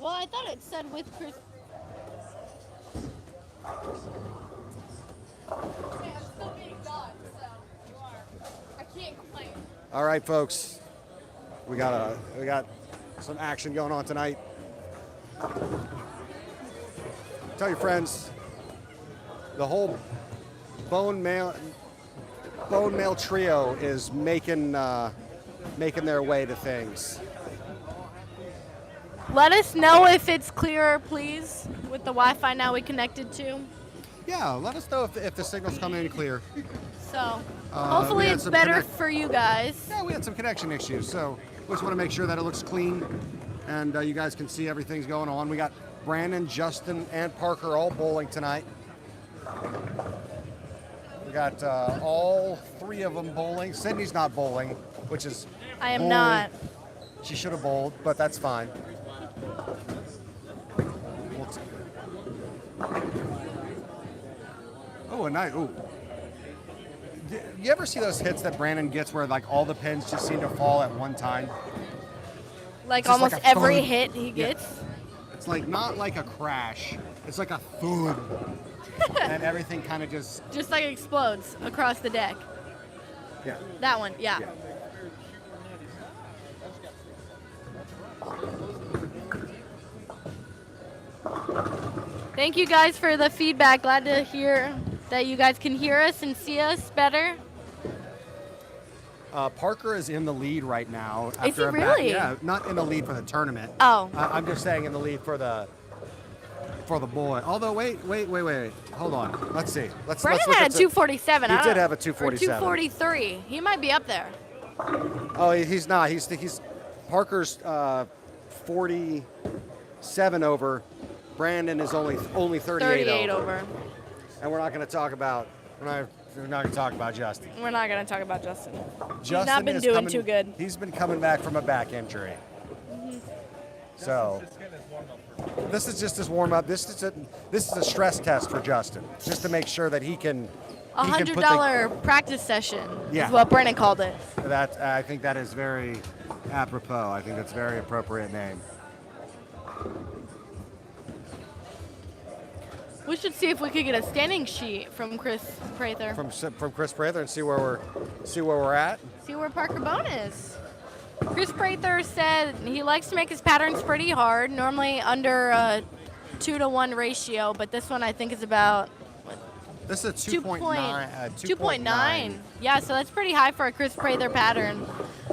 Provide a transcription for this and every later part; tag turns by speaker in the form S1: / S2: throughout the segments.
S1: Well, I thought it said with Kris. Okay, I'm still being done, so you are. I can't complain.
S2: All right, folks. We got some action going on tonight. Tell your friends. The whole Bohn male trio is making their way to things.
S1: Let us know if it's clearer, please, with the Wi-Fi now we connected to.
S2: Yeah, let us know if the signal's coming in clear.
S1: So hopefully
S2: we had
S1: it's
S2: some
S1: better for you guys.
S2: Yeah, we had some connection issues, so we just want to make sure that it looks clean and you guys can see everything's going on. We got Brandon, Justin, and Parker all bowling tonight. We got all three of them bowling. Sydney's not bowling, which is
S1: I am
S2: bull.
S1: not.
S2: She should have bowled, but that's fine. Oh, a night. Ooh. You ever see those hits that Brandon gets where like all the pins just seem to fall at one time?
S1: Like
S2: Just
S1: almost
S2: like a
S1: every
S2: thud.
S1: hit he gets.
S2: It's like not like a crash. It's like a thud. And everything kind of just
S1: Just like explodes across the deck.
S2: yeah.
S1: That one, yeah. Thank you guys for the feedback. Glad to hear that you guys can hear us and see us better.
S2: Parker is in the lead right now.
S1: Is he really?
S2: Yeah, not in the lead for the tournament.
S1: Oh.
S2: I'm just saying in the lead for the boy. Although wait. Hold on. Let's see. Let's
S1: Brandon
S2: look
S1: had a
S2: at
S1: 247.
S2: He
S1: I
S2: did
S1: don't-
S2: have a
S1: or
S2: 247.
S1: 243. He might be up there.
S2: Oh, he's not. He's Parker's 47 over. Brandon is only 38
S1: over.
S2: And we're not going to talk about Justin.
S1: We're not going to talk about Justin. He's
S2: Justin
S1: not been
S2: is
S1: doing
S2: coming-
S1: too good.
S2: He's been coming back from a back injury. So this is just his warm up. This is a stress test for Justin, just to make sure that he can.
S1: A
S2: he can put the-
S1: $100 practice session
S2: Yeah.
S1: is what Brennan called it.
S2: That I think that is very apropos. I think that's a very appropriate name.
S1: We should see if we could get a standing sheet from Kris Prather.
S2: From Kris Prather and see where we're at.
S1: See where Parker Bohn is. Kris Prather said he likes to make his patterns pretty hard, normally under a 2-to-1 ratio, but this one I think is about
S2: This is a 2.9.
S1: 2.9. Yeah, so that's pretty high for a Kris Prather pattern.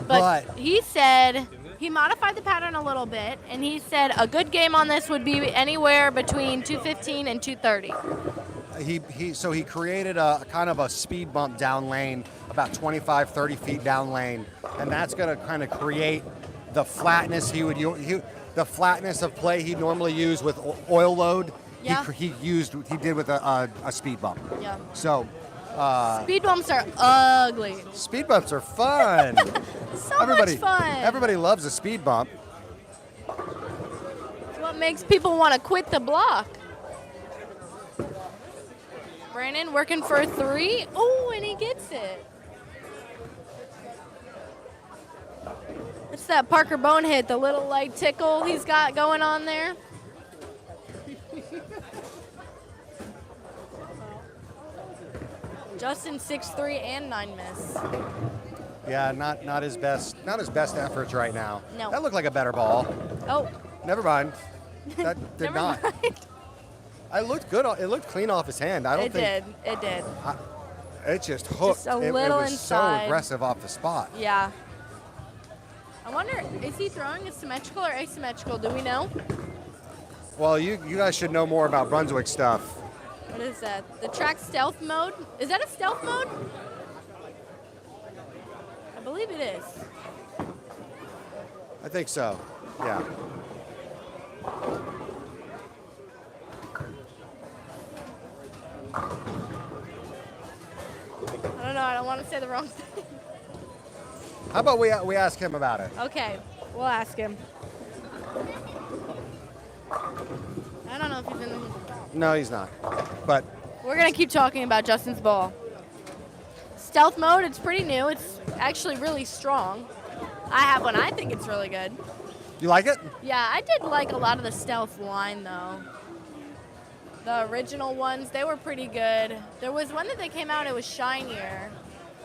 S1: But he said he modified the pattern a little bit, and he said a good game on this would be anywhere between 215 and 230.
S2: He created a kind of a speed bump down lane, about 25, 30 feet down lane, and that's going to kind of create the flatness the flatness of play he'd normally use with oil load.
S1: Yeah.
S2: He did with a speed bump.
S1: Yeah.
S2: So
S1: Speed bumps are ugly.
S2: speed bumps are fun.
S1: So much fun.
S2: Everybody loves a speed bump.
S1: It's what makes people want to quit the block. Brandon working for a 3. Oh, and he gets it. It's that Parker Bohn hit, the little light tickle he's got going on there. Justin 6'3" and 9 miss.
S2: Yeah, not his best efforts right now.
S1: No.
S2: That looked like a better ball.
S1: Oh.
S2: Never mind. That did
S1: Never
S2: not.
S1: mind.
S2: It looked good. It looked clean off his hand. I don't
S1: It
S2: think
S1: did. It did.
S2: it just hooked.
S1: Just a
S2: it
S1: little
S2: was
S1: inside.
S2: so aggressive off the spot.
S1: Yeah. I wonder, is he throwing a symmetrical or asymmetrical? Do we know?
S2: Well, you guys should know more about Brunswick stuff.
S1: What is that? The track stealth mode? Is that a stealth mode? I believe it is.
S2: I think so. Yeah.
S1: I don't know. I don't want to say the wrong thing.
S2: How about we ask him about it?
S1: Okay, we'll ask him. I don't know if he's in the...
S2: No, he's not. But
S1: We're going to keep talking about Justin's ball. Stealth mode, it's pretty new. It's actually really strong. I have one. I think it's really good.
S2: You like it?
S1: Yeah, I did like a lot of the stealth line though. The original ones, they were pretty good. There was one that they came out, it was shinier.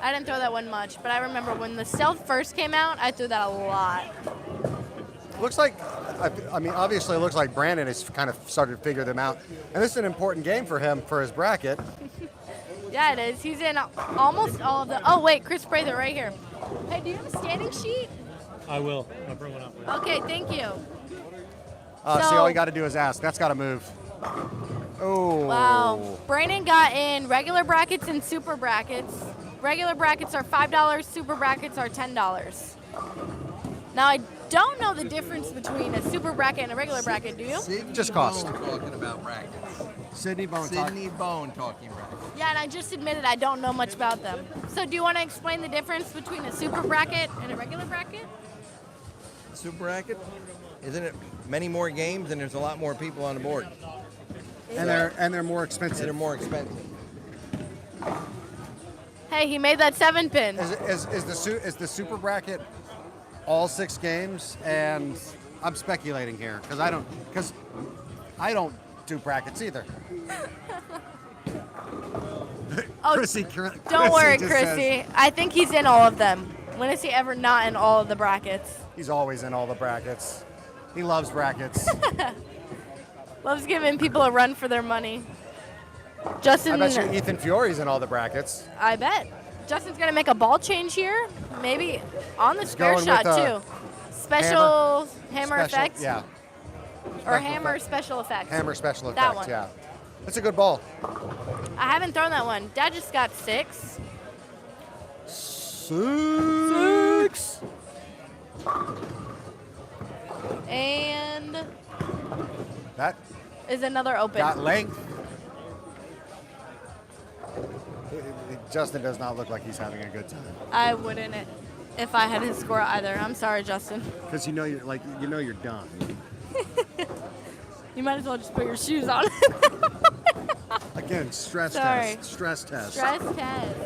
S1: I didn't throw that one much, but I remember when the stealth first came out, I threw that a lot.
S2: Looks like, I mean, obviously it looks like Brandon has kind of started to figure them out. And this is an important game for him, for his bracket.
S1: Yeah, it is. He's in almost all of the, oh wait, Kris Prather right here. Hey, do you have a standing sheet?
S3: I will. I'll bring one up.
S1: Okay, thank you.
S2: See, all you got to do is ask. That's got to move. Oh.
S1: Wow. Brandon got in regular brackets and super brackets. Regular brackets are $5, super brackets are $10. Now, I don't know the difference between a super bracket and a regular bracket, do you?
S4: Sydney
S2: Just cost.
S4: Bohn talking about brackets.
S2: Sydney Bohn.
S4: Sydney Bohn talking brackets.
S1: Yeah, and I just admitted I don't know much about them. So do you want to explain the difference between a super bracket and a regular bracket?
S4: Super bracket, isn't it many more games and there's a lot more people on the board?
S2: And they're more
S4: And they're
S2: expensive.
S4: more expensive.
S1: Hey, he made that 7-pin.
S2: Is the super bracket all 6 games? And I'm speculating here because I don't do brackets either.
S1: Oh,
S2: Chrissy,
S1: don't worry,
S2: just says
S1: Chrissy. I think he's in all of them. When is he ever not in all of the brackets?
S2: he's always in all the brackets. He loves brackets.
S1: Loves giving people a run for their money. Justin,
S2: I bet you Ethan Fiore's in all the brackets.
S1: I bet. Justin's going to make a ball change here. Maybe on the spare
S2: going
S1: shot,
S2: with
S1: too. Special hammer
S2: Special-
S1: effects?
S2: Yeah,
S1: Or
S2: special
S1: hammer
S2: effect.
S1: special effects?
S2: hammer special
S1: That
S2: effects.
S1: one.
S2: Yeah, that's a good ball.
S1: I haven't thrown that one. Dad just got 6.
S2: 6.
S1: And
S2: That
S1: is another open.
S2: got length. Justin does not look like he's having a good time
S1: I wouldn't if I had his score either. I'm sorry, Justin.
S2: because you're done.
S1: You might as well just put your shoes on.
S2: Again, stress
S1: Sorry.
S2: test. Stress test.
S1: Stress test.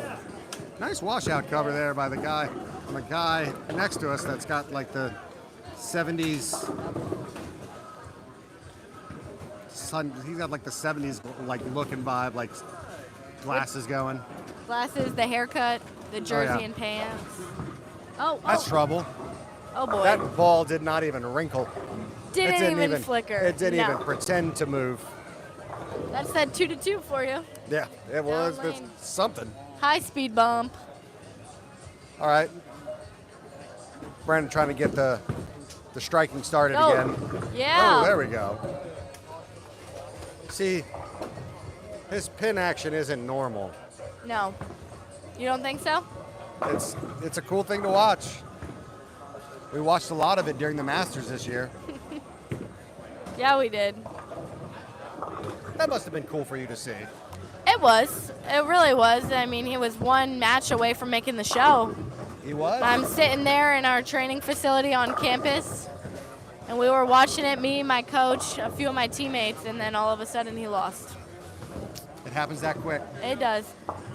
S2: Nice washout cover there by the guy. And the guy next to us that's got like the 70s. He's got like the 70s like looking vibe, like glasses going.
S1: Glasses, the haircut, the jersey
S2: yeah.
S1: and pants. Oh,
S2: That's trouble.
S1: oh boy.
S2: That ball did not even wrinkle.
S1: didn't even flicker.
S2: It didn't
S1: No.
S2: even pretend to move.
S1: That's that 2-2 for you.
S2: Yeah, it was.
S1: Down
S2: It's
S1: lane.
S2: something.
S1: High speed bump.
S2: All right. Brandon trying to get the striking started
S1: Oh,
S2: again.
S1: yeah.
S2: Oh, there we go. See, his pin action isn't normal.
S1: No. You don't think so?
S2: It's a cool thing to watch. We watched a lot of it during the Masters this year.
S1: Yeah, we did.
S2: That must have been cool for you to see.
S1: It was. It really was. I mean, he was one match away from making the show.
S2: He was?
S1: I'm sitting there in our training facility on campus, and we were watching it, me, my coach, a few of my teammates, and then all of a sudden he lost.
S2: It happens that quick.
S1: It does.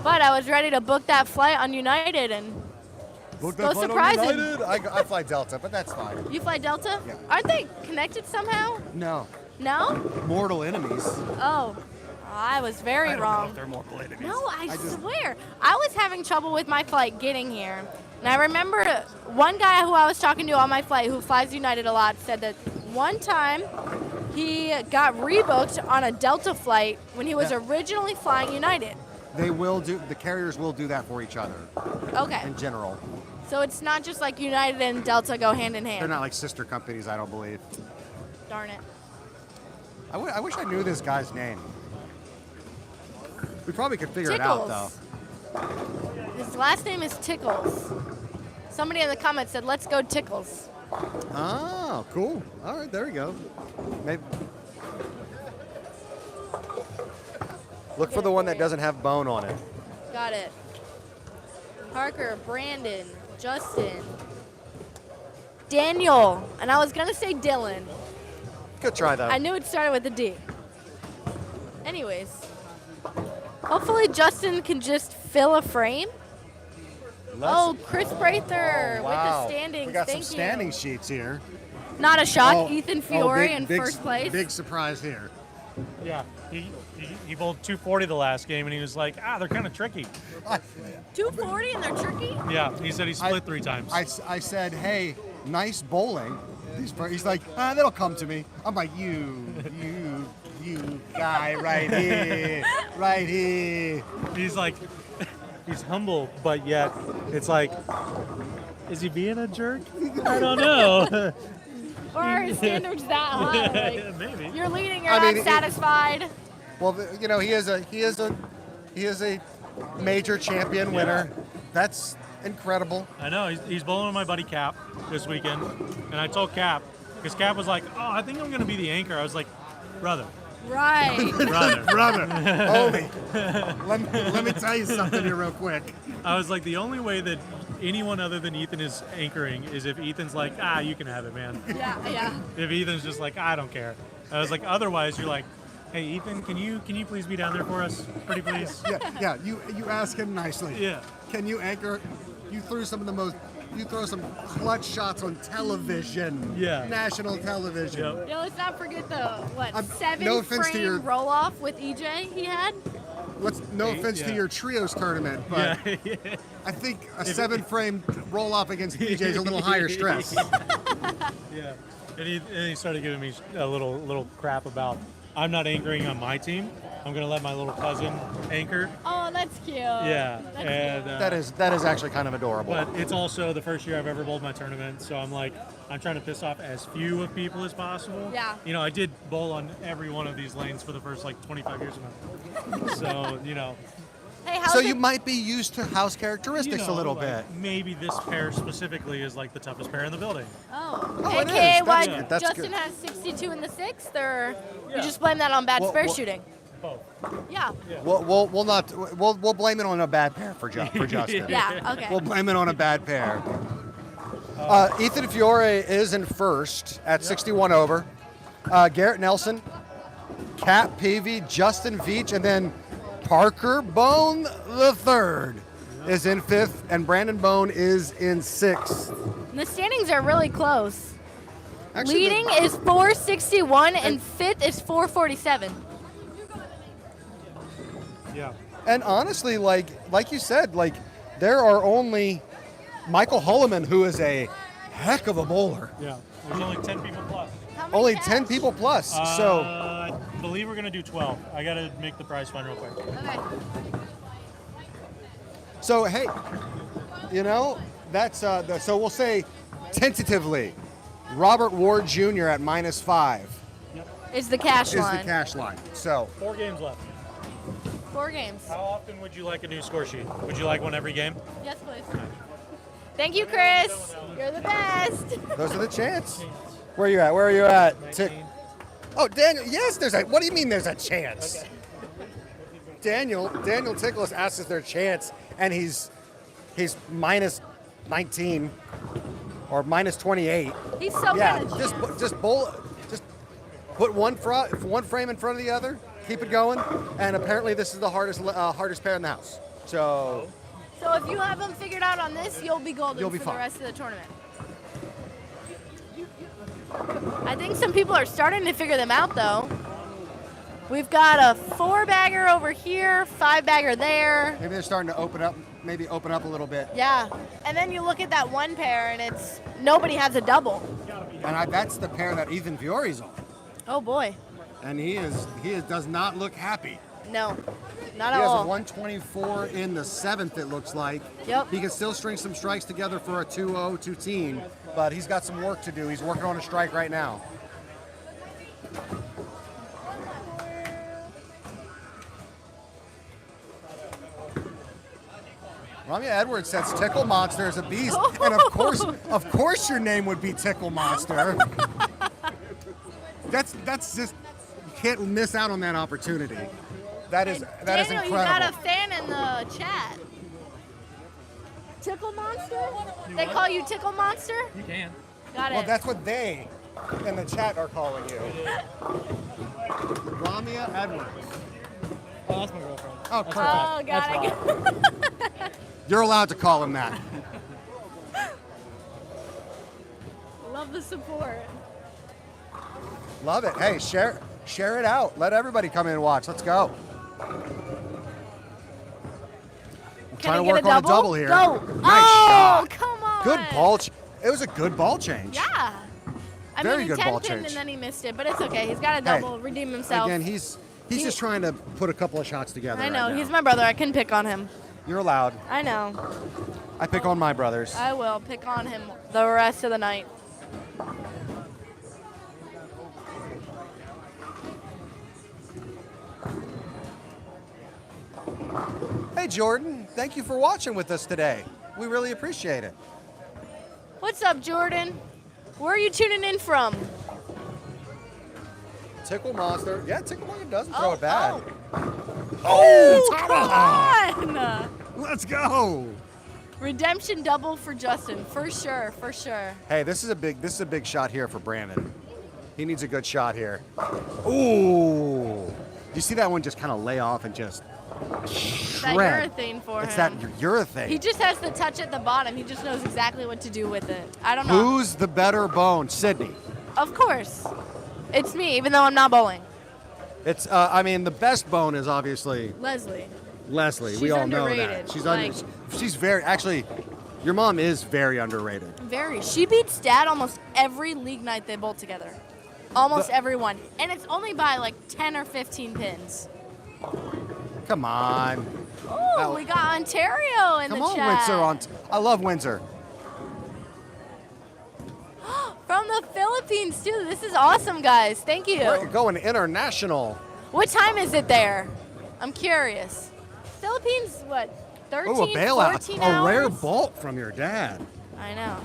S1: But I was ready to book that flight on United, and
S2: Look,
S1: so surprising.
S2: I fly Delta, but that's fine.
S1: You fly Delta?
S2: Yeah.
S1: Aren't they connected somehow?
S2: No.
S1: No?
S2: Mortal enemies.
S1: Oh, I was very
S2: I don't know
S1: wrong.
S2: if they're mortal enemies.
S1: No, I
S2: just-
S1: swear. I was having trouble with my flight getting here. And I remember one guy who I was talking to on my flight who flies United a lot said that one time he got rebooked on a Delta flight when he was
S2: Yeah.
S1: originally flying United.
S2: The carriers will do that for each other
S1: Okay.
S2: in general.
S1: So it's not just like United and Delta go hand in
S2: They're
S1: hand.
S2: not like sister companies, I don't believe.
S1: Darn it.
S2: I wish I knew this guy's name. We probably could figure it out, though.
S1: Tickles. His last name is Tickles. Somebody in the comments said, "Let's go Tickles."
S2: Oh, cool. All right, there we go. Maybe. Look for the one that doesn't have Bohn on it.
S1: Got it. Parker, Brandon, Justin, Daniel, and I was gonna say Dylan.
S2: Good try, though.
S1: I knew it started with a D. Anyways, hopefully Justin can just fill a frame.
S2: Let's-
S1: Oh, Kris Prather
S2: Oh, wow.
S1: with the standings.
S2: We got
S1: Thank
S2: some
S1: you.
S2: standing sheets here.
S1: Not a shock.
S2: Oh,
S1: Ethan Fiore
S2: big-
S1: in
S2: big-
S1: first place.
S2: Big surprise here.
S3: Yeah, he bowled 240 the last game, and he was like, they're kind of tricky.
S1: 240 and they're tricky.
S3: Yeah, he said he split 3 times.
S2: I said, hey, nice bowling. He's like, that'll come to me. I'm like, you guy right here.
S3: He's like, he's humble, but yet it's like, is he being a jerk? I don't know.
S1: Or are his standards that high? Like,
S3: Maybe.
S1: you're leading, you're
S2: I
S1: not
S2: mean,
S1: satisfied.
S2: Well, he is a major champion winner. That's incredible.
S3: I know. He's bowling with my buddy Cap this weekend, and I told Cap, because Cap was like, I think I'm going to be the anchor. I was like, brother.
S1: Right.
S3: Brother.
S2: Homie, let me tell you something here real quick.
S3: I was like, the only way that anyone other than Ethan is anchoring is if Ethan's like, you can have it, man.
S1: Yeah.
S3: If Ethan's just like, I don't care. I was like, otherwise you're like, hey Ethan, can you please be down there for us, pretty please?
S2: Yeah. You ask him nicely.
S3: Yeah.
S2: Can you anchor? You threw some clutch shots on television.
S3: Yeah.
S2: National television.
S3: Yep.
S1: Yo, let's not forget the
S2: no offense to your-
S1: frame roll off with EJ he had.
S2: No offense to your trios tournament, but
S3: Yeah.
S2: I think a 7-frame roll off against PJ is a little higher stress.
S3: Yeah. And he started giving me a little crap about, I'm not anchoring on my team. I'm gonna let my little cousin anchor.
S1: Oh, that's cute.
S3: Yeah.
S1: That's
S3: And
S2: That is actually kind of adorable.
S3: but it's also the first year I've ever bowled my tournament, so I'm trying to piss off as few of people as possible.
S1: Yeah.
S3: I did bowl on every one of these lanes for the first 25 years of my life. So,
S1: Hey, how's
S2: So
S1: it?
S2: you might be used to house characteristics a little bit.
S3: Maybe this pair specifically is the toughest pair in the building.
S1: Oh,
S2: it
S1: AKA
S2: is.
S1: why
S2: That's good. That's
S1: Justin
S2: good.
S1: has 62 in the 6th, or you
S3: Yeah.
S1: just blame that on bad
S2: Well,
S1: spare
S2: well-
S1: shooting?
S3: Both.
S1: Yeah.
S2: We'll blame it on a bad pair for Justin.
S1: Yeah. Okay.
S2: We'll blame it on a bad pair. Ethan Fiore is in first at 61 over. Garrett Nelson, Kat Peavy, Justin Veach, and then Parker Bohn the third is in 5th, and Brandon Bohn is in 6th.
S1: The standings are really close.
S2: Actually,
S1: Leading is 461 and 5th is 447.
S3: Yeah.
S2: And honestly, like you said, there are only Michael Hulleman, who is a heck of a bowler.
S3: Yeah. There's only 10 people plus.
S1: How many
S2: Only
S1: cash?
S2: 10 people plus. So
S3: I believe we're going to do 12. I got to make the prize fund real quick.
S1: Okay.
S2: So hey, that's so we'll say tentatively, Robert Ward Jr. at -5
S1: Is the cash
S2: is
S1: line.
S2: the cash line. So
S3: 4 games left.
S1: 4 games.
S3: How often would you like a new score sheet? Would you like one every game?
S1: Yes, please. Thank you, Chris. You're the best.
S2: those are the chants. Where are you at? Oh, Daniel. Yes, what do you mean there's a chance?
S3: Okay.
S2: Daniel Tickles asks if there's a chance, and he's -19 or -28.
S1: He's so
S2: Yeah,
S1: good at
S2: just bowl. Just put one frame in front of the other. Keep it going. And apparently, this is the hardest pair in the house. So
S1: So if you have them figured out on this, you'll be golden
S2: You'll be
S1: for
S2: fine.
S1: the rest of the tournament. I think some people are starting to figure them out, though. We've got a 4-bagger over here, 5-bagger there.
S2: maybe they're starting to open up a little bit.
S1: Yeah. And then you look at that one pair, and it's nobody has a double.
S2: And that's the pair that Ethan Fiore's on.
S1: Oh, boy.
S2: And he does not look happy.
S1: No, not
S2: He
S1: at
S2: has a
S1: all.
S2: 124 in the 7th, it looks like.
S1: Yep.
S2: He can still string some strikes together for a 2-0 team, but he's got some work to do. He's working on a strike right now. Ramya Edwards says Tickle Monster is a beast, and of course your name would be Tickle Monster. That's just, you can't miss out on that opportunity. That is
S1: Daniel,
S2: incredible.
S1: you got a fan in the chat. Tickle Monster? They call you Tickle Monster?
S3: You can.
S1: Got it.
S2: Well, that's what they in the chat are calling you. Ramya Edwards.
S3: Oh, that's my girlfriend.
S2: Oh, perfect.
S1: Oh, got it.
S2: You're allowed to call him that.
S1: Love the support.
S2: Love it. Hey, share it out. Let everybody come in and watch. Let's go.
S1: Can
S2: Trying
S1: I
S2: to
S1: get
S2: work on a double here. Nice shot.
S1: Come on.
S2: Good ball. It was a good ball change.
S1: Yeah. I
S2: Very
S1: mean,
S2: good
S1: 10
S2: ball
S1: pin
S2: change.
S1: and then he missed it, but it's okay. He's got a double, redeem himself.
S2: Again, he's just trying to put a couple of shots together.
S1: I know.
S2: Right now.
S1: He's my brother. I can pick on him.
S2: You're allowed.
S1: I know.
S2: I pick on my brothers.
S1: I will pick on him the rest of the night.
S2: Hey, Jordan. Thank you for watching with us today. We really appreciate it.
S1: What's up, Jordan? Where are you tuning in from?
S2: Tickle Monster. Yeah, Tickle Monster doesn't throw it bad.
S1: Oh, come on!
S2: Let's go.
S1: Redemption double for Justin, for sure, for sure.
S2: Hey, this is a big shot here for Brandon. He needs a good shot here. Ooh. You see that one just kind of lay off and just
S1: It's that
S2: shred.
S1: urethane for
S2: It's
S1: him.
S2: that urethane.
S1: He just has the touch at the bottom. He just knows exactly what to do with it. I don't know.
S2: Who's the better Bohn? Sydney.
S1: Of course. It's me, even though I'm not bowling.
S2: It's I mean the best Bohn is obviously
S1: Leslie.
S2: Leslie.
S1: She's
S2: we all know
S1: underrated.
S2: that. She's very actually your mom is very underrated.
S1: Very. She beats Dad almost every league night they bowl together. Almost every one. And it's only by like 10 or 15 pins.
S2: Come on.
S1: Oh, we got Ontario in
S2: Come
S1: the
S2: on,
S1: chat.
S2: Windsor. I love Windsor.
S1: From the Philippines, too. This is awesome, guys. Thank you.
S2: We're going international.
S1: What time is it there? I'm curious. Philippines, what, 13,
S2: Oh, a bailout.
S1: 14
S2: A
S1: hours?
S2: rare bulk from your dad.
S1: I know.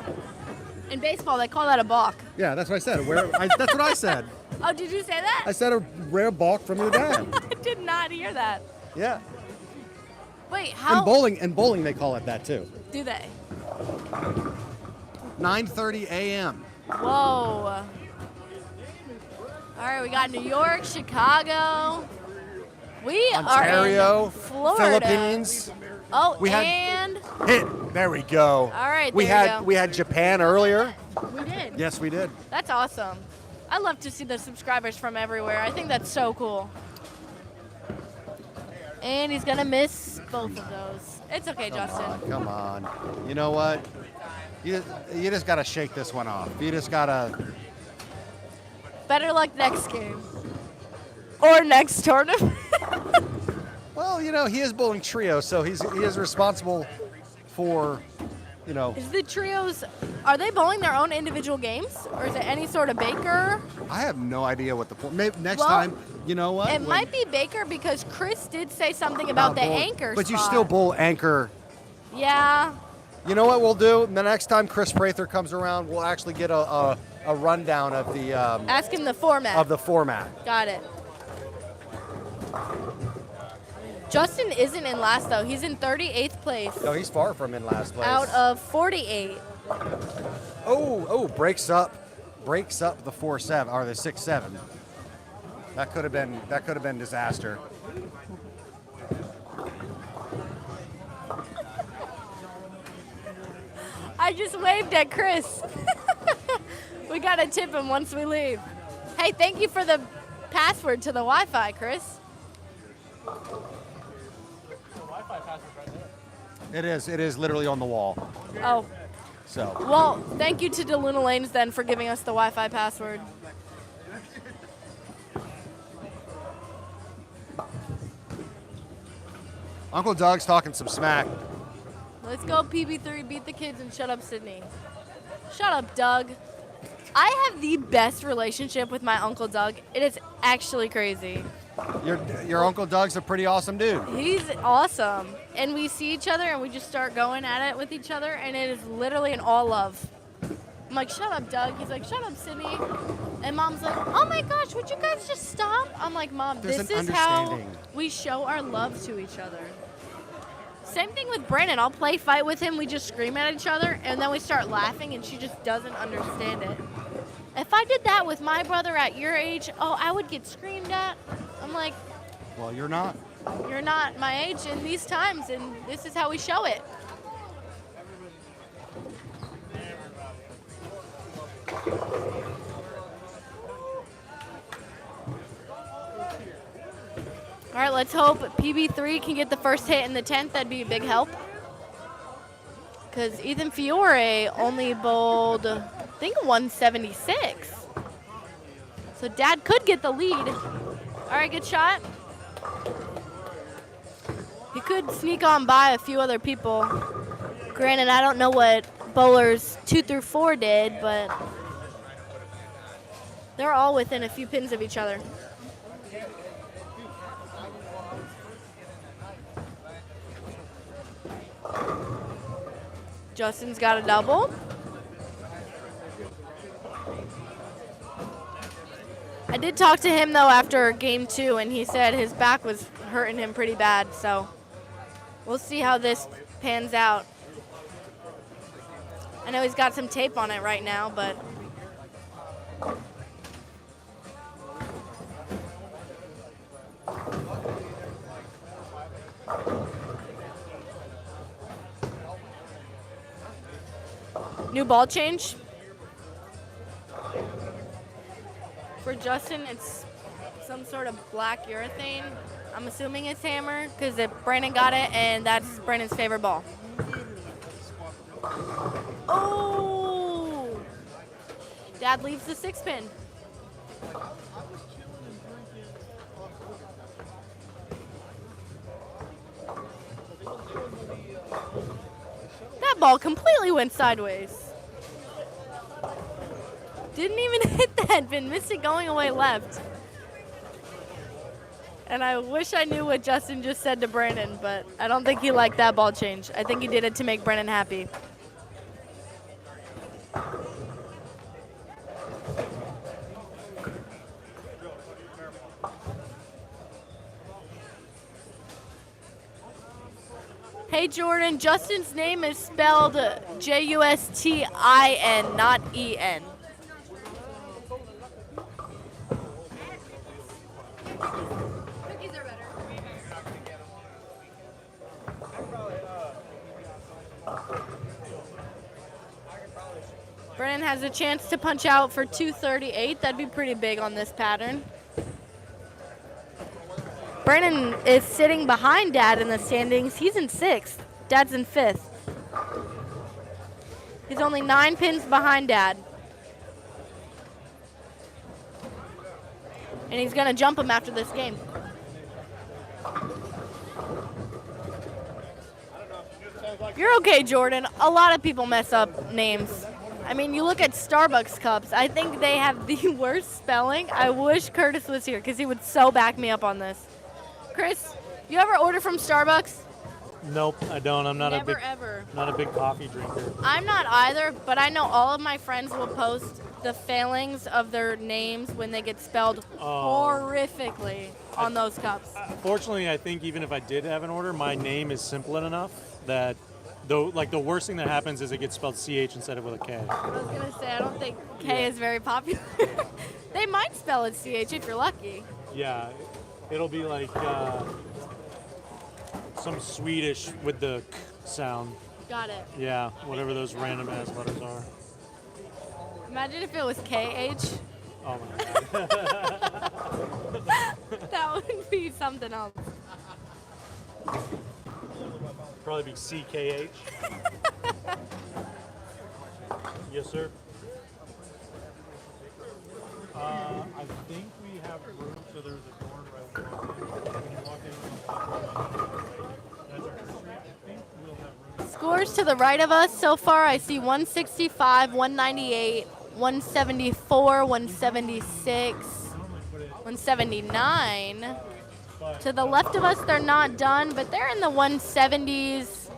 S1: In baseball, they call that a balk.
S2: Yeah, that's what I said. That's what I said.
S1: Oh, did you say that?
S2: I said a rare bulk from your dad.
S1: I did not hear that.
S2: Yeah.
S1: Wait, how
S2: In bowling they call it that too.
S1: do they?
S2: 9:30 a.m.
S1: Whoa. All right, we got New York, Chicago. We are
S2: Ontario,
S1: in Florida.
S2: Philippines.
S1: Oh,
S2: We had-
S1: and
S2: Hit. There we go.
S1: all right,
S2: We
S1: there you
S2: had
S1: go.
S2: we had Japan earlier.
S1: We did.
S2: Yes, we did.
S1: That's awesome. I love to see the subscribers from everywhere. I think that's so cool. And he's gonna miss both of those. It's okay, Justin.
S2: Come on. You know what? You just gotta shake this one off. You just gotta.
S1: Better luck next game. Or next tournament.
S2: Well, you know he is bowling trio, so he is responsible for, you know.
S1: Is the trios, are they bowling their own individual games? Or is it any sort of Baker?
S2: I have no idea what the point. Maybe next
S1: Well,
S2: time, you know what?
S1: It
S2: When-
S1: might be Baker because Kris did say something about the
S2: bowl-
S1: anchor
S2: But you
S1: spot.
S2: still bowl anchor.
S1: Yeah.
S2: You know what we'll do? The next time Kris Prather comes around, we'll actually get a rundown of the
S1: Ask him the format.
S2: format.
S1: Got it. Justin isn't in last, though. He's in 38th place
S2: No, he's far from in last place.
S1: out of 48.
S2: Breaks up the 4-7 or the 6-7. That could have been disaster.
S1: I just waved at Kris. We got to tip him once we leave. Hey, thank you for the password to the Wi-Fi, Kris.
S2: It is literally on the wall.
S1: Oh,
S2: So
S1: well, thank you to DeLuna Lanes then for giving us the Wi-Fi password.
S2: Uncle Doug's talking some smack.
S1: Let's go PB3, beat the kids, and shut up, Sydney. Shut up, Doug. I have the best relationship with my Uncle Doug. It is actually crazy.
S2: Your Uncle Doug's a pretty awesome dude.
S1: He's awesome. And we see each other and we just start going at it with each other, and it is literally an all love. I'm like, shut up, Doug. He's like, shut up, Sydney. And Mom's like, oh my gosh, would you guys just stop? I'm like, Mom,
S2: There's
S1: this
S2: an
S1: is how
S2: understanding.
S1: we show our love to each other. Same thing with Brandon. I'll play fight with him. We just scream at each other, and then we start laughing, and she just doesn't understand it. If I did that with my brother at your age, oh, I would get screamed at. I'm like,
S2: Well, you're not.
S1: you're not my age in these times, and this is how we show it. All right, let's hope PB3 can get the first hit in the 10th. That'd be a big help. Because Ethan Fiore only bowled, I think, 176. So Dad could get the lead. All right, good shot. He could sneak on by a few other people. Granted, I don't know what bowlers 2 through 4 did, but they're all within a few pins of each other. Justin's got a double. I did talk to him, though, after game 2, and he said his back was hurting him pretty bad, so we'll see how this pans out. I know he's got some tape on it right now, but new ball change. For Justin, it's some sort of black urethane. I'm assuming it's hammer because Brandon got it, and that's Brandon's favorite ball. Oh! Dad leaves the 6-pin. That ball completely went sideways. Didn't even hit that pin, missed it going away left. And I wish I knew what Justin just said to Brandon, but I don't think he liked that ball change. I think he did it to make Brandon happy. Hey Jordan, Justin's name is spelled Justin, not En.
S5: Cookies are better.
S1: Brennan has a chance to punch out for 238. That'd be pretty big on this pattern. Brennan is sitting behind Dad in the standings. He's in 6th. Dad's in 5th. He's only 9 pins behind Dad. And he's going to jump him after this game. You're okay, Jordan. A lot of people mess up names. I mean, you look at Starbucks cups. I think they have the worst spelling. I wish Curtis was here because he would so back me up on this. Kris, you ever order from Starbucks?
S3: Nope, I don't. I'm not
S1: Never, ever.
S3: not a big coffee drinker.
S1: I'm not either, but I know all of my friends will post the failings of their names when they get spelled horrifically on those cups.
S3: Fortunately, I think even if I did have an order, my name is simple enough that the worst thing that happens is it gets spelled CH instead of with a K.
S1: I was going to say, I don't think K is very popular. They might spell it CH if you're lucky.
S3: Yeah, it'll be like some Swedish with the K sound.
S1: Got it.
S3: Yeah, whatever those random ass letters are.
S1: Imagine if it was KH.
S3: Oh my god.
S1: That would be something else.
S3: Probably be CKH. Yes, sir. I think we have room, so there's a door right when you walk in. That's our street. I think we'll have room.
S1: Scores to the right of us so far, I see 165, 198, 174, 176, 179. To the left of us, they're not done, but they're in the 170s,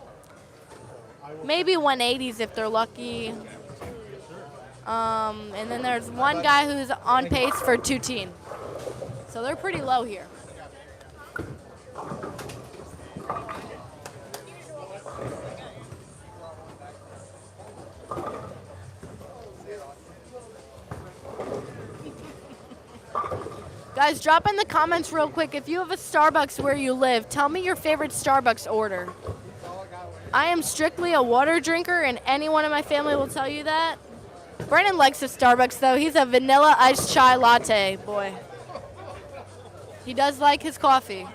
S1: maybe 180s if they're lucky. And then there's one guy who's on pace for 210. So they're pretty low here. Guys, drop in the comments real quick. If you have a Starbucks where you live, tell me your favorite Starbucks order. I am strictly a water drinker, and anyone in my family will tell you that. Brennan likes a Starbucks, though. He's a vanilla iced chai latte boy. He does like his coffee.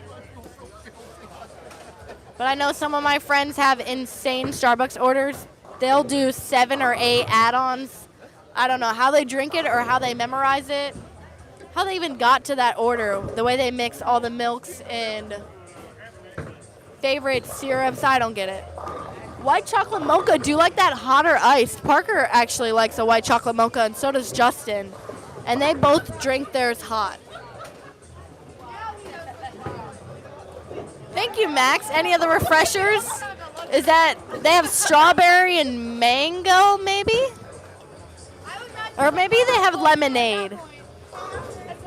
S1: But I know some of my friends have insane Starbucks orders. They'll do 7 or 8 add-ons. I don't know how they drink it or how they memorize it. How they even got to that order. The way they mix all the milks and favorite syrups. I don't get it. White chocolate mocha. Do you like that hot or iced? Parker actually likes a white chocolate mocha, and so does Justin. And they both drink theirs hot. Thank you, Max. Any other refreshers? Is that they have strawberry and mango, maybe? Or maybe they have lemonade.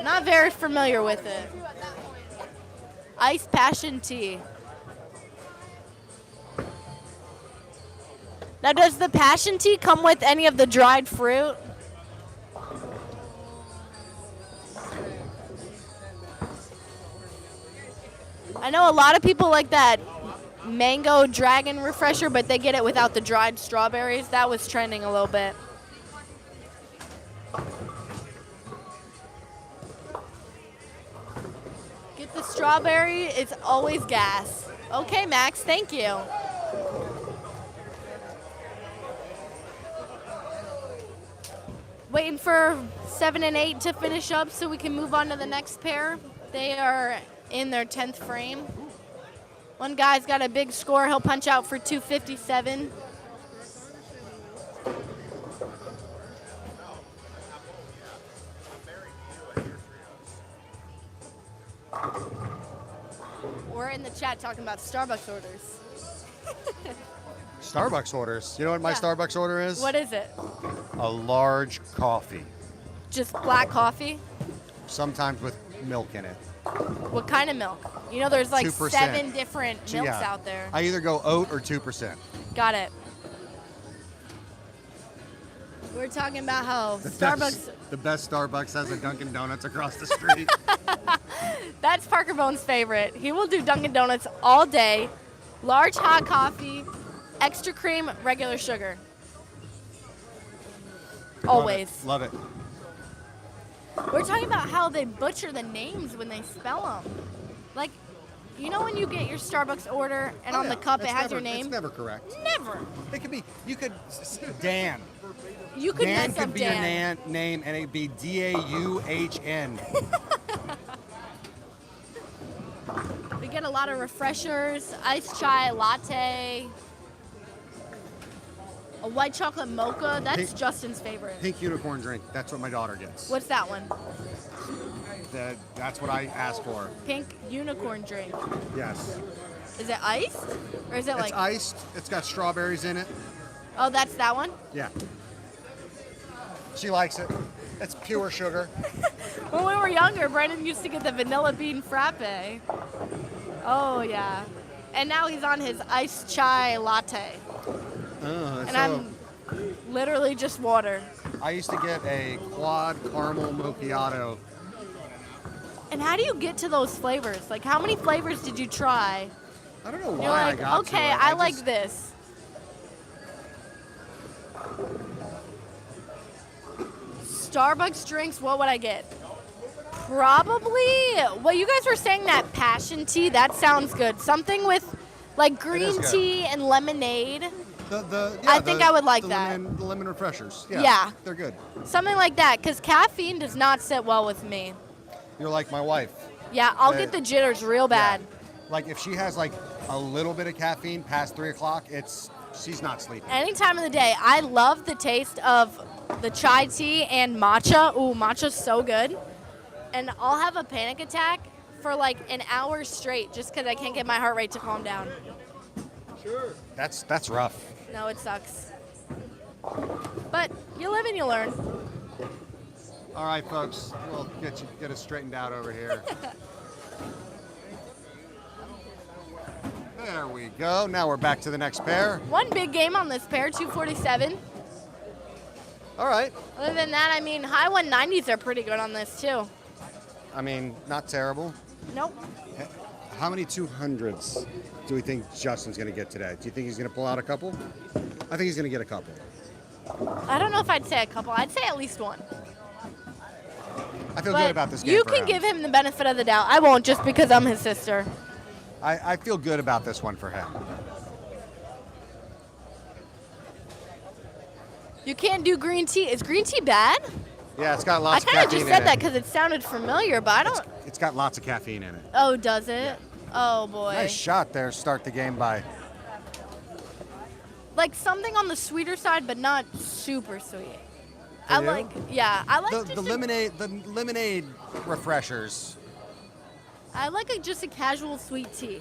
S1: Not very familiar with it. Iced passion tea. Now, does the passion tea come with any of the dried fruit? I know a lot of people like that mango dragon refresher, but they get it without the dried strawberries. That was trending a little bit. Get the strawberry, it's always gas. Okay, Max, thank you. Waiting for 7 and 8 to finish up so we can move on to the next pair. They are in their 10th frame. One guy's got a big score. He'll punch out for 257. We're in the chat talking about Starbucks orders.
S2: Starbucks orders. You know what my
S1: Yeah.
S2: Starbucks order is?
S1: What is it?
S2: A large coffee,
S1: Just black coffee?
S2: sometimes with milk in it.
S1: What kind of milk? You know, there's like
S2: 2%.
S1: 7 different milks
S2: Yeah.
S1: out there.
S2: I either go oat or 2%.
S1: Got it. We're talking about how Starbucks.
S2: The best Starbucks has a Dunkin' Donuts across the street.
S1: That's Parker Bohn's favorite. He will do Dunkin' Donuts all day. Large hot coffee, extra cream, regular sugar. Always.
S2: Love it.
S1: We're talking about how they butcher the names when they spell them. Like, you know when you get your Starbucks order and on the cup it has your name?
S2: It's never correct.
S1: Never.
S2: It could be, Dan.
S1: You could
S2: Dan
S1: mess
S2: could
S1: up
S2: be
S1: Dan.
S2: your name and it'd be Dauhn.
S1: We get a lot of refreshers, iced chai latte, a white chocolate mocha. That's
S2: Pink-
S1: Justin's favorite.
S2: Pink unicorn drink. That's what my daughter gets.
S1: What's that one?
S2: That's what I asked for.
S1: Pink unicorn drink.
S2: Yes.
S1: Is it iced? Or is it
S2: It's
S1: like,
S2: iced. It's got strawberries in it.
S1: oh, that's that one?
S2: Yeah. She likes it. It's pure sugar.
S1: When we were younger, Brandon used to get the vanilla bean frappe. Oh, yeah. And now he's on his iced chai latte. And I'm literally just water.
S2: I used to get a quad caramel macchiato.
S1: And how do you get to those flavors? Like, how many flavors did you try?
S2: I don't know why
S1: You're
S2: I
S1: like,
S2: got
S1: okay,
S2: to it.
S1: I like
S2: just-
S1: this. Starbucks drinks, what would I get? Probably, well, you guys were saying that passion tea, that sounds good. Something with like green
S2: good.
S1: tea and lemonade.
S2: I
S1: think I would like that.
S2: The lemon refreshers. Yeah.
S1: Yeah.
S2: They're good.
S1: Something like that, because caffeine does not sit well with me.
S2: You're like my wife.
S1: Yeah, I'll get the jitters real bad.
S2: Yeah. Like if she has like a little bit of caffeine past 3 o'clock, she's not sleeping.
S1: Any time of the day. I love the taste of the chai tea and matcha. Ooh, matcha's so good. And I'll have a panic attack for like an hour straight just because I can't get my heart rate to calm down.
S2: That's rough.
S1: No, it sucks. But you live and you learn.
S2: All right, folks, we'll get us straightened out over here. There we go. Now we're back to the next pair.
S1: One big game on this pair, 247.
S2: All right.
S1: Other than that, I mean, high 190s are pretty good on this too.
S2: I mean, not terrible.
S1: Nope.
S2: How many 200s do we think Justin's going to get today? Do you think he's going to pull out a couple? I think he's going to get a couple.
S1: I don't know if I'd say a couple. I'd say at least one.
S2: I feel
S1: But
S2: good about this game.
S1: you
S2: for
S1: can
S2: him.
S1: give him the benefit of the doubt. I won't just because I'm his sister.
S2: I feel good about this one for him.
S1: You can't do green tea. Is green tea bad?
S2: Yeah, it's got
S1: I
S2: lots of
S1: kind
S2: caffeine
S1: of just said
S2: in
S1: that
S2: it.
S1: because it sounded familiar, but I don't.
S2: It's got lots of caffeine in it.
S1: Oh, does it? Oh boy.
S2: Nice shot there. Start the game by.
S1: Like something on the sweeter side, but not super sweet. I
S2: you?
S1: like. Yeah, I like
S2: The
S1: just
S2: lemonade refreshers.
S1: I like just a casual sweet tea.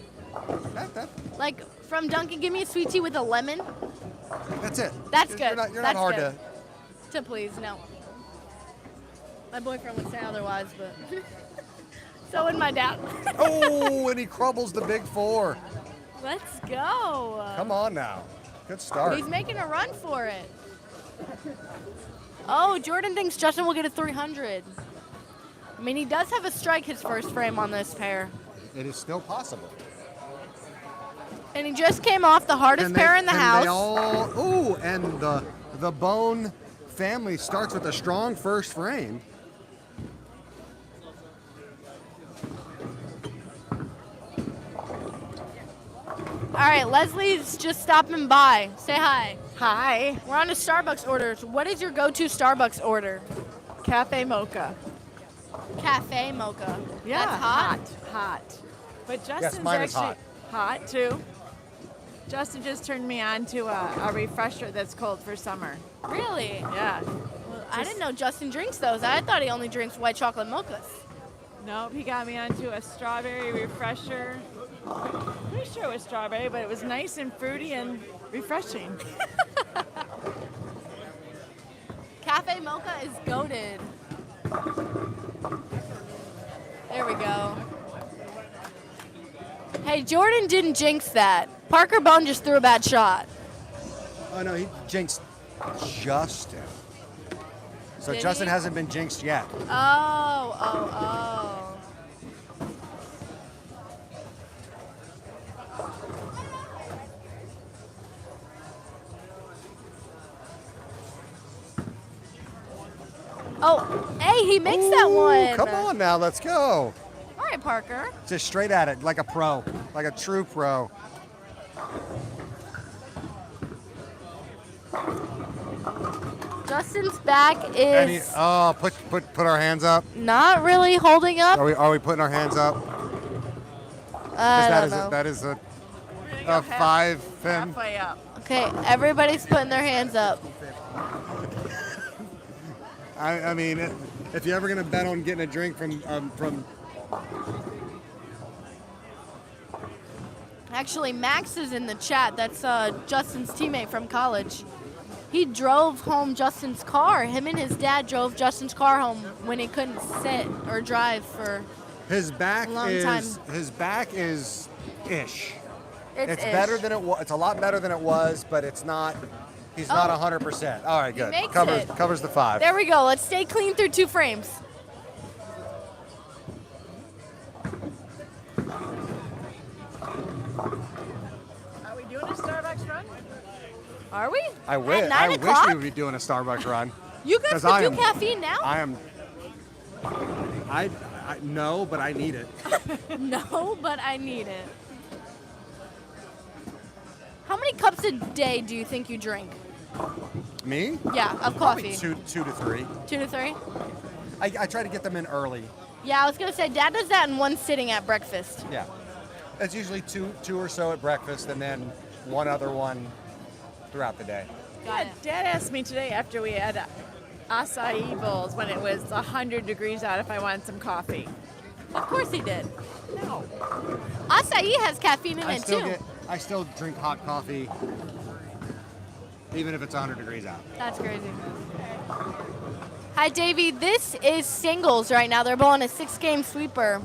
S2: That,
S1: Like from Dunkin', give me a sweet tea with a lemon.
S2: that's it.
S1: That's
S2: You're
S1: good.
S2: not, you're
S1: That's
S2: not hard
S1: good. To please, no. My boyfriend would say otherwise, but so would my dad.
S2: to. Oh, and he crumbles the big four.
S1: Let's go.
S2: Come on now. Good start.
S1: He's making a run for it. Oh, Jordan thinks Justin will get a 300. I mean, he does have a strike his first frame on this pair.
S2: It is still possible.
S1: And he just came off the hardest pair in the house.
S2: And the Bohn family starts with a strong first frame.
S1: All right, Leslie's just stopping by. Say hi.
S6: Hi,
S1: We're on to Starbucks orders. What is your go-to Starbucks order?
S6: cafe mocha.
S1: Cafe mocha.
S6: Yeah,
S1: That's hot.
S6: hot. But Justin's
S2: mine is
S6: actually hot too. Justin just turned me on to a refresher that's cold for summer.
S1: Really?
S6: Yeah.
S1: Well, I didn't know Justin drinks those. I thought he only drinks white chocolate mochas.
S6: Nope, he got me onto a strawberry refresher. Pretty sure it was strawberry, but it was nice and fruity and refreshing.
S1: Cafe mocha is goated. There we go. Hey, Jordan didn't jinx that. Parker Bohn just threw a bad shot.
S2: Oh no, he jinxed Justin. So
S1: Did
S2: Justin
S1: he?
S2: hasn't been jinxed yet.
S1: Oh. Oh, hey, he makes that
S2: Ooh,
S1: one.
S2: Come on now, let's go.
S1: All right, Parker.
S2: Just straight at it, like a pro, like a true pro.
S1: Justin's back
S2: And
S1: is
S2: put our hands up.
S1: not really holding up.
S2: Are we putting our hands up?
S1: I
S2: That
S1: don't
S2: is
S1: know.
S2: that is a
S6: Go
S2: five pin.
S6: halfway up.
S1: Okay, everybody's putting their hands up.
S2: I mean, if you're ever gonna bet on getting a drink from
S1: Actually, Max is in the chat. That's Justin's teammate from college. He drove home Justin's car. Him and his dad drove Justin's car home when he couldn't sit or drive for
S2: his back
S1: Long
S2: is
S1: time.
S2: his back is ish. It's
S1: ish.
S2: better than it was. It's a lot better than it was, but it's not. He's not 100%. All right, good.
S1: makes
S2: Covers
S1: it.
S2: covers the 5.
S1: There we go. Let's stay clean through 2 frames.
S6: Are we doing a Starbucks run?
S1: Are we?
S2: I wish.
S1: At 9
S2: I wish
S1: o'clock?
S2: we would be doing a Starbucks run.
S1: You guys
S2: 'Cause
S1: can
S2: I
S1: do
S2: am-
S1: caffeine now?
S2: I am. I no, but I need it.
S1: No, but I need it. How many cups a day do you think you drink?
S2: Me?
S1: Yeah, of
S2: Probably
S1: coffee.
S2: 2 to 3.
S1: 2 to 3?
S2: I try to get them in early.
S1: Yeah, I was gonna say Dad does that in one sitting at breakfast.
S2: Yeah. It's usually two or so at breakfast, and then one other one throughout the day.
S1: Got it.
S6: Dad asked me today after we had acai bowls when it was 100 degrees out if I wanted some coffee.
S1: Of course he did.
S6: No.
S1: Acai has caffeine in it too.
S2: I still drink hot coffee, even if it's 100 degrees out.
S1: That's crazy. Hi, Davey. This is singles right now. They're bowling a 6-game sweeper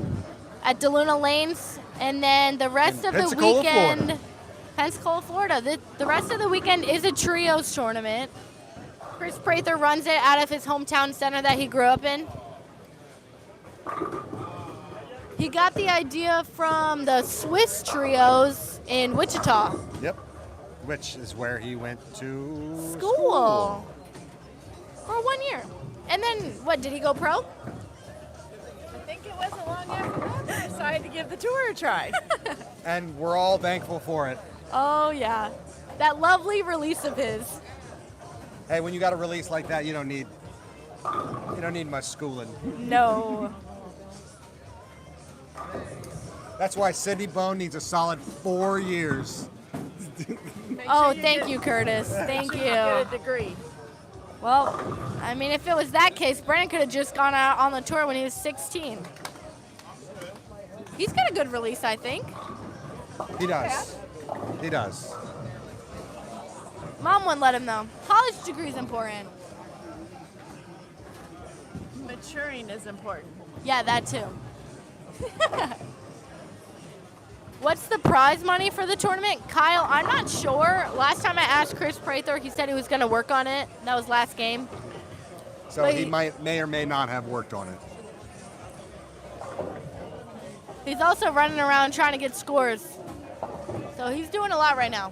S1: at DeLuna Lanes, and then the rest
S2: In
S1: of the
S2: Pensacola,
S1: weekend,
S2: Florida.
S1: Pensacola, Florida. The rest of the weekend is a trios tournament. Kris Prather runs it out of his hometown center that he grew up in. He got the idea from the Swiss trios in Wichita.
S2: Yep. Which is where he went to
S1: School. For 1 year. And then, what, did he go pro?
S6: I think think it wasn't long after that we decided to give the tour a try.
S2: And we're all thankful for it.
S1: Oh, yeah. That lovely release of his.
S2: Hey, when you got a release like that, you don't need much schooling.
S1: No.
S2: That's why Sidney Bohn needs a solid 4 years.
S1: Oh, thank you, Curtis. Thank you.
S6: Get a degree.
S1: Well, I mean, if it was that case, Brandon could have just gone out on the tour when he was 16. He's got a good release, I think.
S2: He does. He does.
S1: Mom wouldn't let him, though. College degree's important.
S6: Maturing is important.
S1: Yeah, that too. What's the prize money for the tournament? Kyle, I'm not sure. Last time I asked Kris Prather, he said he was going to work on it. That was last game.
S2: So
S1: But
S2: he may or may not have worked on it.
S1: He's also running around trying to get scores. So he's doing a lot right now.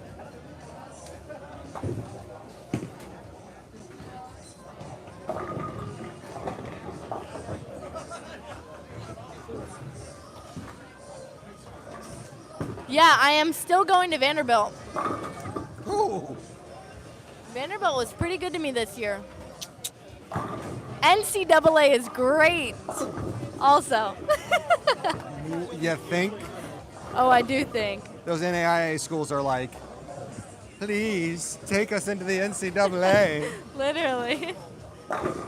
S1: Yeah, I am still going to Vanderbilt.
S2: Ooh.
S1: Vanderbilt was pretty good to me this year. NCAA is great. Also.
S2: You think?
S1: Oh, I do think.
S2: Those NAIA schools are like, please take us into the NCAA.
S1: Literally.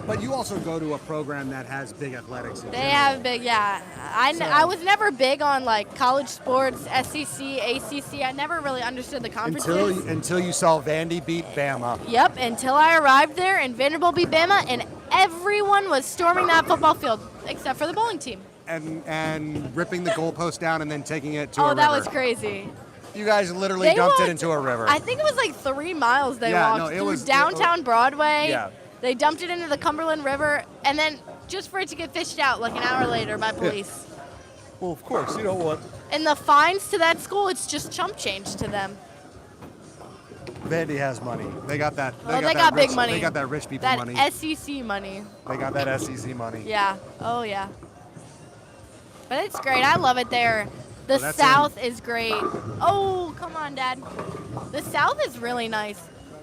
S2: But you also go to a program that has big athletics.
S1: They have big, yeah. I was never big on like college sports, SEC, ACC. I never really understood the conferences.
S2: Until you saw Vandy beat Bama.
S1: Yep, until I arrived there and Vanderbilt beat Bama and everyone was storming that football field except for the bowling team.
S2: And ripping the goalpost down and then taking it to a river.
S1: Oh, that was crazy.
S2: You guys literally
S1: They
S2: dumped it
S1: walked-
S2: into a river.
S1: I think it was like 3 miles they
S2: Yeah,
S1: walked
S2: no, it
S1: through
S2: was-
S1: downtown Broadway.
S2: Yeah.
S1: They dumped it into the Cumberland River, and then just for it to get fished out like an hour later by police.
S2: Well, of course, you know what?
S1: And the fines to that school, it's just chump change to them.
S2: Vandy has money. They got that.
S1: They
S2: that
S1: got big
S2: rich-
S1: money.
S2: They got that rich people
S1: That
S2: money.
S1: SEC money.
S2: They got that SEC money.
S1: Yeah. Oh, yeah. But it's great. I love it there. The
S2: that's
S1: South is great. Oh, come on, Dad. The South is really nice.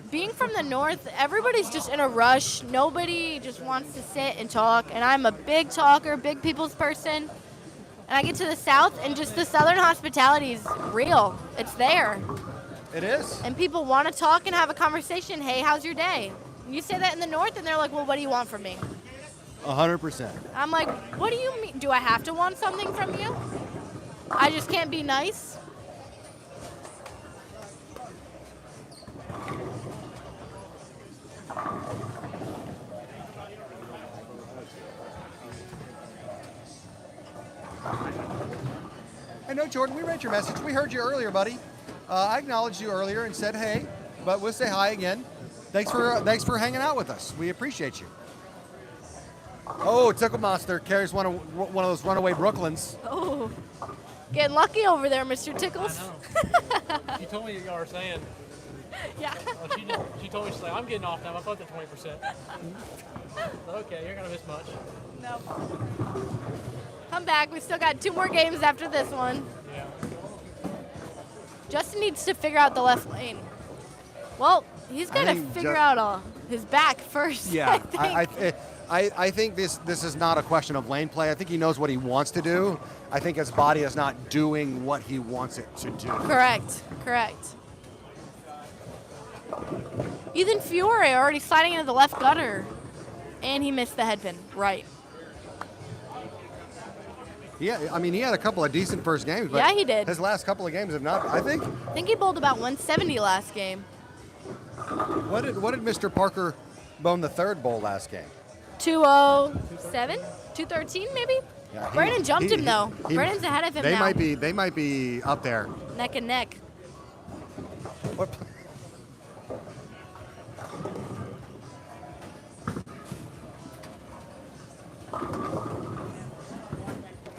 S1: Being from the North, everybody's just in a rush. Nobody just wants to sit and talk. And I'm a big talker, big people's person. And I get to the South, and just the Southern hospitality is real. It's there.
S2: It is.
S1: And people want to talk and have a conversation. Hey, how's your day? And you say that in the North, and they're like, well, what do you want from me?
S2: 100%.
S1: I'm like, what do you mean? Do I have to want something from you? I just can't be nice?
S2: I know, Jordan, we read your message. We heard you earlier, buddy. I acknowledged you earlier and said, hey, but we'll say hi again. Thanks for hanging out with us. We appreciate you. Oh, Tickle Monster carries one of those runaway Brooklyns.
S1: Oh, getting lucky over there, Mr. Tickles.
S3: You told me you were saying.
S1: Yeah.
S3: She told me, she's like, I'm getting off now. I thought that 20%. Okay, you're gonna miss much.
S1: No. Come back. We still got 2 more games after this one.
S3: Yeah.
S1: Justin needs to figure out the left lane. Well, he's got to
S2: think
S1: figure out his back first.
S2: Yeah,
S1: I think.
S2: I think this is not a question of lane play. I think he knows what he wants to do. I think his body is not doing what he wants it to do.
S1: Correct. Ethan Fiore already sliding into the left gutter. And he missed the headpin. Right.
S2: Yeah, I mean, he had a couple of decent first games, but
S1: Yeah, he did.
S2: His last couple of games have not. I think.
S1: I think he bowled about 170 last game.
S2: What did Mr. Parker Bohn the third bowl last game?
S1: 207, 213 maybe.
S2: Yeah,
S1: Brandon jumped him though.
S2: he-
S1: Brandon's ahead of him
S2: They
S1: now.
S2: might be up there.
S1: Neck and neck.
S2: What?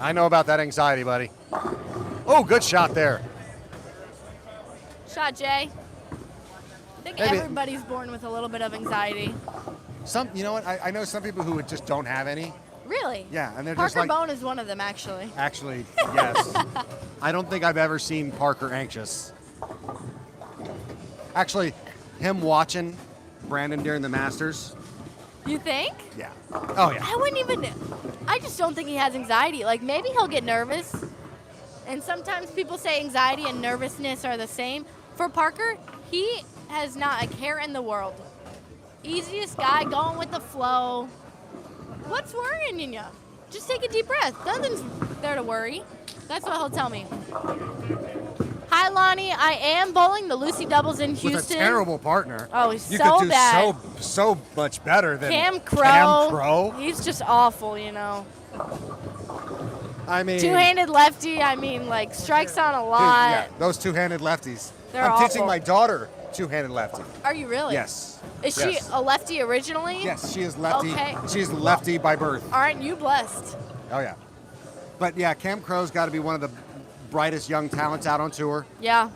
S2: I know about that anxiety, buddy. Oh, good shot there.
S1: Shot, Jay. I think
S2: Maybe-
S1: everybody's born with a little bit of anxiety.
S2: You know what? I know some people who just don't have any.
S1: Really?
S2: Yeah, and they're
S1: Parker
S2: just like.
S1: Bohn is one of them, actually.
S2: Actually, yes. I don't think I've ever seen Parker anxious. Actually, him watching Brandon during the Masters.
S1: You think?
S2: Yeah. Oh yeah.
S1: I wouldn't even. I just don't think he has anxiety. Like, maybe he'll get nervous. And sometimes people say anxiety and nervousness are the same. For Parker, he has not a care in the world. Easiest guy, going with the flow. What's worrying you? Just take a deep breath. Nothing's there to worry. That's what he'll tell me. Hi, Lonnie. I am bowling the Lucy doubles in Houston.
S2: With a terrible partner.
S1: Oh, he's
S2: you
S1: so
S2: could do
S1: bad.
S2: so much better than
S1: Cam Crow.
S2: Cam Crow.
S1: He's just awful, you know.
S2: I mean,
S1: Two-handed lefty. I mean, like, strikes on a
S2: dude,
S1: lot.
S2: yeah, those two-handed lefties.
S1: They're
S2: I'm
S1: awful.
S2: teaching my daughter two-handed lefty.
S1: Are you really?
S2: Yes.
S1: Is she
S2: Yes.
S1: a lefty originally?
S2: Yes, she is lefty.
S1: Okay.
S2: She's lefty by birth.
S1: Aren't you blessed?
S2: Oh yeah. But yeah, Cam Crow's got to be one of the brightest young talents out on tour.
S1: Yeah.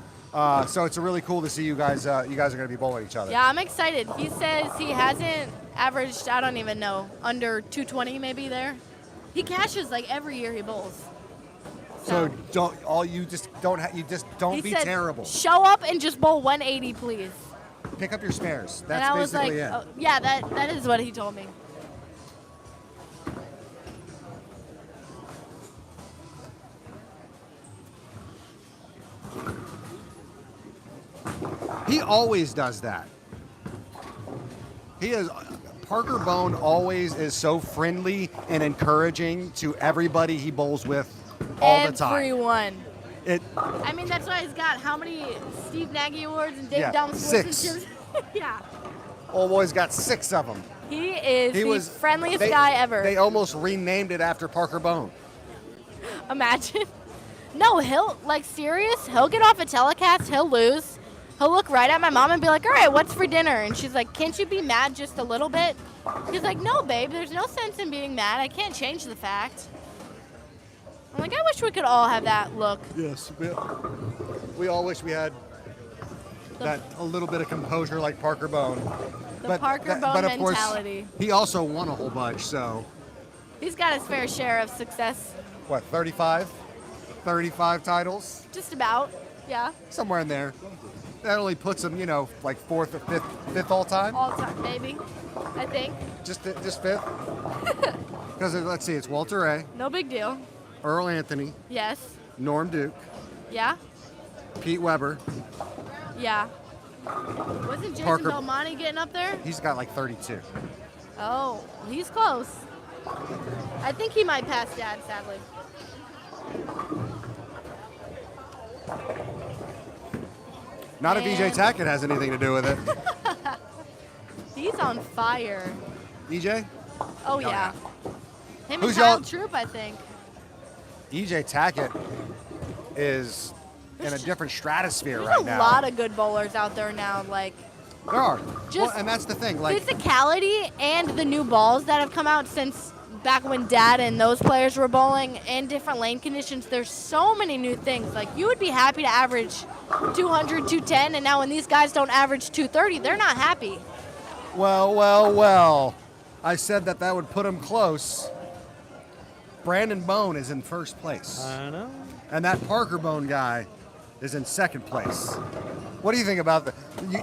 S2: So it's really cool to see you guys. You guys are going to be bowling each other.
S1: Yeah, I'm excited. He says he hasn't averaged, I don't even know, under 220 maybe there. He cashes like every year he bowls.
S2: So you just don't
S1: He
S2: be
S1: said,
S2: terrible.
S1: show up and just bowl 180, please.
S2: Pick up your spares.
S1: And
S2: That's
S1: I was like,
S2: basically it.
S1: oh, yeah, that is what he told me.
S2: He always does that. Parker Bohn always is so friendly and encouraging to everybody he bowls with all the time.
S1: Everyone.
S2: It
S1: I mean, that's why he's got how many Steve Nagy Awards and Dave
S2: Yeah,
S1: Downs
S2: 6.
S1: Sportsmanship? Yeah.
S2: old boy's got 6 of them.
S1: He is the friendliest guy ever.
S2: They almost renamed it after Parker Bohn.
S1: Imagine. No, he'll, like, serious, he'll get off a telecast, he'll lose. He'll look right at my mom and be like, all right, what's for dinner? And she's like, can't you be mad just a little bit? He's like, no, babe, there's no sense in being mad. I can't change the fact. I'm like, I wish we could all have that look.
S2: Yes, we all wish we had that a little bit of composure like Parker Bohn.
S1: The Parker Bohn
S2: but of course,
S1: mentality.
S2: he also won a whole bunch, so
S1: He's got his fair share of success.
S2: what, 35? 35 titles?
S1: Just about, yeah.
S2: Somewhere in there. That only puts him, like 4th or 5th all time?
S1: All time, maybe, I think.
S2: Just 5th? Because let's see, it's Walter A.,
S1: No big deal.
S2: Earl Anthony,
S1: Yes.
S2: Norm Duke,
S1: Yeah.
S2: Pete Weber.
S1: Yeah. Wasn't Jason
S2: Parker-
S1: Belmonte getting up there?
S2: He's got like 32.
S1: Oh, he's close. I think he might pass Dad, sadly.
S2: Not if EJ
S1: And-
S2: Tackett has anything to do with it.
S1: He's on fire.
S2: EJ?
S1: Oh, yeah. Him and
S2: Who's
S1: Kyle
S2: y'all-
S1: Troop, I think.
S2: EJ Tackett is in a
S1: There's-
S2: different stratosphere
S1: There's
S2: right
S1: a
S2: now.
S1: lot of good bowlers out there now. Like,
S2: There are.
S1: Just
S2: And that's the thing. Like,
S1: physicality and the new balls that have come out since back when Dad and those players were bowling and different lane conditions. There's so many new things. Like, you would be happy to average 200, 210, and now when these guys don't average 230, they're not happy.
S2: well. I said that would put him close. Brandon Bohn is in first place.
S3: I know.
S2: And that Parker Bohn guy is in second place. What do you think about that?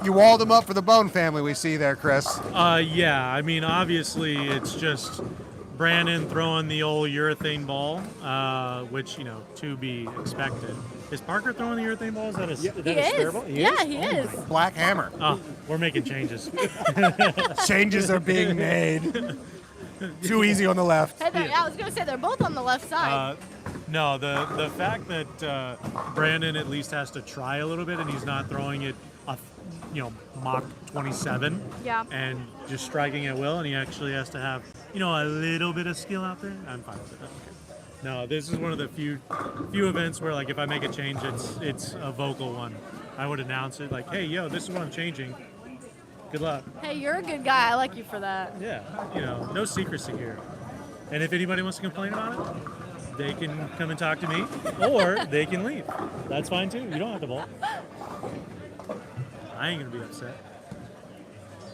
S2: You walled him up for the Bohn family we see there, Kris.
S3: Yeah, I mean, obviously, it's just Brandon throwing the old urethane ball, which, to be expected. Is Parker throwing the urethane ball? Is that a
S1: He
S3: spare
S1: is.
S3: ball?
S1: Yeah, he is.
S2: Black Hammer.
S3: Oh, we're making changes.
S2: Changes are being made. Too easy on the left.
S1: Hey, I was going to say, they're both on the left side.
S3: No, the fact that Brandon at least has to try a little bit and he's not throwing it, Mach 27
S1: Yeah.
S3: and just striking at will, and he actually has to have, a little bit of skill out there. I'm fine with it. Okay. No, this is one of the few events where, like, if I make a change, it's a vocal one. I would announce it like, hey, yo, this is what I'm changing. Good luck.
S1: Hey, you're a good guy. I like you for that.
S3: Yeah, no secrecy here. And if anybody wants to complain about it, they can come and talk to me, or they can leave. That's fine too. You don't have to bolt. I ain't gonna be upset.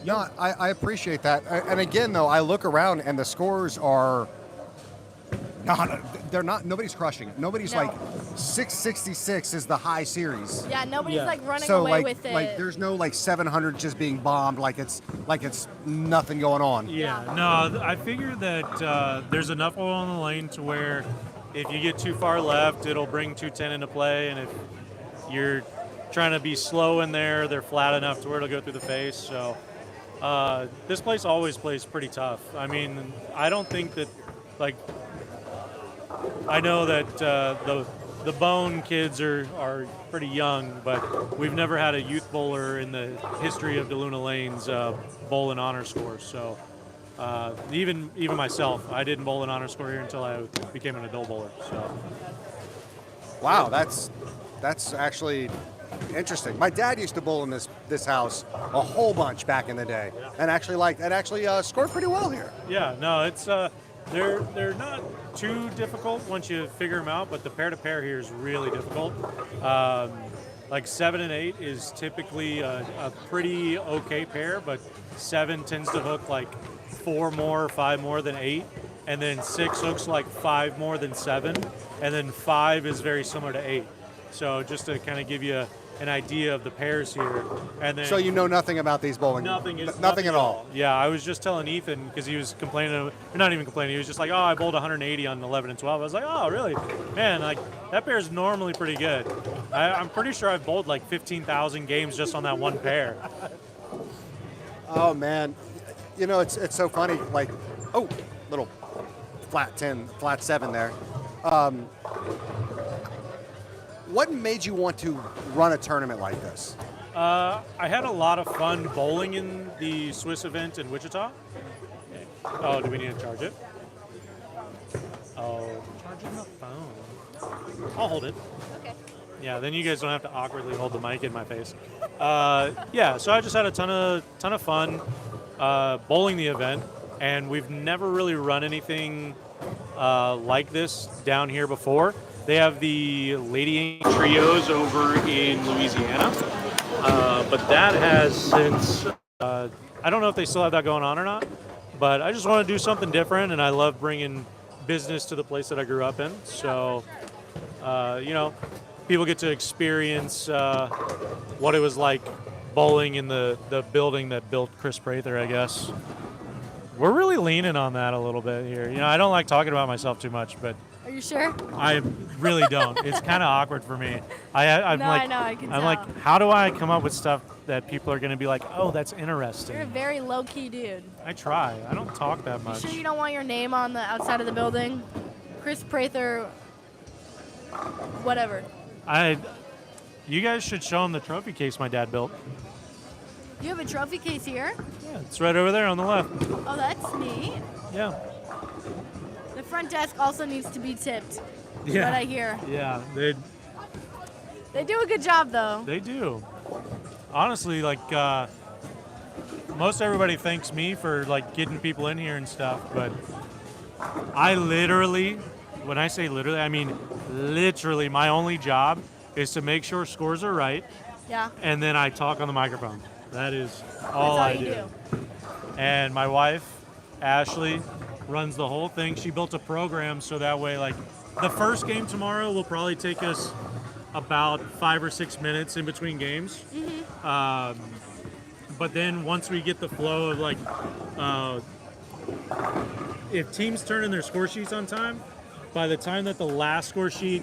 S2: No, I appreciate that. And again, though, I look around and the scores are No, they're not. Nobody's crushing it. Nobody's
S1: No.
S2: like 666 is the high series.
S1: Yeah, nobody's
S3: Yeah.
S1: like running
S2: So
S1: away
S2: like
S1: with it.
S2: like there's no like 700 just being bombed like it's nothing going on.
S3: Yeah, no, I figured that there's enough oil in the lane to where if you get too far left, it'll bring 210 into play, and if you're trying to be slow in there, they're flat enough to where it'll go through the face. So this place always plays pretty tough. I mean, I don't think that, like, I know that the Bohn kids are pretty young, but we've never had a youth bowler in the history of DeLuna Lane's bowl and honor scores. So even myself, I didn't bowl an honor score here until I became an adult bowler. So
S2: Wow, that's actually interesting. My dad used to bowl in this house a whole bunch back in the day, and actually scored pretty well here.
S3: yeah, no, it's they're not too difficult once you figure them out, but the pair to pair here is really difficult. Like 7 and 8 is typically a pretty okay pair, but 7 tends to hook like 4 more, 5 more than 8, and then 6 hooks like 5 more than 7, and then 5 is very similar to 8. So just to kind of give you an idea of the pairs here, and then
S2: So you know nothing about these bowling?
S3: nothing
S2: Nothing at all.
S3: Yeah, I was just telling Ethan because he was complaining, or not even complaining. He was just like, "Oh, I bowled 180 on 11 and 12." I was like, "Oh, really? Man, like that pair is normally pretty good." I'm pretty sure I've bowled like 15,000 games just on that one pair.
S2: Oh man, you know it's so funny. Like, oh, little flat 10, flat 7 there. What made you want to run a tournament like this?
S3: I had a lot of fun bowling in the Swiss event in Wichita. Oh, do we need to charge it? Oh, charging the phone. I'll hold it.
S1: Okay.
S3: Yeah, then you guys don't have to awkwardly hold the mic in my face. Yeah, so I just had a ton of fun bowling the event, and we've never really run anything like this down here before. They have the Lady Angel Trios over in Louisiana, but that has since, I don't know if they still have that going on or not, but I just want to do something different, and I love bringing business to the place that I grew up in. So, you know, people get to experience what it was like bowling in the building that built Kris Prather, I guess. We're really leaning on that a little bit here. You know, I don't like talking about myself too much, but
S1: Are you sure?
S3: I really don't. It's kind of awkward for me. I'm
S1: No,
S3: like,
S1: I know, I can
S3: I'm
S1: tell.
S3: like, how do I come up with stuff that people are going to be like, oh, that's
S1: You're a
S3: interesting?
S1: very low-key dude.
S3: I try. I don't talk that
S1: You
S3: much.
S1: sure you don't want your name on the outside of the building? Kris Prather, whatever.
S3: You guys should show him the trophy case my dad built.
S1: You have a trophy case here?
S3: Yeah, it's right over there on the left.
S1: Oh, that's neat.
S3: Yeah.
S1: The front desk also needs to be tipped.
S3: Yeah.
S1: What I hear.
S3: Yeah,
S1: They do a good job, though.
S3: they do. Honestly, like most everybody thanks me for like getting people in here and stuff, but I literally, when I say literally, I mean literally, my only job is to make sure scores are right,
S1: Yeah.
S3: and then I talk on the microphone. That is
S1: That's
S3: all I
S1: you
S3: do. And my wife, Ashley, runs the whole thing. She built a program so that way, like, the first game tomorrow will probably take us about 5 or 6 minutes in between games. But then once we get the flow of, like, if teams turn in their score sheets on time, by the time that the last score sheet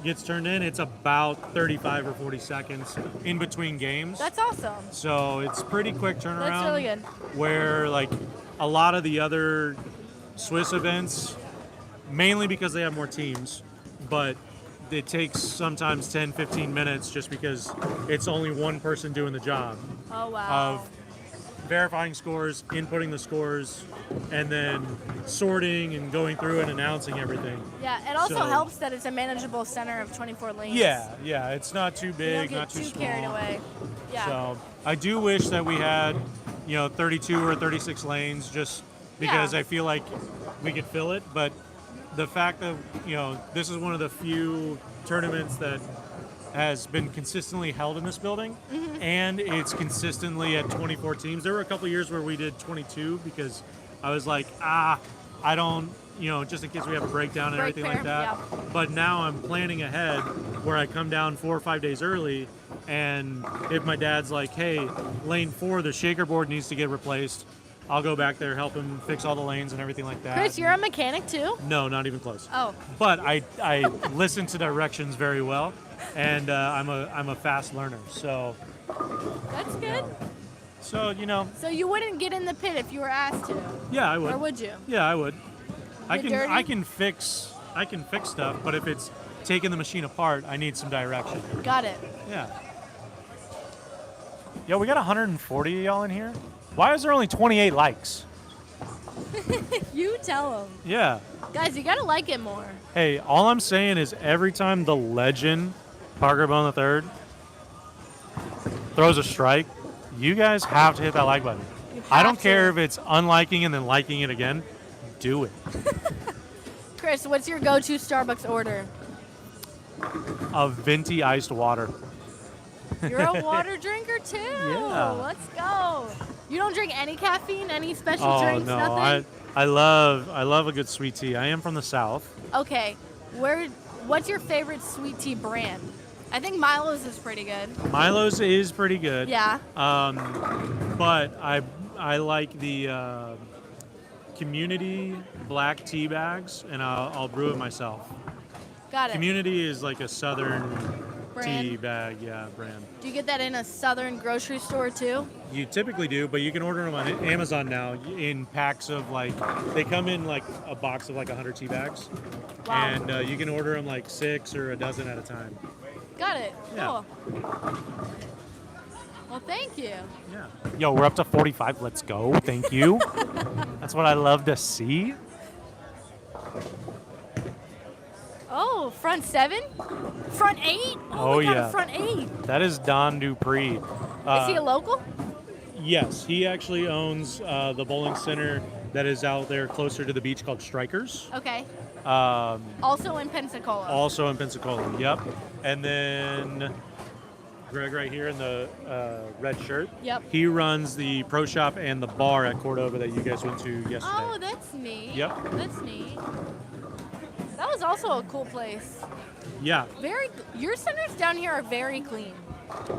S3: gets turned in, it's about 35 or 40 seconds in between games.
S1: That's awesome.
S3: So it's pretty quick turnaround.
S1: That's really good.
S3: Where like a lot of the other Swiss events, mainly because they have more teams, but it takes sometimes 10, 15 minutes just because it's only one person doing the job
S1: Oh, wow.
S3: of verifying scores, inputting the scores, and then sorting and going through and announcing everything.
S1: Yeah, it also
S3: So-
S1: helps that it's a manageable center of 24 lanes.
S3: Yeah, it's not too
S1: You don't
S3: big,
S1: get
S3: not too small.
S1: carried away. Yeah.
S3: So I do wish that we had, 32 or 36 lanes, just because
S1: Yeah.
S3: I feel like we could fill it. But the fact that this is one of the few tournaments that has been consistently held in this building, and it's consistently at 24 teams. There were a couple years where we did 22 because I was like, I don't, just in case we have a breakdown and
S1: Break
S3: everything like
S1: pair,
S3: that. But now I'm planning ahead where I come down 4 or 5 days early, and if my dad's like, hey, lane 4, the shaker board needs to get replaced, I'll go back there, help him fix all the lanes and everything like that.
S1: Kris, you're a mechanic too?
S3: No, not even close.
S1: Oh.
S3: But I listen to directions very well, and I'm a fast learner. So
S1: That's good.
S3: so
S1: So you wouldn't get in the pit if you were asked to,
S3: yeah, I would.
S1: or would you?
S3: Yeah, I would. I
S1: The
S3: can
S1: dirty?
S3: I can fix stuff, but if it's taking the machine apart, I need some direction.
S1: Got it.
S3: Yeah. Yo, we got 140 of y'all in here. Why is there only 28 likes?
S1: You tell them.
S3: Yeah.
S1: Guys, you gotta like it more.
S3: Hey, all I'm saying is every time the legend, Parker Bohn III, throws a strike, you guys have to hit that like button.
S1: You
S3: I
S1: have
S3: don't care
S1: to.
S3: if it's unliking and then liking it again. Do it.
S1: Kris, what's your go-to Starbucks order?
S3: A venti iced water.
S1: You're a water drinker too.
S3: Yeah.
S1: Let's go. You don't drink any caffeine, any special
S3: Oh
S1: drinks,
S3: no,
S1: nothing?
S3: I love a good sweet tea. I am from the South.
S1: Okay. What's your favorite sweet tea brand? I think Milo's is pretty good.
S3: Milo's is pretty good.
S1: Yeah.
S3: But I like the Community black tea bags, and I'll brew it myself.
S1: Got it.
S3: Community is like a southern
S1: Brand.
S3: tea bag, brand.
S1: Do you get that in a southern grocery store too?
S3: You typically do, but you can order them on Amazon now in packs of they come in like a box of like 100 tea bags.
S1: Wow.
S3: And you can order them like 6 or a dozen at a time.
S1: Got it.
S3: Yeah.
S1: Cool. Well, thank you.
S3: Yeah. Yo, we're up to 45. Let's go. Thank you. That's what I love to see.
S1: Oh, front 7? Front 8?
S3: Oh,
S1: my God,
S3: yeah.
S1: a front 8.
S3: That is Don Dupree.
S1: Is he a local?
S3: Yes, he actually owns the bowling center that is out there closer to the beach called Strikers.
S1: Okay.
S3: Um,
S1: Also in Pensacola.
S3: also in Pensacola. Yep. And then Greg right here in the red shirt.
S1: Yep.
S3: He runs the pro shop and the bar at Cordova that you guys went to yesterday.
S1: Oh, that's neat.
S3: Yep.
S1: That's neat. That was also a cool place.
S3: Yeah.
S1: Your centers down here are very clean.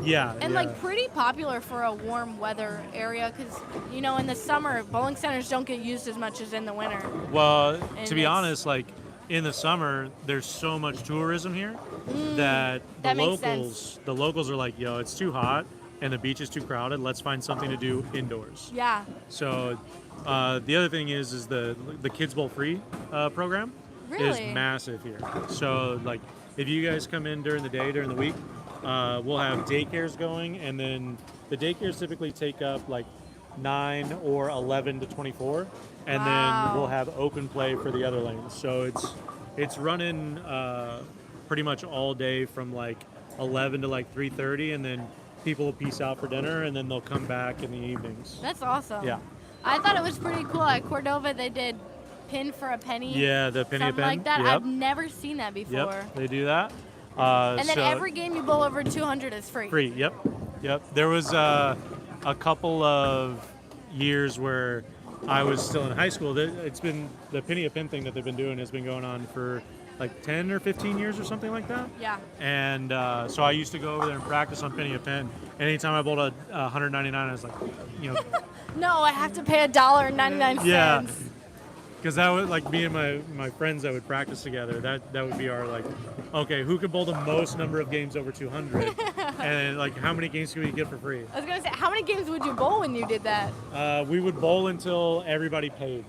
S3: Yeah.
S1: And
S3: yeah.
S1: like pretty popular for a warm weather area because, in the summer, bowling centers don't get used as much as in the winter.
S3: Well,
S1: And
S3: to be
S1: it's-
S3: honest, like in the summer, there's so much tourism here that
S1: that makes
S3: the locals are like, yo, it's too hot and the beach is too crowded. Let's find something to do indoors.
S1: Yeah.
S3: So the other thing is the Kids Bowl Free program
S1: Really?
S3: is massive here. So like if you guys come in during the day, during the week, we'll have daycares going, and then the daycares typically take up like 9 or 11 to 24, and
S1: Wow.
S3: then we'll have open play for the other lanes. So it's running pretty much all day from like 11 to like 3:30, and then people will peace out for dinner, and then they'll come back in the evenings.
S1: That's awesome.
S3: Yeah.
S1: I thought it was pretty cool. At Cordova, they did pin for a penny.
S3: Yeah, the penny a
S1: Something
S3: pen.
S1: like that.
S3: Yep.
S1: I've never seen that before.
S3: Yep, they do that.
S1: And then
S3: so-
S1: every game you bowl over 200 is free.
S3: Free, yep. There was a couple of years where I was still in high school. It's been the penny a pin thing that they've been doing has been going on for like 10 or 15 years or something like that.
S1: Yeah.
S3: And so I used to go over there and practice on penny a pin. And anytime I bowled a 199, I was like,
S1: No, I have to pay $1.99.
S3: yeah. Because that would, like, me and my friends that would practice together, that would be our, like, okay, who could bowl the most number of games over 200? And, like, how many games can we get for free?
S1: I was going to say, how many games would you bowl when you did that?
S3: We would bowl until everybody paid.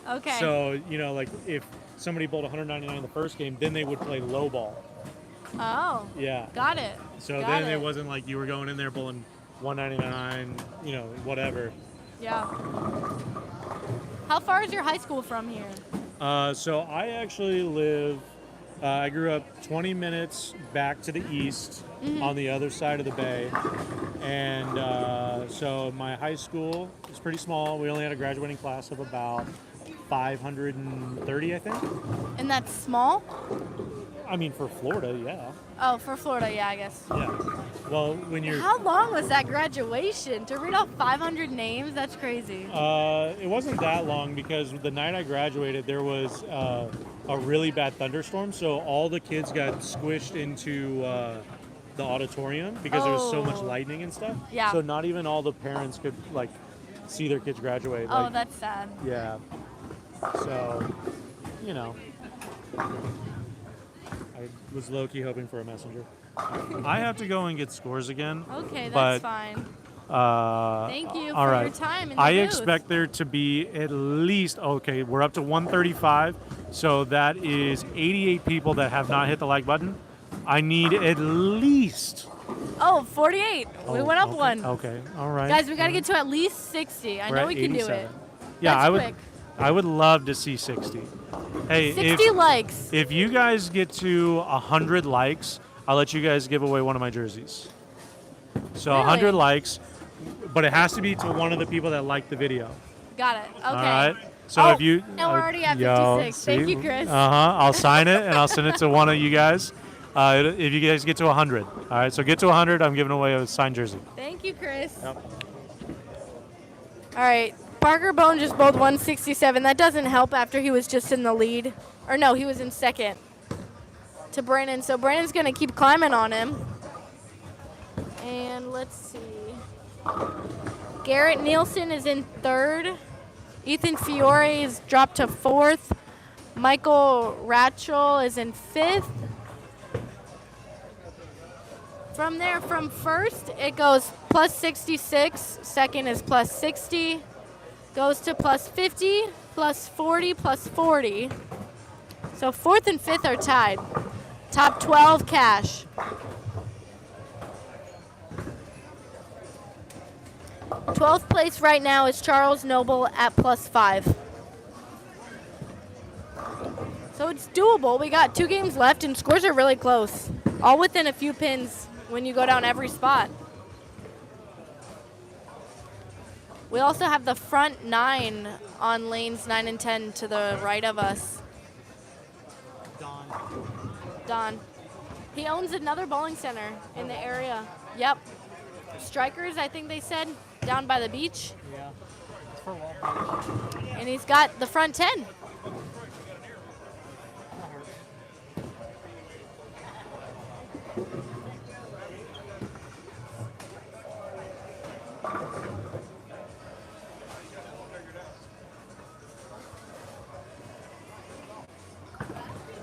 S1: Okay.
S3: So, like, if somebody bowled 199 the first game, then they would play low ball.
S1: Oh.
S3: Yeah.
S1: Got it.
S3: So
S1: Got
S3: then
S1: it
S3: it wasn't like you were going in there bowling 199, whatever.
S1: Yeah. How far is your high school from here?
S3: So I actually live, I grew up 20 minutes back to the east on the other side of the bay. And so my high school is pretty small. We only had a graduating class of about 530, I think.
S1: And that's small?
S3: I mean, for Florida, yeah.
S1: Oh, for Florida, yeah, I guess.
S3: Yeah. Well, when you're...
S1: How long was that graduation? To read off 500 names? That's crazy.
S3: It wasn't that long because the night I graduated, there was a really bad thunderstorm, so all the kids got squished into the auditorium because there was so much
S1: Oh.
S3: lightning and stuff.
S1: Yeah.
S3: So not even all the parents could like see their kids graduate.
S1: Oh,
S3: Like,
S1: that's sad.
S3: yeah. So, you know, I was low-key hoping for a messenger. I have to go and get scores again.
S1: Okay,
S3: but,
S1: that's fine. Thank you
S3: all
S1: for
S3: right.
S1: your time in the
S3: I
S1: booth.
S3: expect there to be at least, okay, we're up to 135, so that is 88 people that have not hit the like button. I need at least...
S1: Oh, 48. We
S3: Oh,
S1: went up
S3: okay,
S1: one.
S3: Okay, all right.
S1: Guys, we got to get to at least 60. I
S3: We're
S1: know
S3: at
S1: we can do
S3: 87.
S1: it.
S3: Yeah,
S1: That's
S3: I would.
S1: quick.
S3: I would love to see 60. Hey,
S1: 60 likes.
S3: if you guys get to 100 likes, I'll let you guys give away one of my jerseys. So
S1: Really?
S3: 100 likes, but it has to be to one of the people that liked the video.
S1: Got it. Okay.
S3: All right. So
S1: Oh,
S3: if you,
S1: and we're already at
S3: yo,
S1: 56. Thank
S3: see?
S1: you, Kris.
S3: I'll sign it and I'll send it to one of you guys. If you guys get to 100. All right. So get to 100. I'm giving away a signed jersey.
S1: Thank you, Kris.
S3: Yep.
S1: All right. Parker Bohn just bowled 167. That doesn't help after he was just in the lead. Or no, he was in second to Brandon. So Brandon's going to keep climbing on him. And let's see. Garrett Nielsen is in third. Ethan Fiore is dropped to fourth. Michael Ratchell is in fifth. From there, from first, it goes plus 66. Second is plus 60. Goes to plus 50, plus 40, plus 40. So fourth and fifth are tied. Top 12 cash. 12th place right now is Charles Noble at plus 5. So it's doable. We got 2 games left and scores are really close. All within a few pins when you go down every spot. We also have the front 9 on lanes 9 and 10 to the right of us. Don. He owns another bowling center in the area. Yep. Strikers, I think they said, down by the beach.
S3: Yeah. It's for Walt.
S1: And he's got the front 10.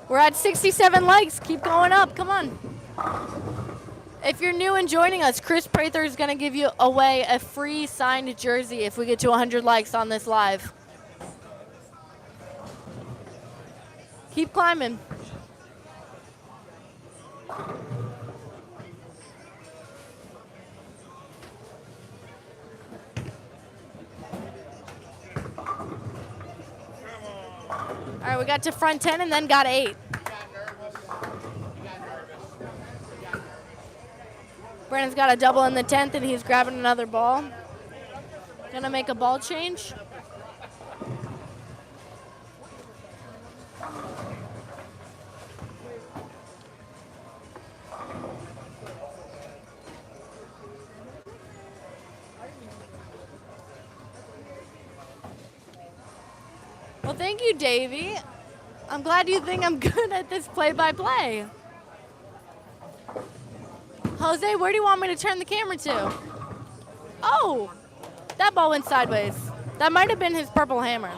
S1: We're at 67 likes. Keep going up. Come on. If you're new and joining us, Kris Prather is going to give you away a free signed jersey if we get to 100 likes on this live. Keep climbing. All right, we got to front 10 and then got 8. Brandon's got a double in the 10th and he's grabbing another ball. Gonna make a ball change. Well, thank you, Davey. I'm glad you think I'm good at this play-by-play. Jose, where do you want me to turn the camera to? Oh, that ball went sideways. That might have been his purple hammer.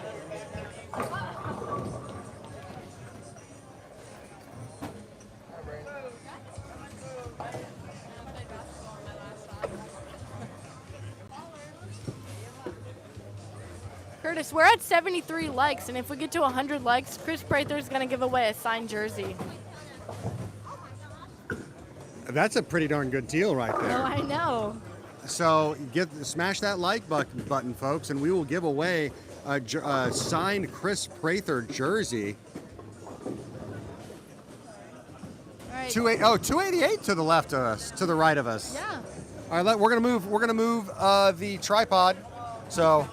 S1: Curtis, we're at 73 likes, and if we get to 100 likes, Kris Prather is going to give away a signed jersey.
S2: That's a pretty darn good deal right there.
S1: Oh, I know.
S2: So smash that like button, folks, and we will give away a signed Kris Prather jersey.
S1: All right.
S2: 288 to the left of us, to the right of us.
S1: Yeah.
S2: All right, we're gonna move. We're gonna move the tripod. So.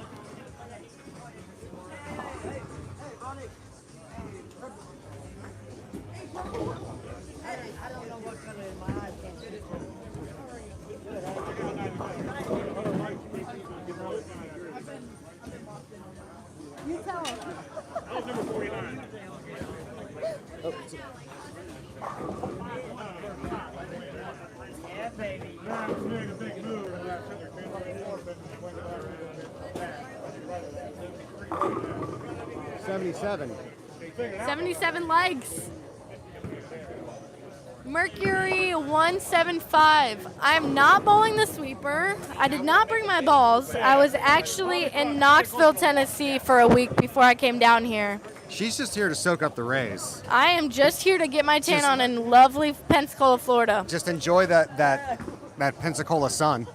S2: 77.
S1: 77 legs. Mercury 175. I'm not bowling the sweeper. I did not bring my balls. I was actually in Knoxville, Tennessee for a week before I came down here.
S2: She's just here to soak up the rays.
S1: I am just here to get my tan on in lovely Pensacola, Florida.
S2: Just enjoy that Pensacola sun.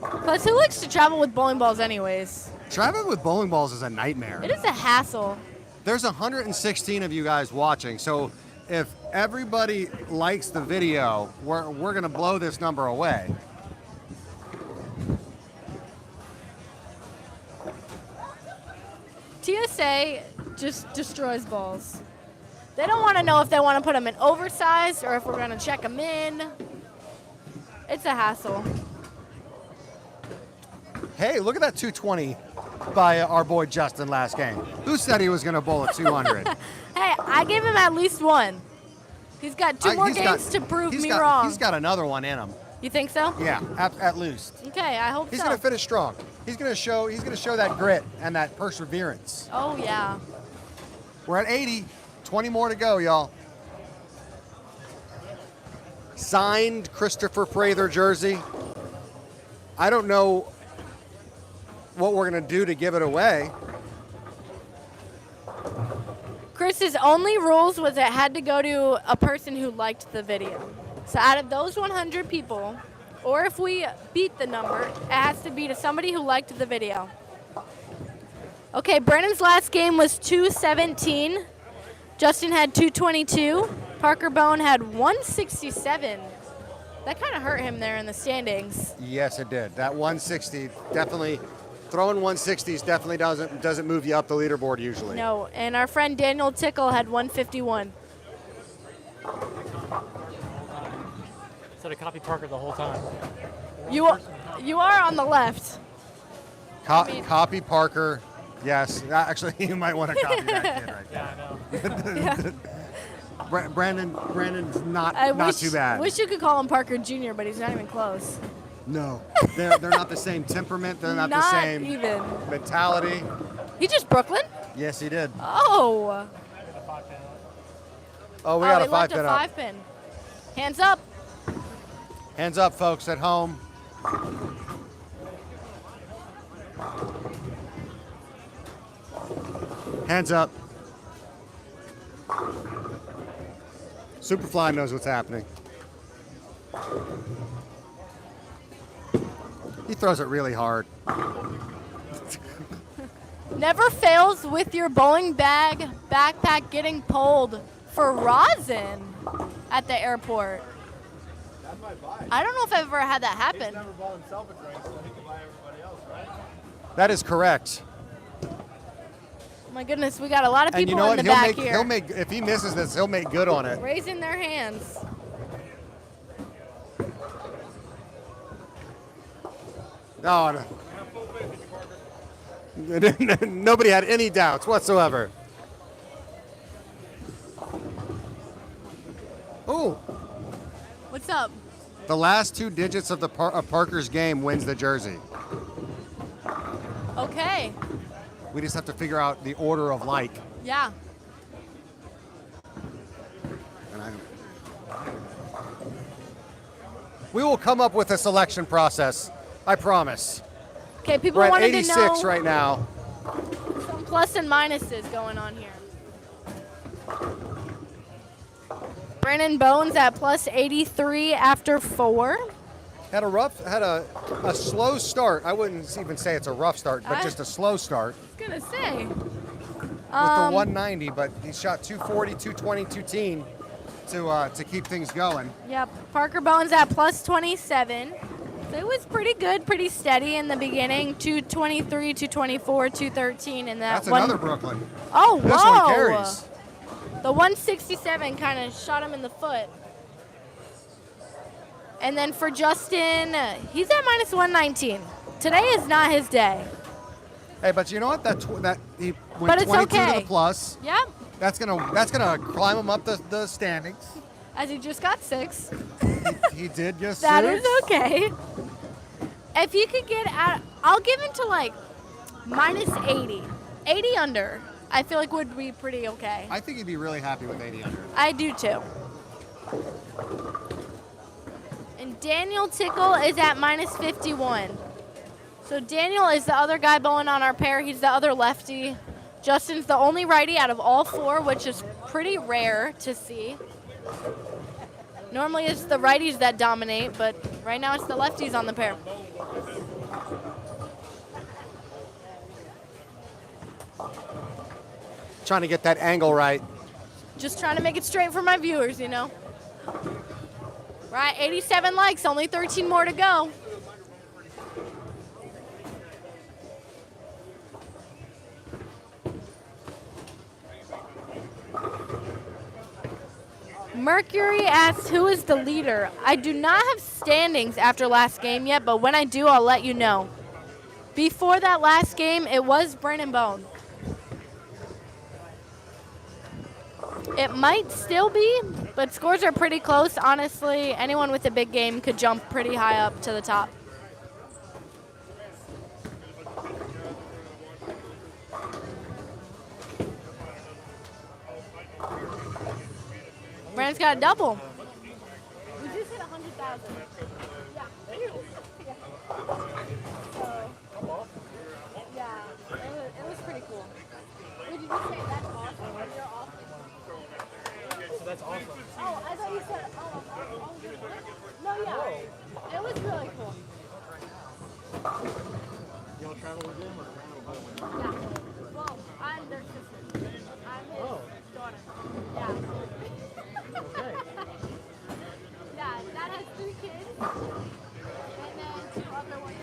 S1: Plus, who likes to travel with bowling balls anyways?
S2: Traveling with bowling balls is a nightmare.
S1: It is a hassle.
S2: There's 116 of you guys watching, so if everybody likes the video, we're gonna blow this number away.
S1: TSA just destroys balls. They don't want to know if they want to put them in oversized or if we're going to check them in. It's a hassle.
S2: Hey, look at that 220 by our boy Justin last game. Who said he was gonna bowl a 200?
S1: Hey, I gave him at least one. He's got two more games to prove me wrong.
S2: He's got another one in him.
S1: You think so?
S2: Yeah, at least.
S1: Okay, I hope
S2: He's
S1: so.
S2: gonna finish strong. He's gonna show that grit and that perseverance.
S1: Oh, yeah.
S2: We're at 80. 20 more to go, y'all. Signed Christopher Prather jersey. I don't know what we're gonna do to give it away.
S1: Chris's only rules was it had to go to a person who liked the video. So out of those 100 people, or if we beat the number, it has to be to somebody who liked the video. Okay, Brennan's last game was 217. Justin had 222. Parker Bohn had 167. That kind of hurt him there in the standings.
S2: Yes, it did. That 160 definitely, throwing 160s definitely doesn't move you up the leaderboard usually.
S1: No, and our friend Daniel Tickle had 151.
S7: So to copy Parker the whole time.
S1: You are on the left.
S2: Copy Parker. Yes, actually, you might want to copy that kid right there.
S7: Yeah, I know.
S2: Brandon's not too bad.
S1: Wish you could call him Parker Jr., but he's not even close.
S2: No, they're not the same temperament. They're not the same
S1: even
S2: mentality.
S1: He just Brooklyn?
S2: Yes, he did.
S1: Oh.
S2: Oh, we got a
S1: he left
S2: 5-pin
S1: a
S2: up.
S1: 5-pin. Hands up.
S2: Hands up, folks at home. Hands up. Superfly knows what's happening. He throws it really hard.
S1: Never fails with your bowling bag backpack getting pulled for rosin at the airport. I don't know if I've ever had that happen.
S2: That is correct.
S1: My goodness, we got a lot of
S2: And
S1: people
S2: you know
S1: in
S2: what?
S1: the back here.
S2: He'll make if he misses this, he'll make good on it.
S1: Raising their hands.
S2: No. Nobody had any doubts whatsoever. Oh.
S1: What's up?
S2: The last two digits of Parker's game wins the jersey.
S1: Okay.
S2: We just have to figure out the order of like.
S1: Yeah.
S2: We will come up with a selection process. I promise.
S1: Okay, people
S2: We're at
S1: wanted to
S2: 86
S1: know
S2: right now.
S1: some plus and minuses going on here. Brandon Bones at plus 83 after 4.
S2: Had a slow start. I wouldn't even say it's a rough start, but just a slow start.
S1: I was gonna say.
S2: With the 190, but he shot 240, 220, 210 to keep things going.
S1: Yep. Parker Bones at plus 27. So it was pretty good, pretty steady in the beginning. 223, 224, 213, and that
S2: That's
S1: one.
S2: another Brooklyn.
S1: Oh, whoa.
S2: This one carries.
S1: The 167 kind of shot him in the foot. And then for Justin, he's at minus 119. Today is not his day.
S2: Hey, but you know what? That he went
S1: But it's
S2: 22
S1: okay.
S2: to the plus.
S1: Yep.
S2: That's gonna climb him up the standings.
S1: As he just got 6.
S2: He did just.
S1: That
S2: 6.
S1: is okay. If you could get out, I'll give him to like minus 80. 80 under, I feel like would be pretty okay.
S2: I think you'd be really happy with 80 under.
S1: I do too. And Daniel Tickle is at minus 51. So Daniel is the other guy bowling on our pair. He's the other lefty. Justin's the only righty out of all four, which is pretty rare to see. Normally it's the righties that dominate, but right now it's the lefties on the pair.
S2: Trying to get that angle right.
S1: Just trying to make it straight for my viewers, you know. Right, 87 likes, only 13 more to go. Mercury asks, who is the leader? I do not have standings after last game yet, but when I do, I'll let you know. Before that last game, it was Brandon Bohn. It might still be, but scores are pretty close. Honestly, anyone with a big game could jump pretty high up to the top. Brandon's got a double. We just hit 100,000. Yeah. So, it was pretty cool. Did you just say that's awesome? You're awesome.
S7: So that's awesome.
S1: Oh, I thought you said, no, yeah. It was really cool.
S7: You want to travel with them or
S1: Yeah. Well, I'm their sister. I'm his daughter. Yeah.
S7: Okay.
S1: Yeah, Dad has 3 kids. And then 2 other ones.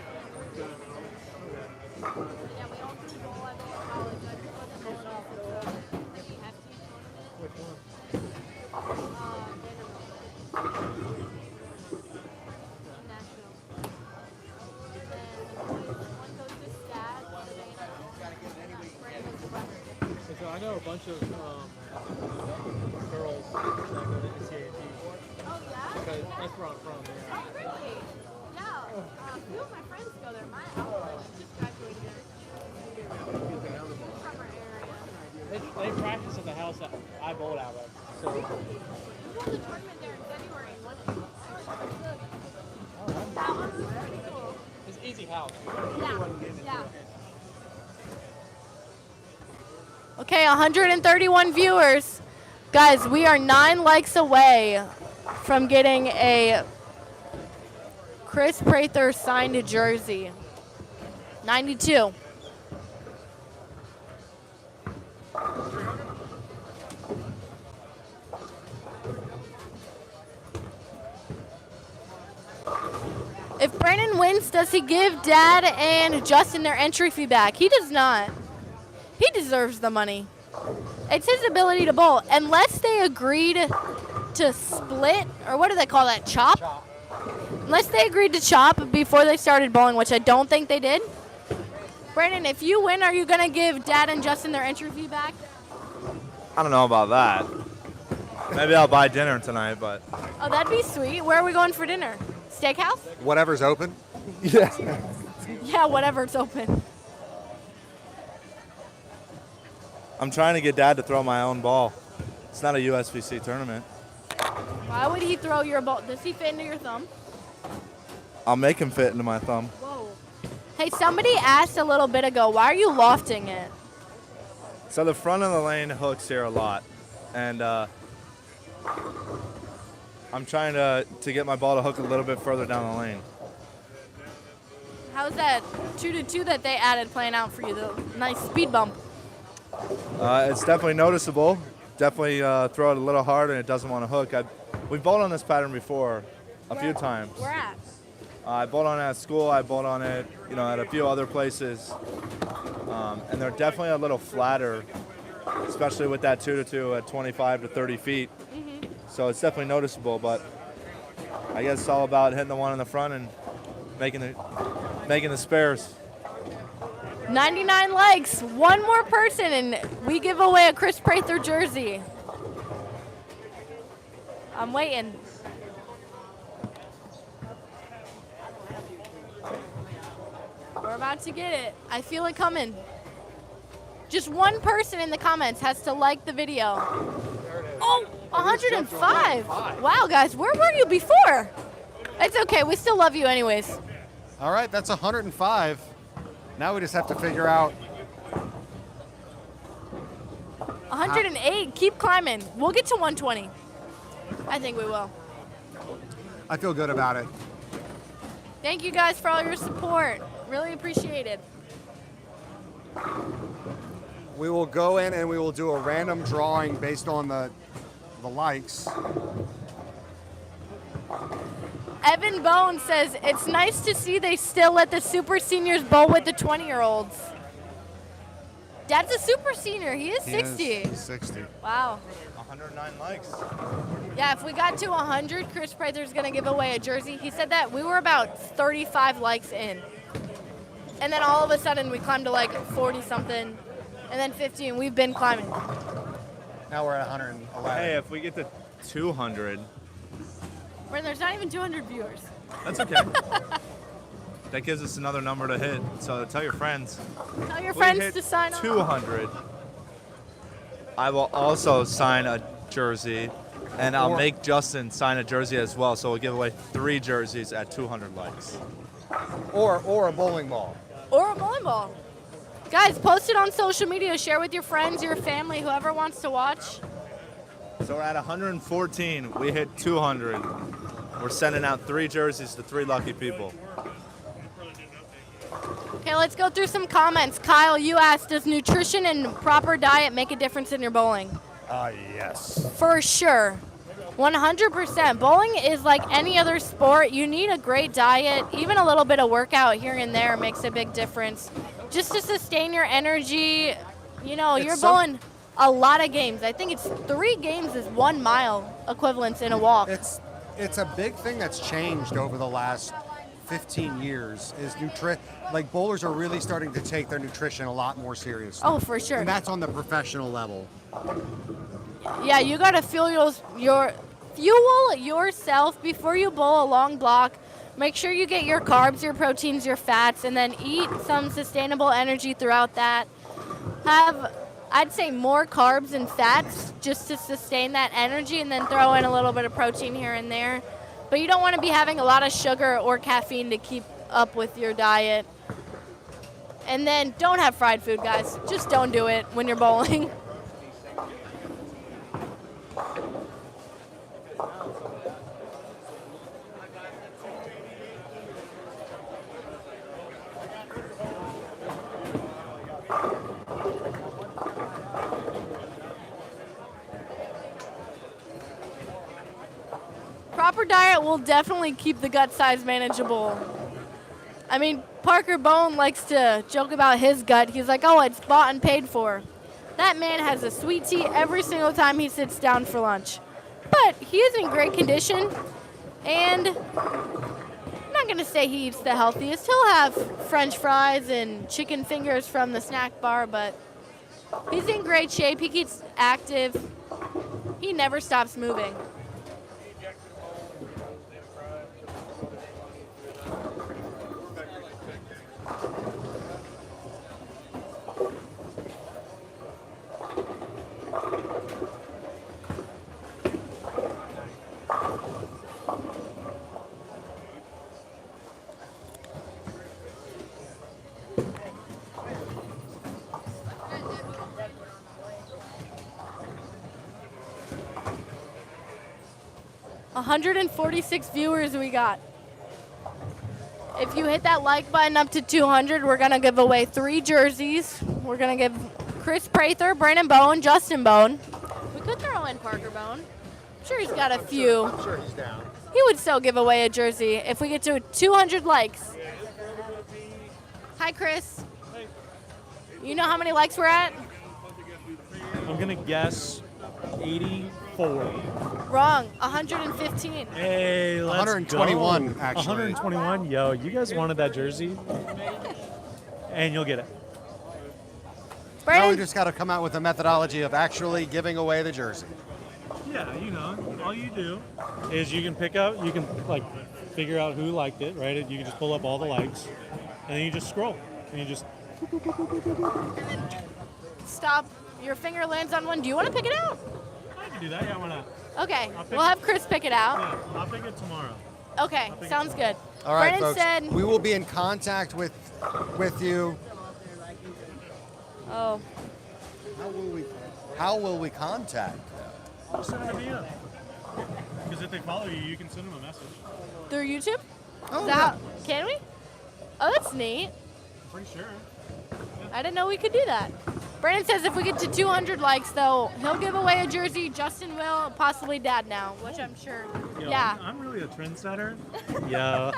S1: Yeah, we all do bowl. I bowl at college. I just wasn't bowling off the FT tournament.
S7: Which one?
S1: National. And then one goes to STAT,
S7: So I know a bunch of girls that go to NCAT.
S1: Oh, yeah?
S7: Because that's where I'm from. Yeah.
S1: Oh, really? Yeah. A few of my friends go there. My uncle just graduated there. From our area.
S7: They practice at the house that I bowled out of. So
S1: We won the tournament there in February and won it. That one was pretty cool.
S7: it's easy house.
S1: Yeah. Okay, 131 viewers. Guys, we are 9 likes away from getting a Kris Prather signed jersey. 92. If Brandon wins, does he give Dad and Justin their entry fee back? He does not. He deserves the money. It's his ability to bowl. Unless they agreed to split, or what do they call that, chop? Unless they agreed to chop before they started bowling, which I don't think they did. Brandon, if you win, are you going to give Dad and Justin their entry fee back?
S8: I don't know about that. Maybe I'll buy dinner tonight, but
S1: Oh, that'd be sweet. Where are we going for dinner? Steakhouse?
S2: Whatever's open.
S8: yeah.
S1: Yeah, whatever, it's open.
S8: I'm trying to get Dad to throw my own ball. It's not a USVC tournament.
S1: Why would he throw your ball? Does he fit into your thumb?
S8: I'll make him fit into my thumb.
S1: Whoa. Hey, somebody asked a little bit ago, why are you lofting it?
S8: So the front of the lane hooks here a lot, and I'm trying to get my ball to hook a little bit further down the lane.
S1: How's that 2-2 that they added playing out for you? The nice speed bump.
S8: It's definitely noticeable. Definitely throw it a little hard, and it doesn't want to hook. We've bowled on this pattern before a few times.
S1: Where at?
S8: I bowled on it at school. I bowled on it, at a few other places, and they're definitely a little flatter, especially with that 2-2 at 25 to 30 feet.
S1: Mm-hmm.
S8: So it's definitely noticeable. But I guess it's all about hitting the one in the front and making the spares.
S1: 99 likes, one more person, and we give away a Kris Prather jersey. I'm waiting. We're about to get it. I feel it coming. Just one person in the comments has to like the video. Oh, 105. Wow, guys, where were you before? It's okay. We still love you anyways.
S2: All right, that's 105. Now we just have to figure out.
S1: 108. Keep climbing. We'll get to 120. I think we will.
S2: I feel good about it.
S1: Thank you guys for all your support. Really appreciate it.
S2: We will go in and we will do a random drawing based on the likes.
S1: Evan Bohn says, it's nice to see they still let the super seniors bowl with the 20-year-olds. Dad's a super senior. He is 60.
S2: He's 60.
S1: Wow.
S8: 109 likes.
S1: Yeah, if we got to 100, Kris Prather's going to give away a jersey. He said that we were about 35 likes in. And then all of a sudden we climbed to like 40-something, and then 50, and we've been climbing.
S2: Now we're at 111.
S8: Hey, if we get to 200,
S1: Where there's not even 200 viewers.
S8: that's okay. That gives us another number to hit. So tell your friends.
S1: Tell your
S8: If we
S1: friends
S8: hit
S1: to sign on.
S8: 200, I will also sign a jersey, and I'll make Justin sign a jersey as well. So we'll give away 3 jerseys at 200 likes.
S2: Or a bowling ball.
S1: Or a bowling ball. Guys, post it on social media. Share with your friends, your family, whoever wants to watch.
S8: So we're at 114. We hit 200. We're sending out 3 jerseys to 3 lucky people.
S1: Okay, let's go through some comments. Kyle, you asked, does nutrition and proper diet make a difference in your bowling?
S2: Yes.
S1: For sure. 100%. Bowling is like any other sport. You need a great diet. Even a little bit of workout here and there makes a big difference. Just to sustain your energy, you know, you're bowling a lot of games. I think it's 3 games is 1 mile equivalence in a walk.
S2: It's a big thing that's changed over the last 15 years is like bowlers are really starting to take their nutrition a lot more seriously.
S1: Oh, for sure.
S2: And that's on the professional level.
S1: Yeah, you gotta fuel yourself before you bowl a long block. Make sure you get your carbs, your proteins, your fats, and then eat some sustainable energy throughout that. Have, I'd say, more carbs and fats just to sustain that energy, and then throw in a little bit of protein here and there. But you don't want to be having a lot of sugar or caffeine to keep up with your diet. And then don't have fried food, guys. Just don't do it when you're bowling. Proper diet will definitely keep the gut size manageable. I mean, Parker Bohn likes to joke about his gut. He's like, oh, it's bought and paid for. That man has a sweet tea every single time he sits down for lunch. But he is in great condition, and I'm not going to say he eats the healthiest. He'll have French fries and chicken fingers from the snack bar, but he's in great shape. He keeps active. He never stops moving. $146 viewers we got. If you hit that like button up to 200, we're going to give away 3 jerseys. We're going to give Kris Prather, Brandon Bohn, Justin Bohn. We could throw in Parker Bohn. I'm sure he's got a few.
S2: I'm sure he's down.
S1: He would still give away a jersey if we get to 200 likes. Hi, Kris. You know how many likes we're at?
S3: I'm going to guess 84.
S1: Wrong. 115.
S3: Hey, let's
S2: 121,
S3: go.
S2: actually.
S3: 121. Yo, you guys wanted that jersey, and you'll get it.
S2: Now we
S1: Brandon,
S2: just got to come out with a methodology of actually giving away the jersey.
S3: Yeah, you know, all you do is you can like figure out who liked it, right? You can just pull up all the likes, and then you just scroll, and you just
S1: stop. Your finger lands on one. Do you want to pick it out?
S3: I can do that. Yeah, why not?
S1: Okay.
S3: I'll pick
S1: We'll
S3: it.
S1: have Kris pick it out.
S3: Yeah, I'll pick it tomorrow.
S1: Okay.
S3: pick it
S1: Sounds good.
S2: All right,
S1: Brennan
S2: folks.
S1: said.
S2: We will be in contact with you.
S1: Oh.
S2: How will we contact?
S3: Just send them a DM. Because if they follow you, you can send them a message.
S1: Through YouTube?
S2: Oh,
S1: Is that
S2: yeah.
S1: how- can we? Oh, that's neat.
S3: I'm pretty sure.
S1: I didn't know we could do that. Brandon says if we get to 200 likes, though, he'll give away a jersey. Justin will, possibly Dad now, which I'm sure.
S3: Yo,
S1: Yeah.
S3: I'm really a trendsetter. Yo.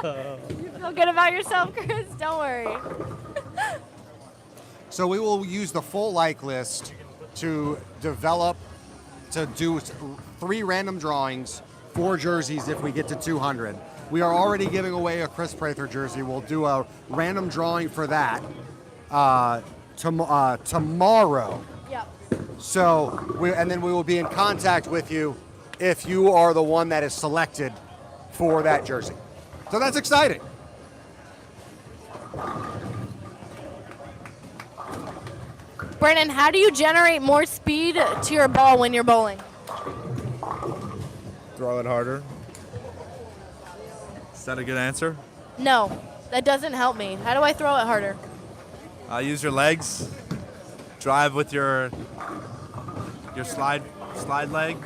S1: You feel good about yourself, Kris? Don't worry.
S2: So we will use the full like list to do 3 random drawings, 4 jerseys if we get to 200. We are already giving away a Kris Prather jersey. We'll do a random drawing for that tomorrow.
S1: Yep.
S2: And then we will be in contact with you if you are the one that is selected for that jersey. So that's exciting.
S1: Brandon, how do you generate more speed to your ball when you're bowling?
S8: Throw it harder. Is that a good answer?
S1: No, that doesn't help me. How do I throw it harder?
S8: Use your legs. Drive with your slide leg.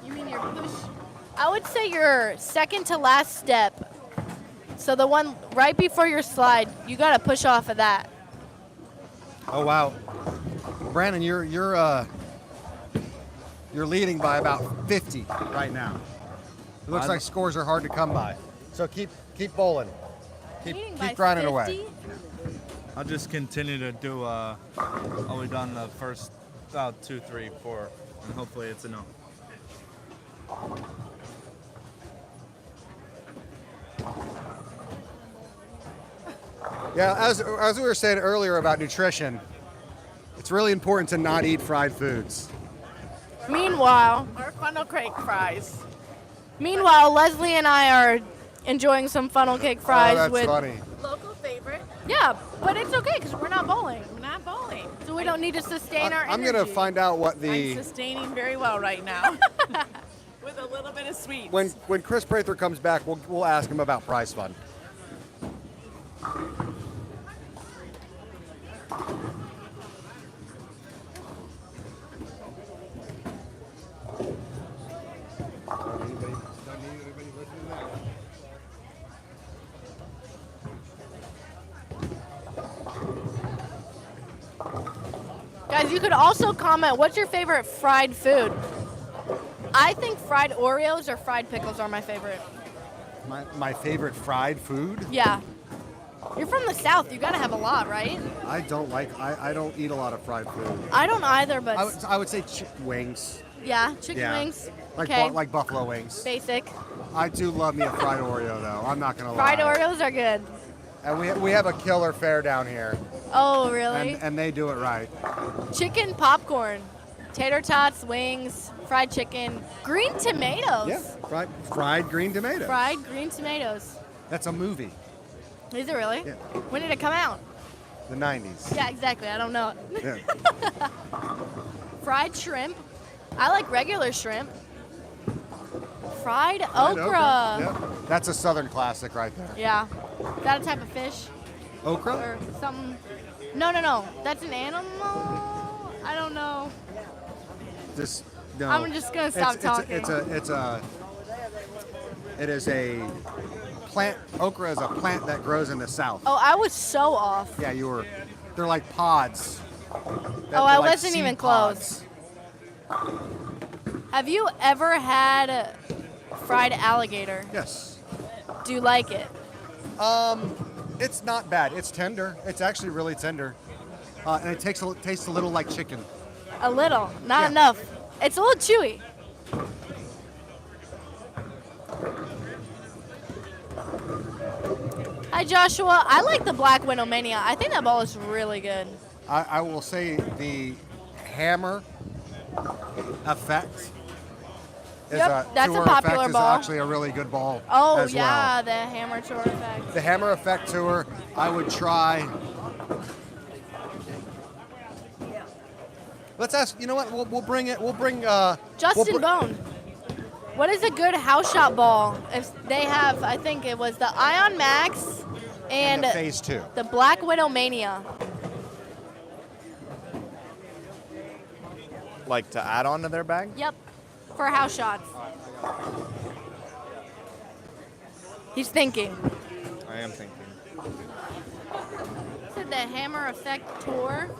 S1: You mean your push? I would say your second to last step. So the one right before your slide, you got to push off of that.
S2: Oh wow, Brandon, you're leading by about 50 right now. It looks like scores are hard to come by. So keep bowling.
S1: Leading by
S2: Keep grinding
S1: 50?
S2: away.
S8: I'll just continue to do all we've done the first 2, 3, 4, and hopefully it's enough.
S2: Yeah, as we were saying earlier about nutrition, it's really important to not eat fried foods.
S1: Meanwhile,
S6: Or funnel cake fries.
S1: Leslie and I are enjoying some funnel cake fries
S2: Oh, that's
S1: with.
S2: funny.
S6: Local favorite.
S1: Yeah, but it's okay because we're not bowling,
S6: We're not bowling.
S1: so we don't need to sustain our
S2: I'm
S1: energy.
S2: gonna find out what
S6: I'm
S2: the
S6: sustaining very well right now. With a little bit of sweets.
S2: when Kris Prather comes back, we'll ask him about prize fund.
S1: Guys, you could also comment, what's your favorite fried food? I think fried Oreos or fried pickles are my favorite.
S2: My favorite fried food?
S1: Yeah. You're from the South. You got to have a lot, right?
S2: I don't eat a lot of fried food.
S1: I don't either, but
S2: I would say wings.
S1: yeah, chicken
S2: Yeah.
S1: wings.
S2: Like
S1: Okay.
S2: like buffalo wings.
S1: Basic.
S2: I do love me a fried Oreo though. I'm not gonna
S1: Fried
S2: lie.
S1: Oreos are good.
S2: And we have a killer fare down here,
S1: Oh, really?
S2: and they do it right.
S1: Chicken popcorn, tater tots, wings, fried chicken, green tomatoes.
S2: Yeah, fried green tomato.
S1: Fried green tomatoes.
S2: That's a movie.
S1: Is it really?
S2: Yeah.
S1: When did it come out?
S2: The 90s.
S1: Yeah, exactly. I don't know.
S2: Yeah.
S1: Fried shrimp. I like regular shrimp. Fried
S2: Fried
S1: okra.
S2: Yeah. That's a Southern classic right there.
S1: Yeah. Is that a type of fish
S2: Okra?
S1: or something? No. That's an animal. I don't know.
S2: No.
S1: I'm just gonna stop talking.
S2: It is a plant. Okra is a plant that grows in the South.
S1: Oh, I was so off.
S2: Yeah, they're like pods.
S1: Oh, I wasn't even close. Have you ever had fried alligator?
S2: Yes.
S1: Do you like it?
S2: It's not bad. It's tender. It's actually really tender. And it tastes a little like chicken.
S1: A little, not
S2: Yeah.
S1: enough. It's a little chewy. Hi, Joshua. I like the Black Widow Mania. I think that ball is really good.
S2: I will say the hammer effect is
S1: Yep, that's a
S2: tour
S1: popular
S2: effect
S1: ball.
S2: is actually a really good ball
S1: Oh,
S2: as
S1: yeah,
S2: well.
S1: the hammer tour effect.
S2: The hammer effect tour, I would try Let's ask. You know what? We'll bring it. We'll bring.
S1: Justin Bohn. What is a good house shot ball? If they have, I think it was the Ion Max and
S2: the Phase 2.
S1: the Black Widow Mania.
S8: Like to add on to their bag?
S1: Yep, for house shots. He's thinking.
S8: I am thinking.
S1: Said the Hammer Effect Tour.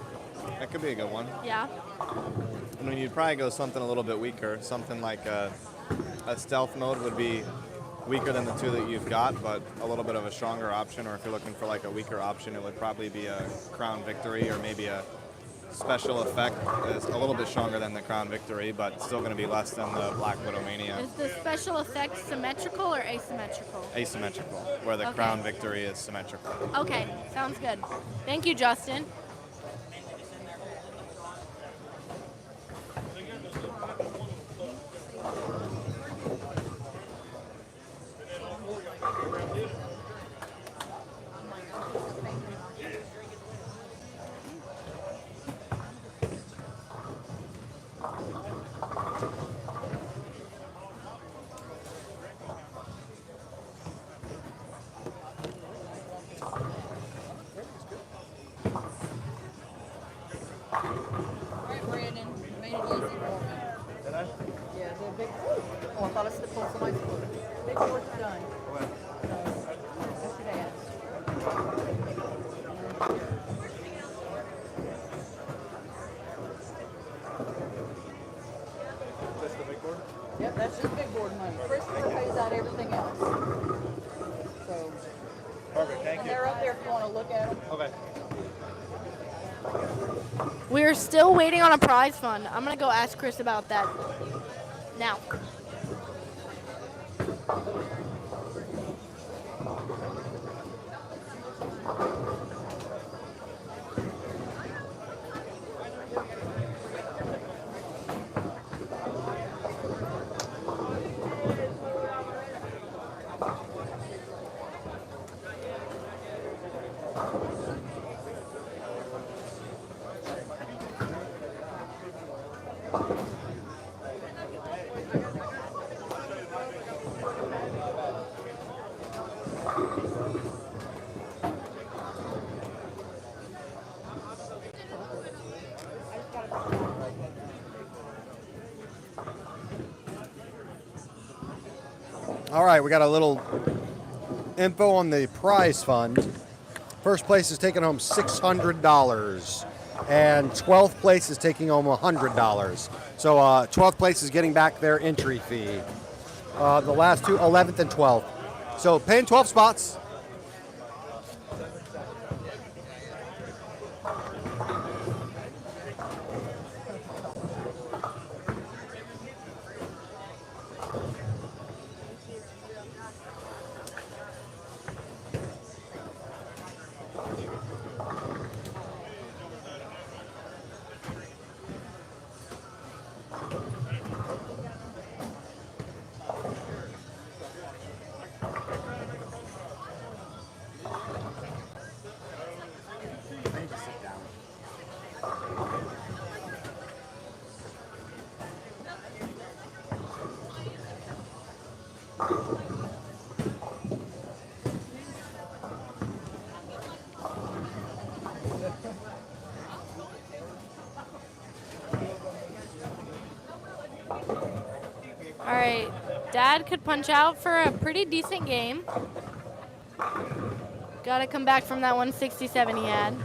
S8: That could be a good one.
S1: Yeah.
S8: I mean, you'd probably go something a little bit weaker. Something like a stealth mode would be weaker than the two that you've got, but a little bit of a stronger option. Or if you're looking for like a weaker option, it would probably be a Crown Victory or maybe a special effect. It's a little bit stronger than the Crown Victory, but still going to be less than the Black Widow Mania.
S1: Is the special effect symmetrical or asymmetrical?
S8: Asymmetrical, where the
S1: Okay.
S8: Crown Victory is symmetrical.
S1: Okay, sounds good. Thank you, Justin.
S9: Yep, that's just big board money. Christopher pays out everything else. So,
S8: Perfect, thank
S9: and they're up there if you want to look at them.
S8: Okay.
S1: We're still waiting on a prize fund. I'm going to go ask Chris about that now.
S2: All right, we got a little info on the prize fund. First place is taking home $600, and 12th place is taking home $100. So 12th place is getting back their entry fee. The last two, 11th and 12th. So paying 12 spots. All right, Dad could punch out for a pretty decent game. Got to come back from that 167 he had.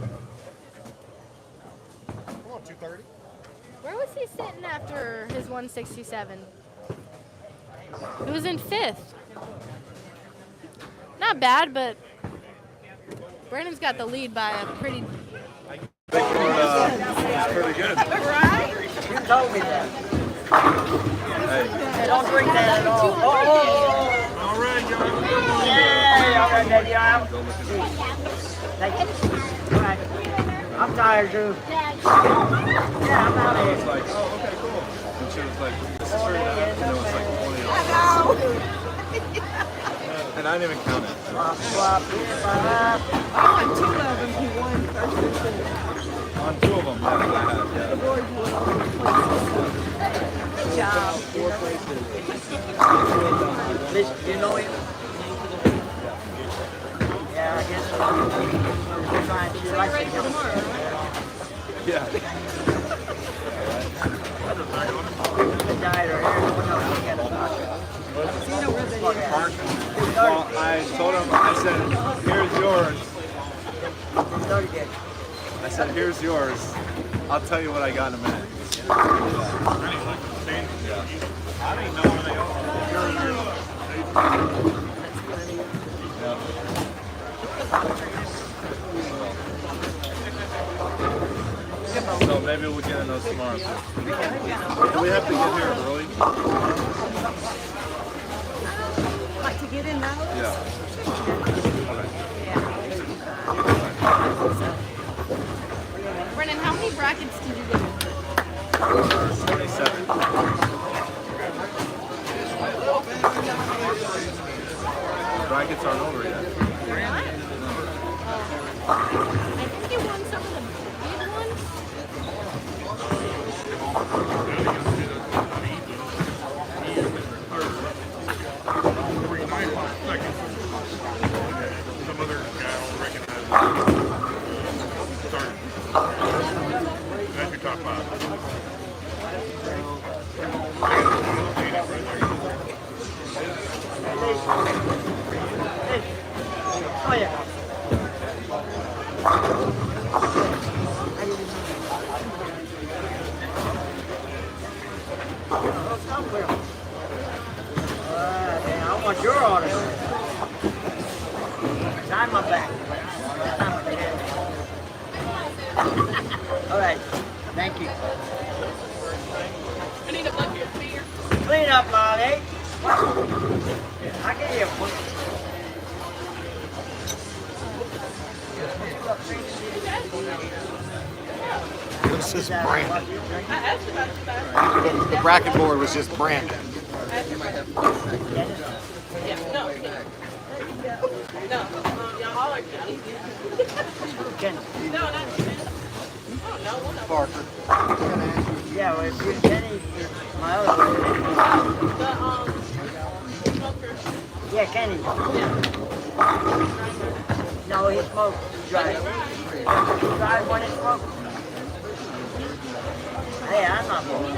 S2: Come on, 230.
S1: Where was he sitting after his 167? He was in 5th. Not bad, but Brandon's got the lead by a pretty...
S8: It's pretty good.
S9: Right? You told me that.
S8: Hey.
S9: Hey, don't drink that at all. Oh!
S8: All right, y'all have a good one.
S9: Yeah, all right, baby, y'all. Thank you. All right. I'm tired, too. Yeah, I'm out of
S8: I
S9: here.
S8: was like, oh, okay, cool. And she was like, this is for that. And it was like 20. And I didn't even count it.
S9: Swap, swap, swap.
S6: On two of them, he won first and second.
S8: On two of them, yeah. The boys won. Yeah. Well, I told him, I said, here's yours. I said, here's yours. I'll tell you what I got in a minute. So maybe we'll get in those tomorrow. Do we have to get here early?
S6: Like to get in now?
S8: Yeah.
S1: Brennan, how many brackets did you get?
S8: 27. Brackets aren't over yet.
S1: I think you won some of the big ones.
S10: Some other guy will recognize it. Sorry. That's your top 5.
S9: Oh yeah. I want your autograph. Sign my back. All right. Thank you.
S6: I need a bucket for beer.
S9: Clean up, Molly. I can hear one.
S2: This is Brandon. The bracket board was just Brandon. Parker.
S9: Yeah, well, if you Kenny, my other one. Yeah, Kenny. No, he smoked. He drives. He drives when he smokes. Hey, I'm not smoking.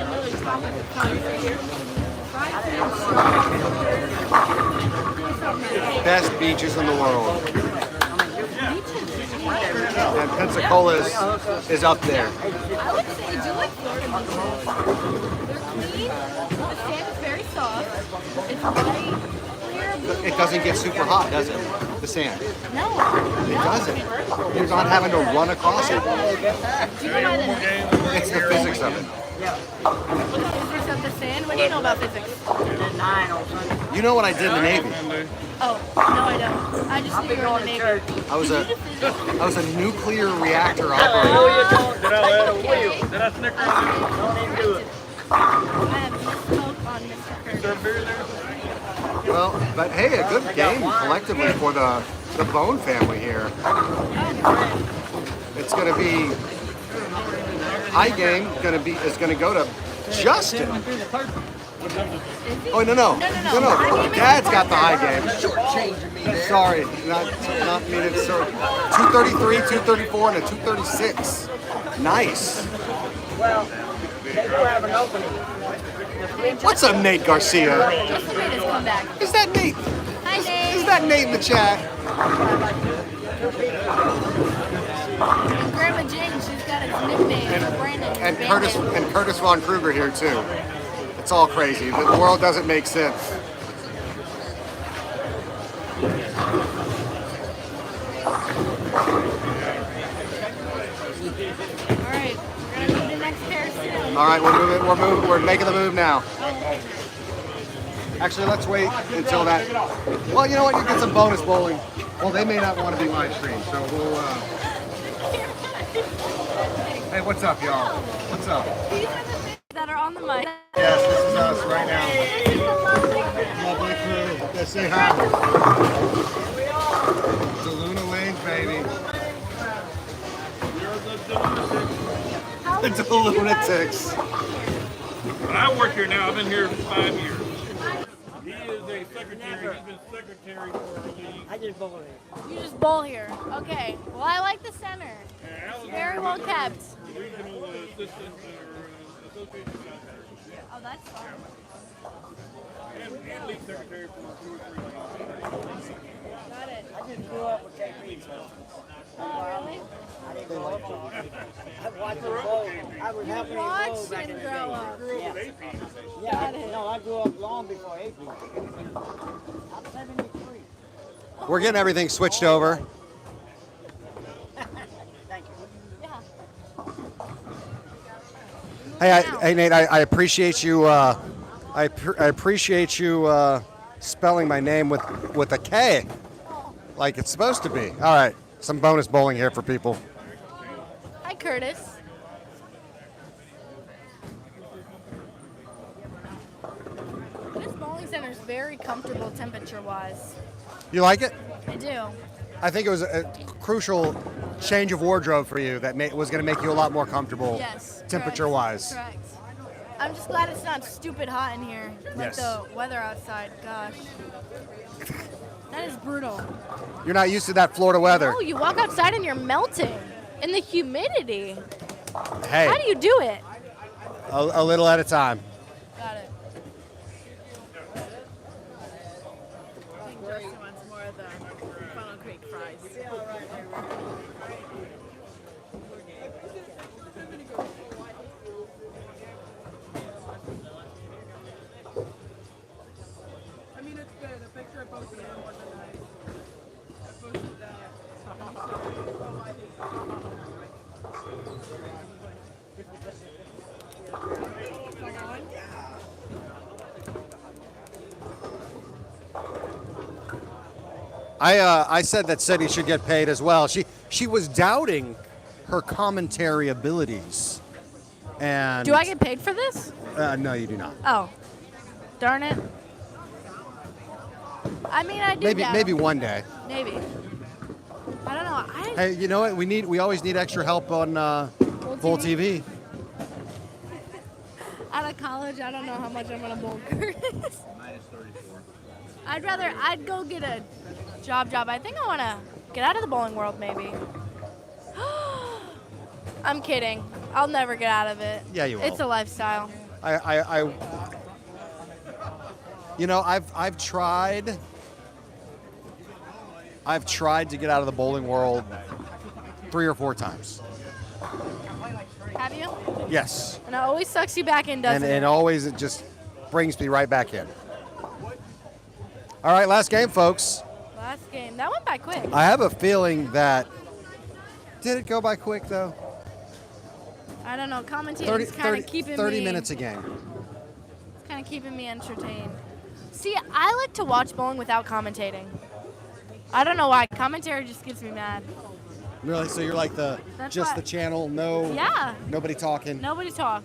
S2: Best beaches in the world. And Pensacola is up there.
S1: I would say, do like Florida beaches. They're clean, the sand is very soft, it's white, clear blue
S2: It doesn't get
S1: water.
S2: super hot, does it? The sand.
S1: No.
S2: It doesn't. You're not having to run across it.
S1: Do you know why the
S2: It's the physics of it.
S1: physics of the sand? What do you know about physics?
S2: You know what I did in the Navy?
S1: Oh, no I don't. I just knew you were in the Navy.
S2: I was a nuclear reactor
S9: I know
S2: operator.
S9: you don't.
S10: Did I let a wheel? Did I snicker on
S9: Don't even do it.
S1: I have smoke on Mr. Curtis.
S2: Well, but hey, a good game collectively for the Bohn family here. It's going to be high game. Is going to go to Justin. Oh no! Dad's got the high game. Sorry, not meaning to. 233, 234, and a 236. Nice.
S9: Well, they do have an opening.
S2: What's up, Nate Garcia?
S1: Justin made his comeback.
S2: Is that Nate?
S1: Hi, Nate.
S2: Is that Nate in the chat?
S1: And Grandma Jane, she's got his nickname, Brandon.
S2: And Curtis Von Kruger here too. It's all crazy. The world doesn't make sense.
S1: All right, we're gonna move to the next pair soon.
S2: All right, we're making the move now. Actually, let's wait until that. Well, you know what? You get some bonus bowling. Well, they may not want to be live streamed, so we'll. Hey, what's up, y'all? What's up?
S1: These are the things that are on the mic.
S2: Yes, this is us right now. Lovely crew. Let's say hi. It's a Luna Lanes, baby. It's a lunatics.
S10: But I work here now. I've been here 5 years. He is a secretary. He's been secretary for the league.
S9: I just bowl it.
S1: You just bowl here. Okay. Well, I like the center. It's very well kept.
S10: Regional assistant or association secretary.
S1: Oh, that's fun.
S10: And league secretary for 2 or 3 leagues.
S1: Got it.
S9: I just grew up with KP.
S1: Oh, really?
S9: I didn't grow up on I watched him bowl. I was helping him bowl
S1: Watched
S9: back in
S1: him
S9: the
S1: grow
S9: day.
S1: up.
S9: Yeah, no, I grew up long before AP. I'm 73.
S2: We're getting everything switched over.
S9: Thank you.
S1: Yeah.
S2: Hey, Nate, I appreciate you. I appreciate you spelling my name with a K, like it's supposed to be. All right, some bonus bowling here for people.
S1: Hi, Curtis. This bowling center is very comfortable temperature-wise.
S2: You like it?
S1: I do.
S2: I think it was a crucial change of wardrobe for you that was going to make you a lot more comfortable,
S1: Yes.
S2: temperature-wise.
S1: Correct. I'm just glad it's not stupid hot in here, like
S2: Yes.
S1: the weather outside. Gosh, that is brutal.
S2: You're not used to that Florida weather.
S1: Oh, you walk outside and you're melting in the humidity.
S2: Hey,
S1: How do you do it?
S2: a little at a time.
S1: Got it.
S6: I think Justin wants more of the Funnel Creek fries.
S11: I mean, it's good. The picture I posted in wasn't nice. I posted that.
S2: I said that Sydney should get paid as well. She was doubting her commentary abilities. And
S1: Do I get paid for this?
S2: no, you do not.
S1: Oh, darn it. I mean, I do. doubt
S2: Maybe
S1: him.
S2: one day.
S1: Maybe. I don't know.
S2: Hey, you know what? We always need extra help on Bowl TV.
S1: Out of college, I don't know how much I'm gonna bowl Curtis.
S4: Minus 34.
S1: I'd go get a job. I think I wanna get out of the bowling world, maybe. I'm kidding. I'll never get out of it.
S2: Yeah, you will.
S1: It's a lifestyle.
S2: I've tried to get out of the bowling world 3 or 4 times.
S1: Have you?
S2: Yes.
S1: And it always sucks you back in, doesn't
S2: And
S1: it?
S2: always it just brings me right back in. All right, last game, folks.
S1: Last game. That went by quick.
S2: I have a feeling that. Did it go by quick, though?
S1: I don't know. Commentating's kind of keeping
S2: 30
S1: me.
S2: minutes a game.
S1: It's kind of keeping me entertained. See, I like to watch bowling without commentating. I don't know why. Commentary just gets me mad.
S2: Really? So you're like
S1: That's
S2: just
S1: why-
S2: the channel, no,
S1: Yeah.
S2: nobody talking.
S1: Nobody talk.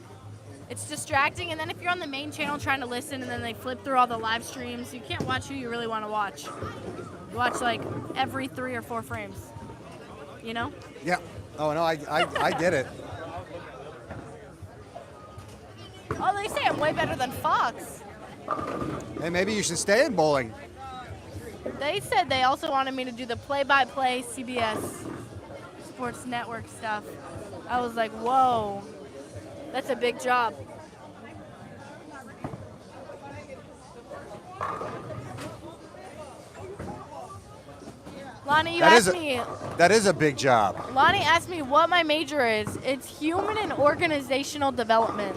S1: It's distracting, and then if you're on the main channel trying to listen, and then they flip through all the live streams, you can't watch who you really want to watch. You watch like every 3 or 4 frames. You know?
S2: Yeah. Oh no, I get it.
S1: Oh, they say I'm way better than Fox.
S2: Hey, maybe you should stay in bowling.
S1: They said they also wanted me to do the play-by-play CBS Sports Network stuff. I was like, whoa, that's a big job. Lonnie,
S2: That is a big job.
S1: Lonnie asked me what my major is. It's human and organizational development.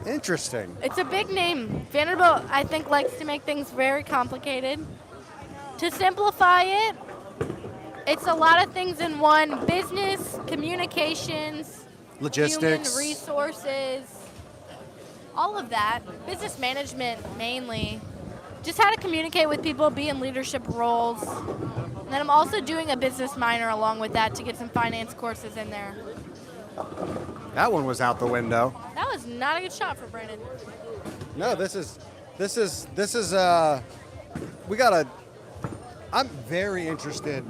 S2: Interesting.
S1: It's a big name. Vanderbilt, I think, likes to make things very complicated. To simplify it, it's a lot of things in one: business, communications,
S2: Logistics.
S1: human resources, all of that. Business management, mainly. Just how to communicate with people, be in leadership roles. And then I'm also doing a business minor along with that to get some finance courses in there.
S2: That one was out the window.
S1: That was not a good shot for Brandon.
S2: No, this is we gotta. I'm very interested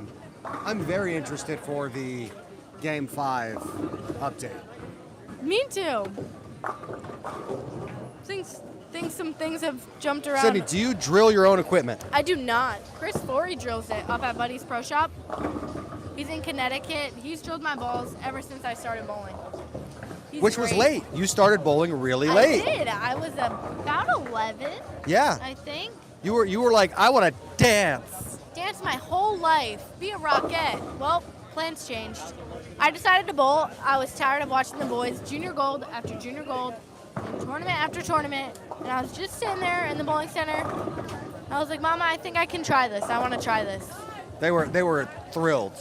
S2: for the Game 5 update.
S1: Me too. Things some things have jumped around.
S2: Sydney, do you drill your own equipment?
S1: I do not. Chris Forey drills it up at Buddy's Pro Shop. He's in Connecticut. He's drilled my balls ever since I started bowling.
S2: Which was late. You started bowling really late.
S1: I did. I was about 11.
S2: Yeah.
S1: I think.
S2: You were like, I want to dance.
S1: Danced my whole life. Be a rockette. Well, plans changed. I decided to bowl. I was tired of watching the boys junior gold after junior gold, and tournament after tournament, and I was just sitting there in the bowling center. I was like, Mama, I think I can try this. I want to try this.
S2: They were thrilled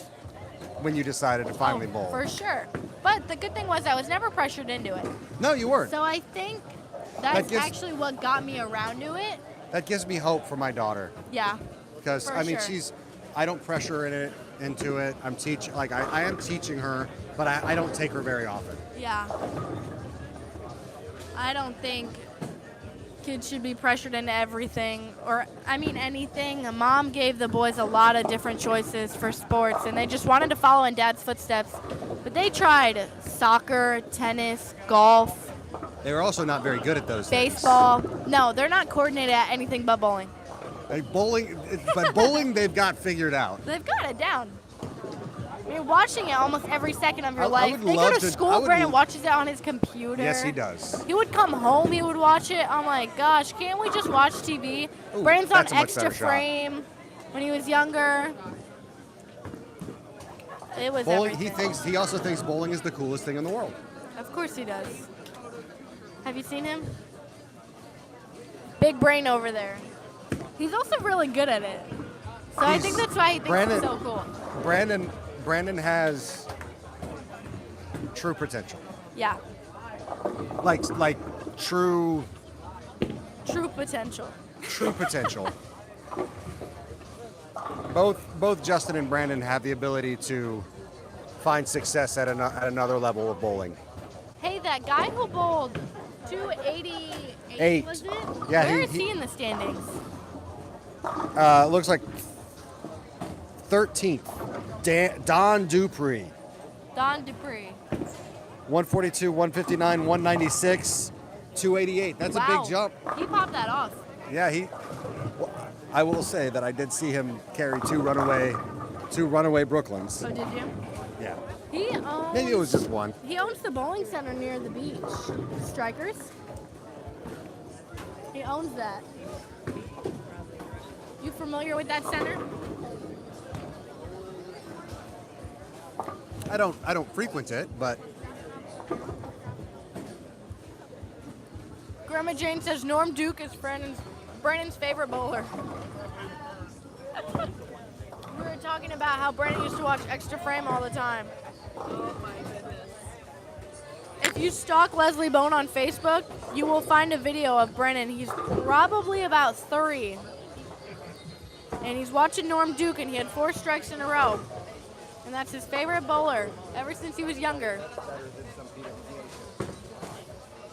S2: when you decided to finally bowl.
S1: For sure. But the good thing was I was never pressured into it.
S2: No, you weren't.
S1: So I think that's actually what got me around to it.
S2: That gives me hope for my daughter.
S1: Yeah.
S2: Because
S1: For
S2: I mean,
S1: sure.
S2: I don't pressure into it. I'm I am teaching her, but I don't take her very often.
S1: Yeah. I don't think kids should be pressured into everything, or I mean anything. Mom gave the boys a lot of different choices for sports, and they just wanted to follow in Dad's footsteps. But they tried soccer, tennis, golf.
S2: They were also not very good at those things.
S1: Baseball. No, they're not coordinated at anything but bowling.
S2: Bowling they've got figured out.
S1: They've got it down. You're watching it almost every second of your life.
S2: would
S1: They go
S2: love
S1: to
S2: to- I
S1: school,
S2: would
S1: Brandon
S2: l-
S1: watches it on his computer.
S2: Yes, he does.
S1: He would come home, he would watch it. I'm like, gosh, can't we just watch TV?
S2: Ooh,
S1: Brandon's on
S2: that's a much
S1: Extra
S2: better shot.
S1: Frame when he was younger. It was
S2: Bowling.
S1: everything.
S2: He also thinks bowling is the coolest thing in the world.
S1: Of course he does. Have you seen him? Big brain over there. He's also really good at it. So I think that's why he thinks it's so cool.
S2: Brandon has true potential.
S1: Yeah,
S2: Like true
S1: true potential.
S2: potential. Both Justin and Brandon have the ability to find success at another level of bowling.
S1: Hey, that guy who bowled 288,
S2: Eight.
S1: was it?
S2: Yeah,
S1: Where
S2: he-
S1: is he in the standings?
S2: Looks like 13th. Don Dupree.
S1: Don Dupree.
S2: 142, 159, 196, 288. That's a
S1: Wow.
S2: big jump.
S1: He popped that off.
S2: Yeah, I will say that I did see him carry two runaway Brooklyns.
S1: Oh, did you?
S2: Yeah.
S1: He owns.
S2: Maybe it was just one.
S1: He owns the bowling center near the beach. Strikers. He owns that. You familiar with that center?
S2: I don't frequent it, but
S1: Grandma Jane says Norm Duke is Brandon's favorite bowler. We were talking about how Brandon used to watch Extra Frame all the time.
S6: Oh my goodness.
S1: If you stalk Leslie Bohn on Facebook, you will find a video of Brennan. He's probably about 3. And he's watching Norm Duke, and he had 4 strikes in a row. And that's his favorite bowler ever since he was younger.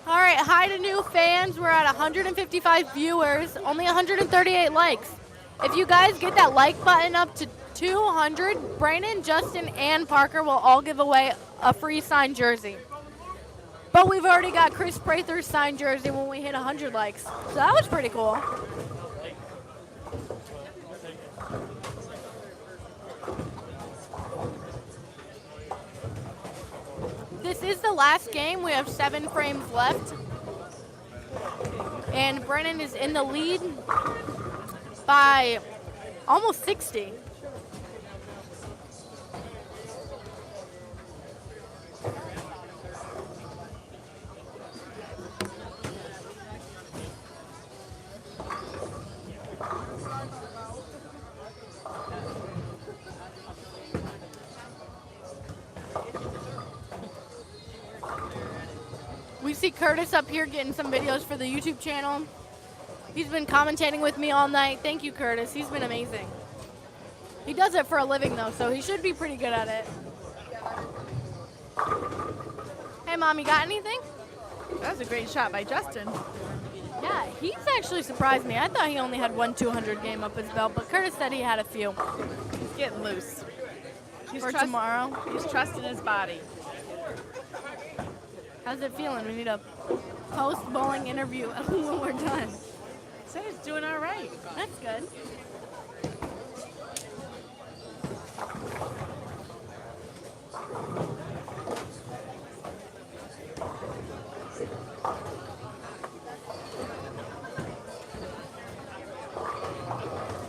S1: All right, hi to new fans. We're at 155 viewers, only 138 likes. If you guys get that like button up to 200, Brandon, Justin, and Parker will all give away a free signed jersey. But we've already got Kris Prather's signed jersey when we hit 100 likes. So that was pretty cool. This is the last game. We have 7 frames left. And Brennan is in the lead by almost 60. We see Curtis up here getting some videos for the YouTube channel. He's been commentating with me all night. Thank you, Curtis. He's been amazing. He does it for a living, though, so he should be pretty good at it. Hey, Mom, you got anything?
S6: That was a great shot by Justin.
S1: Yeah, he's actually surprised me. I thought he only had 1 200 game up his belt, but Curtis said he had a few.
S6: He's getting loose.
S1: For tomorrow.
S6: He's trusting his body.
S1: How's it feeling? We need a post-bowling interview when we're done.
S6: So he's doing all right.
S1: That's good.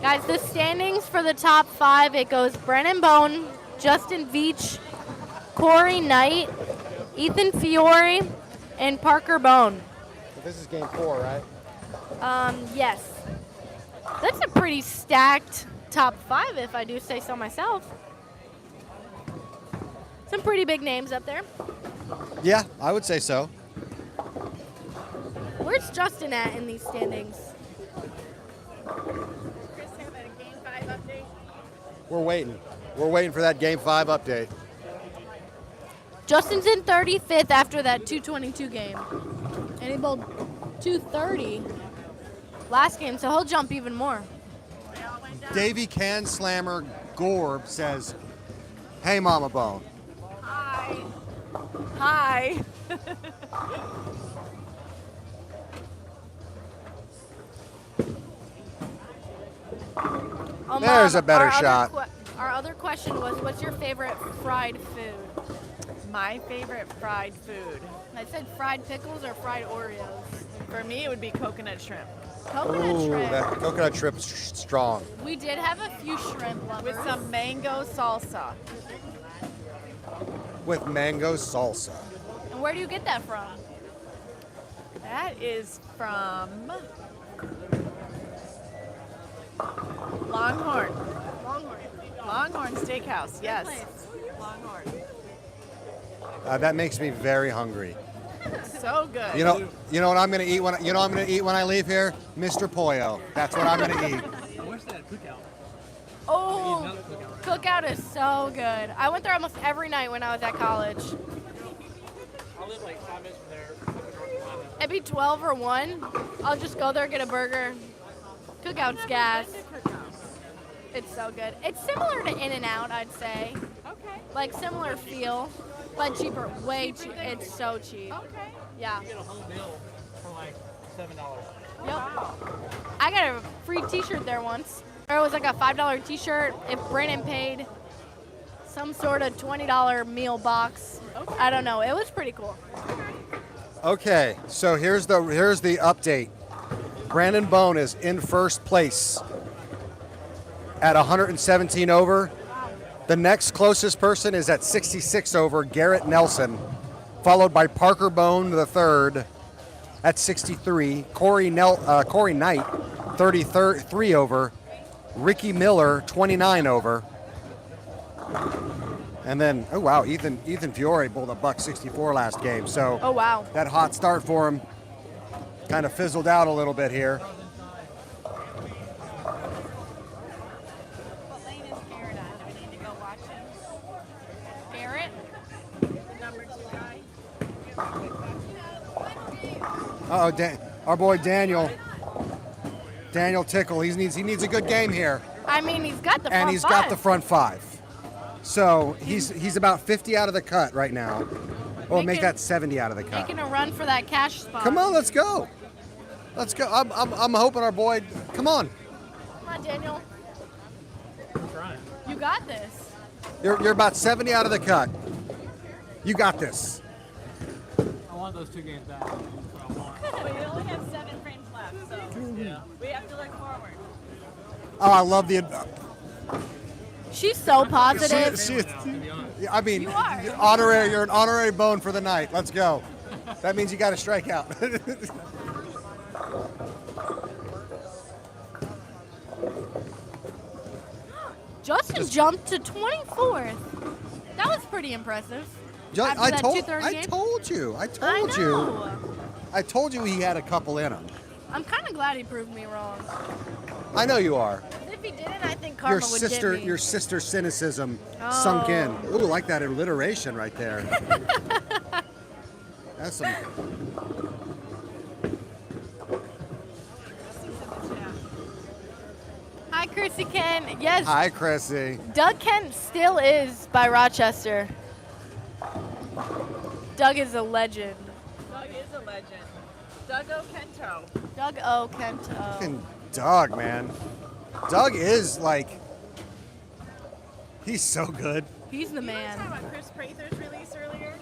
S1: Guys, the standings for the top 5, it goes Brennan Bohn, Justin Veach, Corey Knight, Ethan Fiore, and Parker Bohn.
S2: This is game 4, right?
S1: Yes. That's a pretty stacked top 5, if I do say so myself. Some pretty big names up there.
S2: Yeah, I would say so.
S1: Where's Justin at in these standings?
S6: Chris, have a game 5 update.
S2: We're waiting. We're waiting for that game 5 update.
S1: Justin's in 35th after that 222 game. And he bowled 230 last game, so he'll jump even more.
S2: Davy Can Slammer Gorb says, "Hey, Mama Bohn."
S6: Hi. Hi.
S2: There's a better shot.
S1: Our other question was, what's your favorite fried food?
S6: My favorite fried food.
S1: I said fried pickles or fried Oreos.
S6: For me, it would be coconut shrimp.
S1: Coconut
S2: Ooh,
S1: shrimp.
S2: that coconut shrimp is strong.
S1: We did have a few shrimp lovers.
S6: With some mango salsa.
S2: With mango salsa.
S1: And where do you get that from?
S6: That is from Longhorn. Longhorn Steakhouse, yes. Longhorn.
S2: That makes me very hungry.
S6: So good.
S2: You know what I'm gonna eat when I leave here? Mr. Pollo. That's what I'm gonna eat.
S7: Where's that cookout?
S1: Oh, cookout is so good. I went there almost every night when I was at college.
S7: I live like 5 minutes from there.
S1: It'd be 12 or 1. I'll just go there, get a burger. Cookout's gas. It's so good. It's similar to In-N-Out, I'd say.
S6: Okay.
S1: Like similar feel, but cheaper. Way cheap. It's so cheap.
S6: Okay.
S1: Yeah.
S7: You get a whole meal for like $7.
S1: Yep. I got a free T-shirt there once. Or it was like a $5 T-shirt if Brandon paid some sort of $20 meal box.
S6: Okay.
S1: I don't know. It was pretty cool.
S2: Okay, so here's the update. Brandon Bohn is in first place at 117 over. The next closest person is at 66 over, Garrett Nelson, followed by Parker Bohn the third at 63, Corey Knight 33 over, Ricky Miller 29 over, and then oh wow, Ethan Fiore bowled a $164 last game. So
S1: Oh wow.
S2: that hot start for him kind of fizzled out a little bit here.
S6: What lane is Garrett on? Do we need to go watch him?
S1: Garrett?
S6: The number 2 guy?
S2: Our boy Daniel Tickle. He needs a good game here,
S1: I mean, he's got the front
S2: and he's
S1: five.
S2: got the front 5. So he's about 50 out of the cut right now. Or make that 70 out of the cut.
S1: Making a run for that cash spot.
S2: Come on, let's go. Let's go. I'm hoping our boy. Come on.
S1: Come on, Daniel.
S7: I'm trying.
S1: You got this.
S2: You're about 70 out of the cut. You got this.
S7: I want those 2 games back. That's what I want.
S6: We only have 7 frames left, so
S7: Yeah.
S6: we have to look forward.
S2: Oh, I love the.
S1: She's so positive.
S2: I mean,
S1: You are.
S2: you're an honorary Bohn for the night. Let's go. That means you got to strike out.
S1: Justin jumped to 24th. That was pretty impressive. After
S2: I
S1: that
S2: told
S1: 230 game.
S2: you. I
S1: I
S2: told you.
S1: know.
S2: I told you he had a couple in him.
S1: I'm kind of glad he proved me wrong.
S2: I know you are.
S1: If he didn't, I think karma would get me.
S2: Your sister cynicism sunk in.
S1: Oh.
S2: Ooh, like that alliteration right there. That's some.
S1: Hi, Chrissy Kent. Yes,
S2: Hi, Chrissy.
S1: Doug Kent still is by Rochester. Doug is a legend.
S6: Doug is a legend. Doug O'Kento.
S1: Doug O'Kento.
S2: Fucking Doug, man. Doug is like, he's so good.
S1: He's the
S6: You were
S1: man.
S6: talking about Kris Prather's release earlier?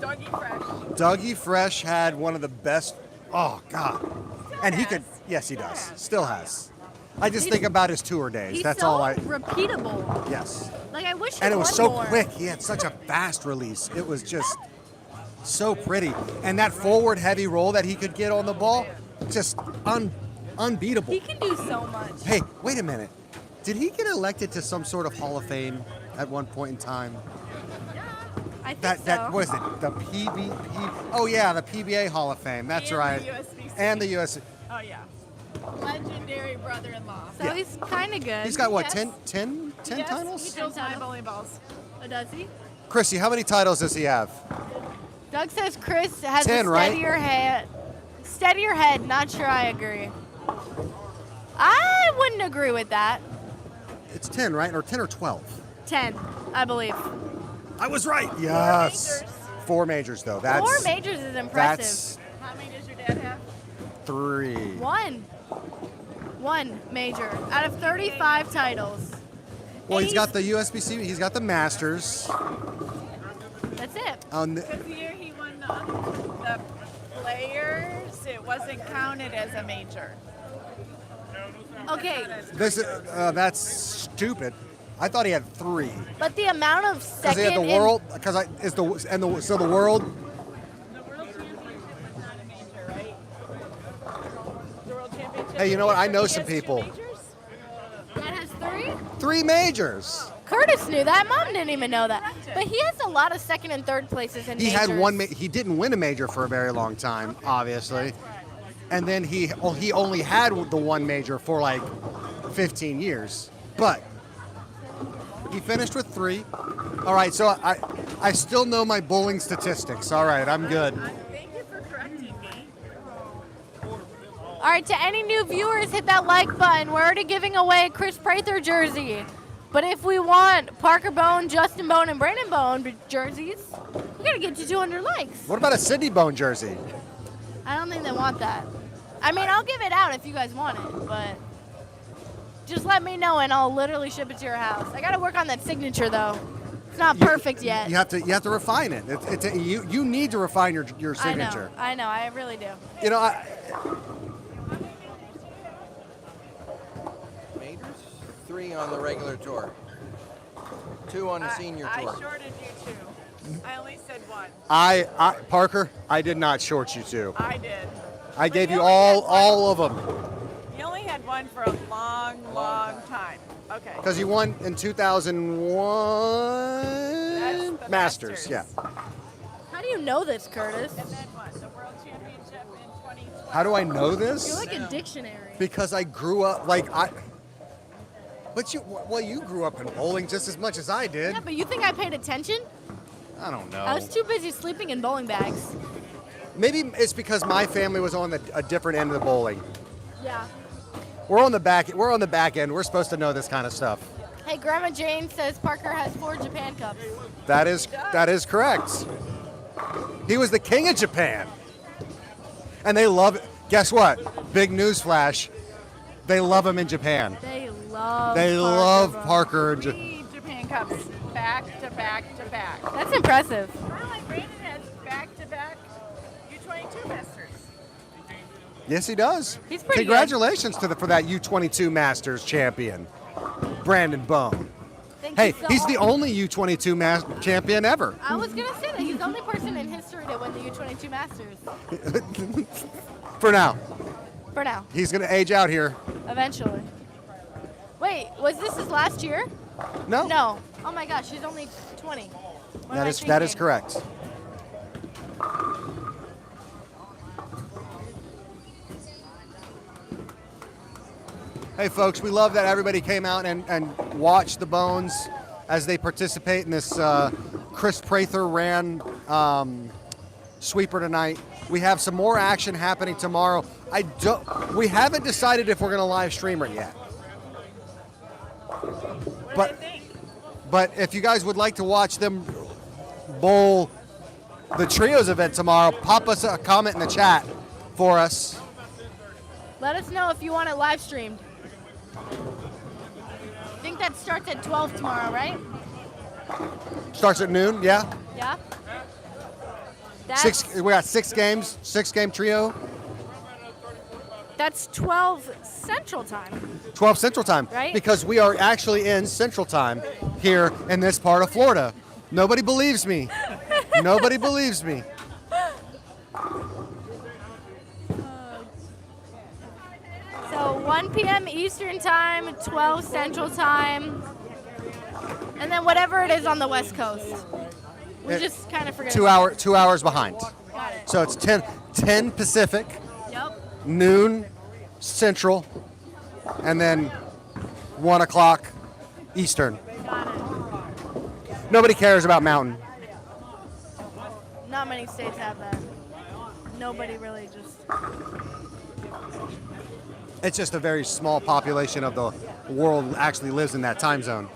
S6: Doggy Fresh.
S2: Dougie Fresh had one of the best. Oh God. And he could. Yes, he does. Still has. I just think about his tour days.
S1: He's
S2: That's
S1: so
S2: all I.
S1: repeatable.
S2: Yes.
S1: Like I wish.
S2: And
S1: he
S2: it was
S1: won
S2: so
S1: more.
S2: quick. He had such a fast release. It was just so pretty. And that forward heavy roll that he could get on the ball, just unbeatable.
S1: He can do so much.
S2: Hey, wait a minute. Did he get elected to some sort of Hall of Fame at one point in time?
S1: I think
S2: That was it. The PB. Oh yeah, the PBA Hall of Fame. That's
S6: And
S2: right.
S6: the USBC.
S2: And the US.
S6: Oh, yeah. Legendary brother-in-law.
S1: So
S2: Yeah.
S1: he's kind of good.
S2: He's got what?
S6: Yes.
S2: 10
S6: Yes,
S2: titles?
S6: He fills my bowling balls.
S1: Oh, does he?
S2: Chrissy, how many titles does he have?
S1: Doug says Chris has
S2: 10,
S1: a
S2: right?
S1: steadier head. Steadier head. Not sure I agree. I wouldn't agree with that.
S2: It's 10, right? Or 10 or 12?
S1: 10, I believe.
S2: I was right. Yes. 4 majors though. That's
S1: 4 majors is impressive.
S2: That's
S6: How many does your dad have?
S2: 3.
S1: One major out of 35 titles.
S2: Well,
S1: And
S2: he's got the USBC. He's got the Masters.
S1: That's it.
S6: Because the year he won the players, it wasn't counted as a major.
S1: Okay,
S2: This that's stupid. I thought he had 3.
S1: but the amount of
S2: Because
S1: second
S2: he had the
S1: in-
S2: world. Because I is the and the so the world.
S6: The World Championship was not a major, right? The World Championship.
S2: Hey, you know what? I know
S6: He
S2: some
S6: has 2
S2: people.
S6: majors?
S1: that has 3.
S2: 3 majors.
S1: Curtis knew that. Mom didn't even know that. But he has a lot of second and third places in
S2: He
S1: majors.
S2: had one. He didn't win a major for a very long time, obviously. And then he only had the one major for like 15 years. But he finished with 3. All right, so I still know my bowling statistics. All right, I'm good.
S6: Thank you for correcting me.
S1: All right, to any new viewers, hit that like button. We're already giving away a Kris Prather jersey. But if we want Parker Bohn, Justin Bohn, and Brandon Bohn jerseys, we gotta get to 200 likes.
S2: What about a Sydney Bone jersey?
S1: I don't think they want that. I mean, I'll give it out if you guys want it, but just let me know and I'll literally ship it to your house. I gotta work on that signature though. It's not perfect yet.
S2: You have to refine it. You need to refine your signature.
S1: I know, I really do.
S2: You know,
S4: Majors? 3 on the regular tour. 2 on the senior
S6: I
S4: tour.
S6: shorted you 2. I only said 1.
S2: I Parker, I did not short you 2.
S6: I did.
S2: I
S6: But
S2: gave
S6: you
S2: you
S6: only had
S2: all of them
S6: You only had 1 for a long time. Okay.
S2: because you won in 2001
S6: That's the
S2: Masters. Yeah.
S1: How do you know this, Curtis?
S6: And then what? The World Championship in 2012.
S2: How do I know
S1: You're
S2: this?
S1: like a dictionary.
S2: Because I grew up But you grew up in bowling just as much as I did.
S1: Yeah, but you think I paid attention?
S2: I don't know.
S1: I was too busy sleeping in bowling bags.
S2: Maybe it's because my family was on a different end of the bowling.
S1: Yeah.
S2: We're on the back end. We're supposed to know this kind of stuff.
S1: Hey, Grandma Jane says Parker has 4 Japan Cups.
S2: That is correct. He was the king of Japan. And they love it. Guess what? Big news flash. They love him in Japan.
S1: They love
S2: Parker in
S6: 3 Japan Cups back to back to back.
S1: That's impressive.
S6: Like Brandon has back to back U22 Masters.
S2: Yes, he does.
S1: He's pretty
S2: Congratulations for that U22 Masters champion, Brandon Bohn.
S1: Thank
S2: Hey,
S1: you so
S2: he's the
S1: much.
S2: only U22 champion ever.
S1: I was going to say that he's the only person in history to win the U22 Masters.
S2: For now.
S1: For now,
S2: He's going to age out here.
S1: eventually. Wait, was this his last year?
S2: No.
S1: No. Oh my gosh, he's only 20. What am I
S2: That is
S1: thinking?
S2: correct. Hey folks, we love that everybody came out and watched the Bones as they participate in this Kris Prather ran sweeper tonight. We have some more action happening tomorrow. We haven't decided if we're going to live stream it yet. But if you guys would like to watch them bowl the trios event tomorrow, pop us a comment in the chat for us.
S1: Let us know if you want it live streamed. I think that starts at 12 tomorrow, right?
S2: Starts at noon, yeah.
S1: Yeah.
S2: We got 6 games, 6-game trio.
S1: That's 12 Central Time.
S2: 12 Central Time.
S1: Right.
S2: Because we are actually in Central Time here in this part of Florida. Nobody believes me. Nobody believes me.
S1: So 1 p.m. Eastern Time, 12 Central Time, and then whatever it is on the West Coast. We just kind of forget.
S2: 2 hours behind.
S1: Got it.
S2: So it's 10 Pacific,
S1: Yep.
S2: noon Central, and then 1 o'clock Eastern.
S1: Got it.
S2: Nobody cares about Mountain.
S1: Not many states have that. Nobody really just.
S2: It's just a very small population of the world actually lives in that time zone.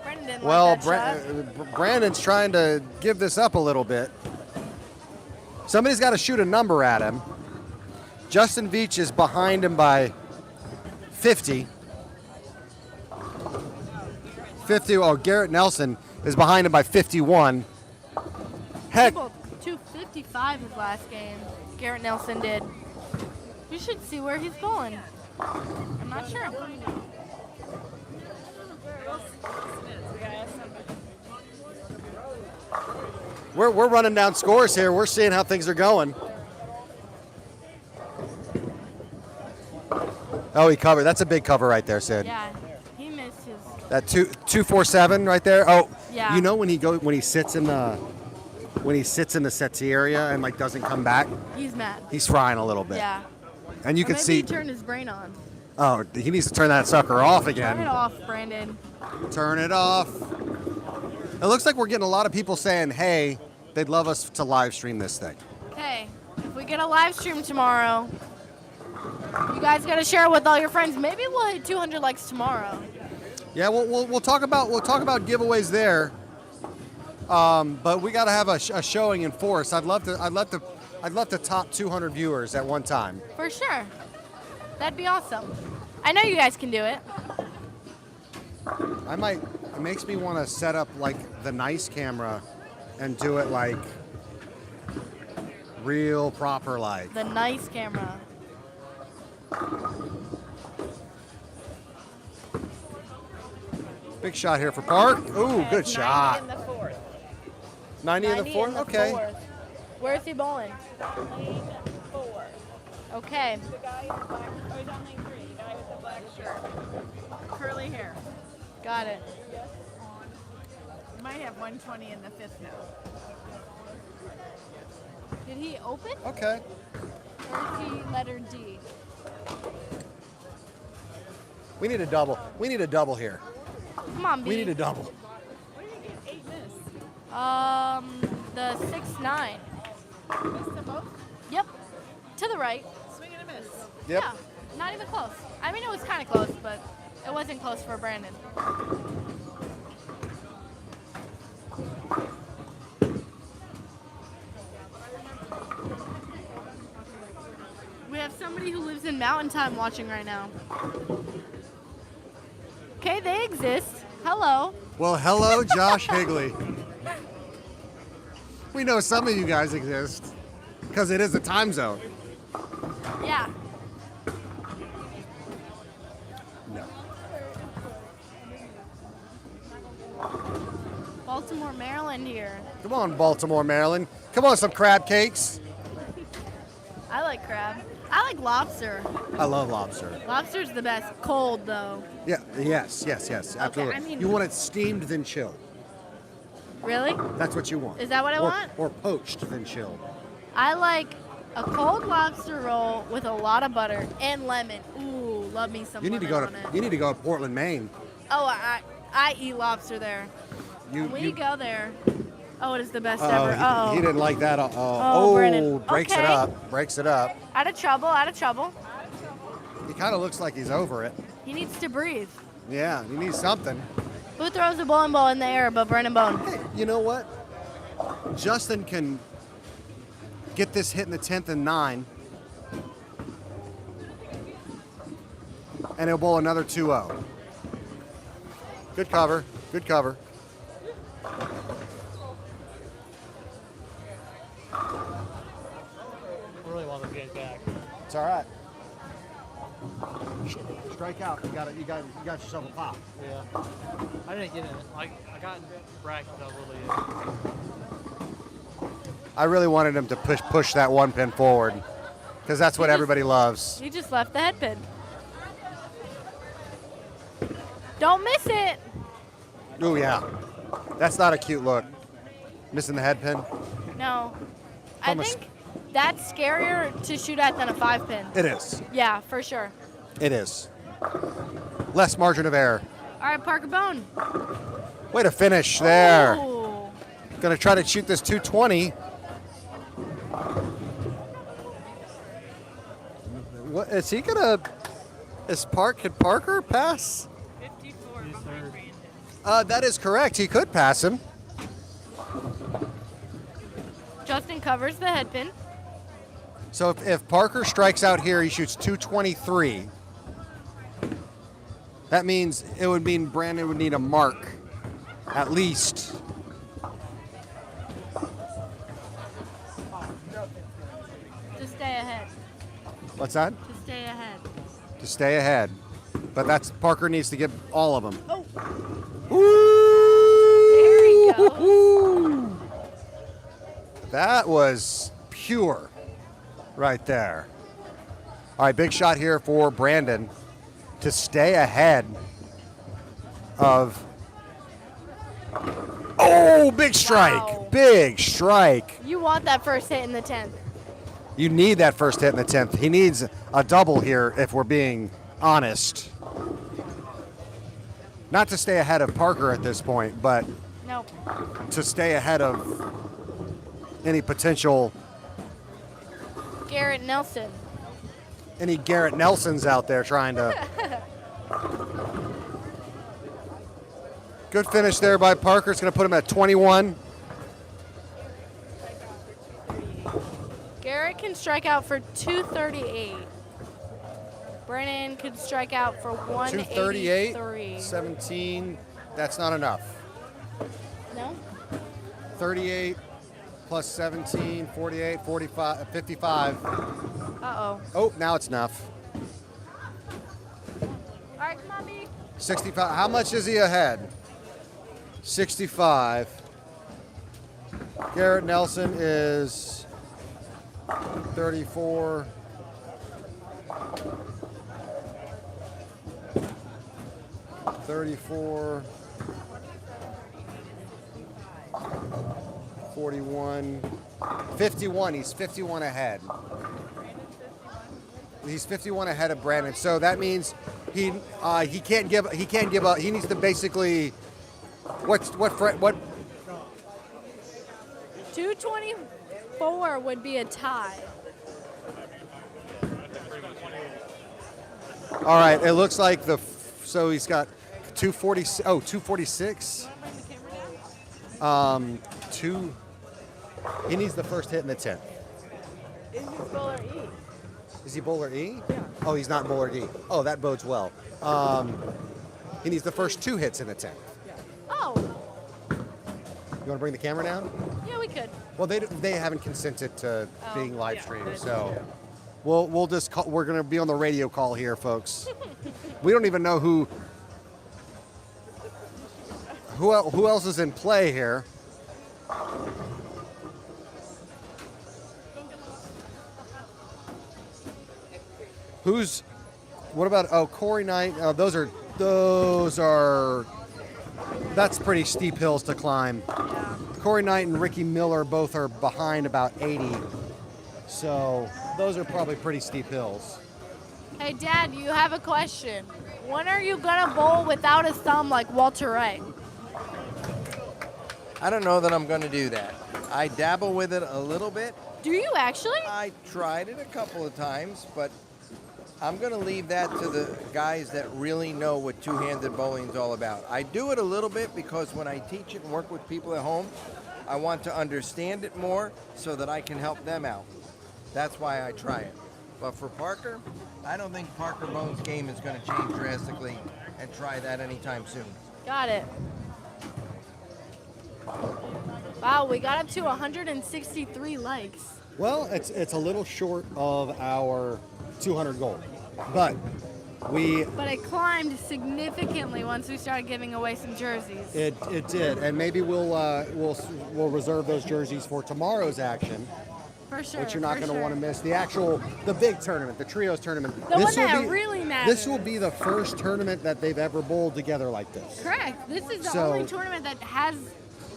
S1: Brendan didn't
S2: Well,
S1: like that shot.
S2: Brandon's trying to give this up a little bit. Somebody's got to shoot a number at him. Justin Veach is behind him by 50. Garrett Nelson is behind him by 51. Heck,
S1: 255 his last game. Garrett Nelson did. You should see where he's going. I'm not sure.
S2: we're running down scores here. We're seeing how things are going. Oh, he covered. That's a big cover right there, Sid.
S1: Yeah, he missed his.
S2: That 247 right there. Oh,
S1: Yeah.
S2: You know when he sits in the settee area and like doesn't come back,
S1: He's mad.
S2: he's frying a little bit.
S1: Yeah.
S2: And you
S1: Or
S2: can
S1: maybe
S2: see.
S1: he turned his brain on.
S2: Oh, he needs to turn that sucker off
S1: Turn it
S2: again.
S1: off, Brandon.
S2: Turn it off. It looks like we're getting a lot of people saying, "Hey, they'd love us to live stream this thing."
S1: Okay, if we get a live stream tomorrow, you guys gotta share it with all your friends. Maybe we'll hit 200 likes tomorrow.
S2: Yeah, we'll talk about giveaways there. But we got to have a showing in force. I'd love to top 200 viewers at one time.
S1: For sure. That'd be awesome. I know you guys can do it.
S2: It makes me want to set up like the nice camera and do it like real proper like.
S1: The nice camera.
S2: Big shot here for Park. Ooh, good
S6: 90
S2: shot.
S6: in the fourth.
S2: 90 in the
S1: 90
S2: fourth? Okay.
S1: fourth. Where's he bowling?
S6: Lane 4.
S1: Okay.
S6: The guy in the black, oh, he's on lane 3. The guy with the black shirt. Curly hair.
S1: Got it.
S6: You might have 120 in the 5th now.
S1: Did he open?
S2: Okay.
S1: Or is he letter D?
S2: We need a double. We need a double here.
S1: Come on, B.
S2: We need a double.
S6: What did he get? 8 miss.
S1: The 6-9.
S6: Missed them both?
S1: Yep. To the right.
S6: Swing and a miss.
S2: Yep.
S1: Yeah. Not even close. I mean, it was kind of close, but it wasn't close for Brandon. We have somebody who lives in Mountain Time watching right now. Okay, they exist. Hello.
S2: Well, hello, Josh Higley. We know some of you guys exist because it is a time zone.
S1: Yeah.
S2: No.
S1: Baltimore, Maryland here.
S2: Come on, Baltimore, Maryland. Come on, some crab cakes.
S1: I like crab. I like lobster.
S2: I love lobster.
S1: Lobster's the best. Cold, though.
S2: Yeah. Yes. Absolutely.
S1: I mean-
S2: you want it steamed then chilled.
S1: Really?
S2: That's what you want.
S1: Is that what I want?
S2: Or poached then chilled.
S1: I like a cold lobster roll with a lot of butter and lemon. Ooh, love me some
S2: You need
S1: lemon
S2: to go
S1: on it.
S2: You need to go to Portland, Maine.
S1: Oh, I eat lobster there. When we go there, oh, it is the best ever. Uh-oh.
S2: He didn't like that.
S1: Brandon.
S2: Breaks
S1: Okay.
S2: it up. Breaks it up.
S1: Out of trouble, out of trouble.
S2: He kind of looks like he's over it.
S1: He needs to breathe.
S2: Yeah, he needs something.
S1: Who throws a bowling ball in the air but Brennan Bohn?
S2: Hey, you know what? Justin can get this hit in the 10th and 9. And he'll bowl another 2-0. Good cover. Good cover.
S7: I really want those guys back.
S2: It's all right. Strike out. You got yourself a pop.
S7: Yeah. I didn't get in it. I got in bracket without really.
S2: I really wanted him to push that one pin forward because that's what everybody loves.
S1: He just left the head pin. Don't miss it.
S2: Oh yeah, that's not a cute look. Missing the head pin.
S1: No. I think that's scarier to shoot at than a 5 pin.
S2: It is.
S1: Yeah, for sure.
S2: It is. Less margin of error.
S1: All right, Parker Bohn.
S2: Way to finish there.
S1: Ooh.
S2: Gonna try to shoot this 220. What is he gonna? Could Parker pass?
S6: 54 behind Brandon.
S2: That is correct. He could pass him.
S1: Justin covers the head pin.
S2: So if Parker strikes out here, he shoots 223. That means it would mean Brandon would need a mark, at least.
S1: To stay ahead.
S2: What's that?
S1: To stay ahead.
S2: To stay ahead. But that's Parker needs to get all of them.
S1: Oh.
S2: There
S1: he goes.
S2: That was pure right there. All right, big shot here for Brandon to stay ahead of. Oh, big strike.
S1: Wow.
S2: Big strike.
S1: You want that first hit in the 10th.
S2: You need that first hit in the 10th. He needs a double here if we're being honest. Not to stay ahead of Parker at this point, but
S1: Nope.
S2: to stay ahead of any potential,
S1: Garrett Nelson.
S2: any Garrett Nelsons out there trying to. Good finish there by Parker. It's going to put him at 21.
S1: Garrett can strike out for 238. Brennan could strike out for
S2: 238,
S1: 183.
S2: 17. That's not enough.
S1: No?
S2: 38 plus 17, 48, 45, 55.
S1: Uh-oh.
S2: Oh, now it's enough.
S1: All right, come on, B.
S2: 65. How much is he ahead? 65. Garrett Nelson is 34. 34. 41. 51. He's 51 ahead. He's 51 ahead of Brandon. So that means he can't give up. He needs to basically what
S1: 224 would be a tie.
S2: All right, it looks like so he's got 240. Oh, 246. He needs the first hit in the 10th.
S6: Is he bowler E?
S2: Is he bowler E?
S6: Yeah.
S2: Oh, he's not bowler D. Oh, that bodes well. He needs the first 2 hits in the 10th.
S1: Oh,
S2: You want to bring the camera down?
S1: yeah, we could.
S2: Well, they haven't consented to being live streamed,
S6: that's
S2: so we'll just call, we're going to be on the radio call here, folks. We don't even know who else is in play here. What about Corey Knight? That's pretty steep hills to climb. Corey Knight and Ricky Miller both are behind about 80. So those are probably pretty steep hills.
S1: Hey, Dad, you have a question. When are you going to bowl without a thumb like Walter Wright?
S4: I don't know that I'm going to do that. I dabble with it a little bit.
S1: Do you actually?
S4: I tried it a couple of times, but I'm going to leave that to the guys that really know what two-handed bowling is all about. I do it a little bit because when I teach it and work with people at home, I want to understand it more so that I can help them out. That's why I try it. But for Parker, I don't think Parker Bohn's game is going to change drastically and try that anytime soon.
S1: Got it. Wow, we got up to 163 likes.
S2: Well, it's a little short of our 200 goal, but
S1: it climbed significantly once we started giving away some jerseys.
S2: It did, and maybe we'll reserve those jerseys for tomorrow's action.
S1: For sure.
S2: Which you're not going to want to miss. The big tournament, the trios tournament.
S1: The one that really matters.
S2: This will be the first tournament that they've ever bowled together like this.
S1: Correct. This is the only tournament that has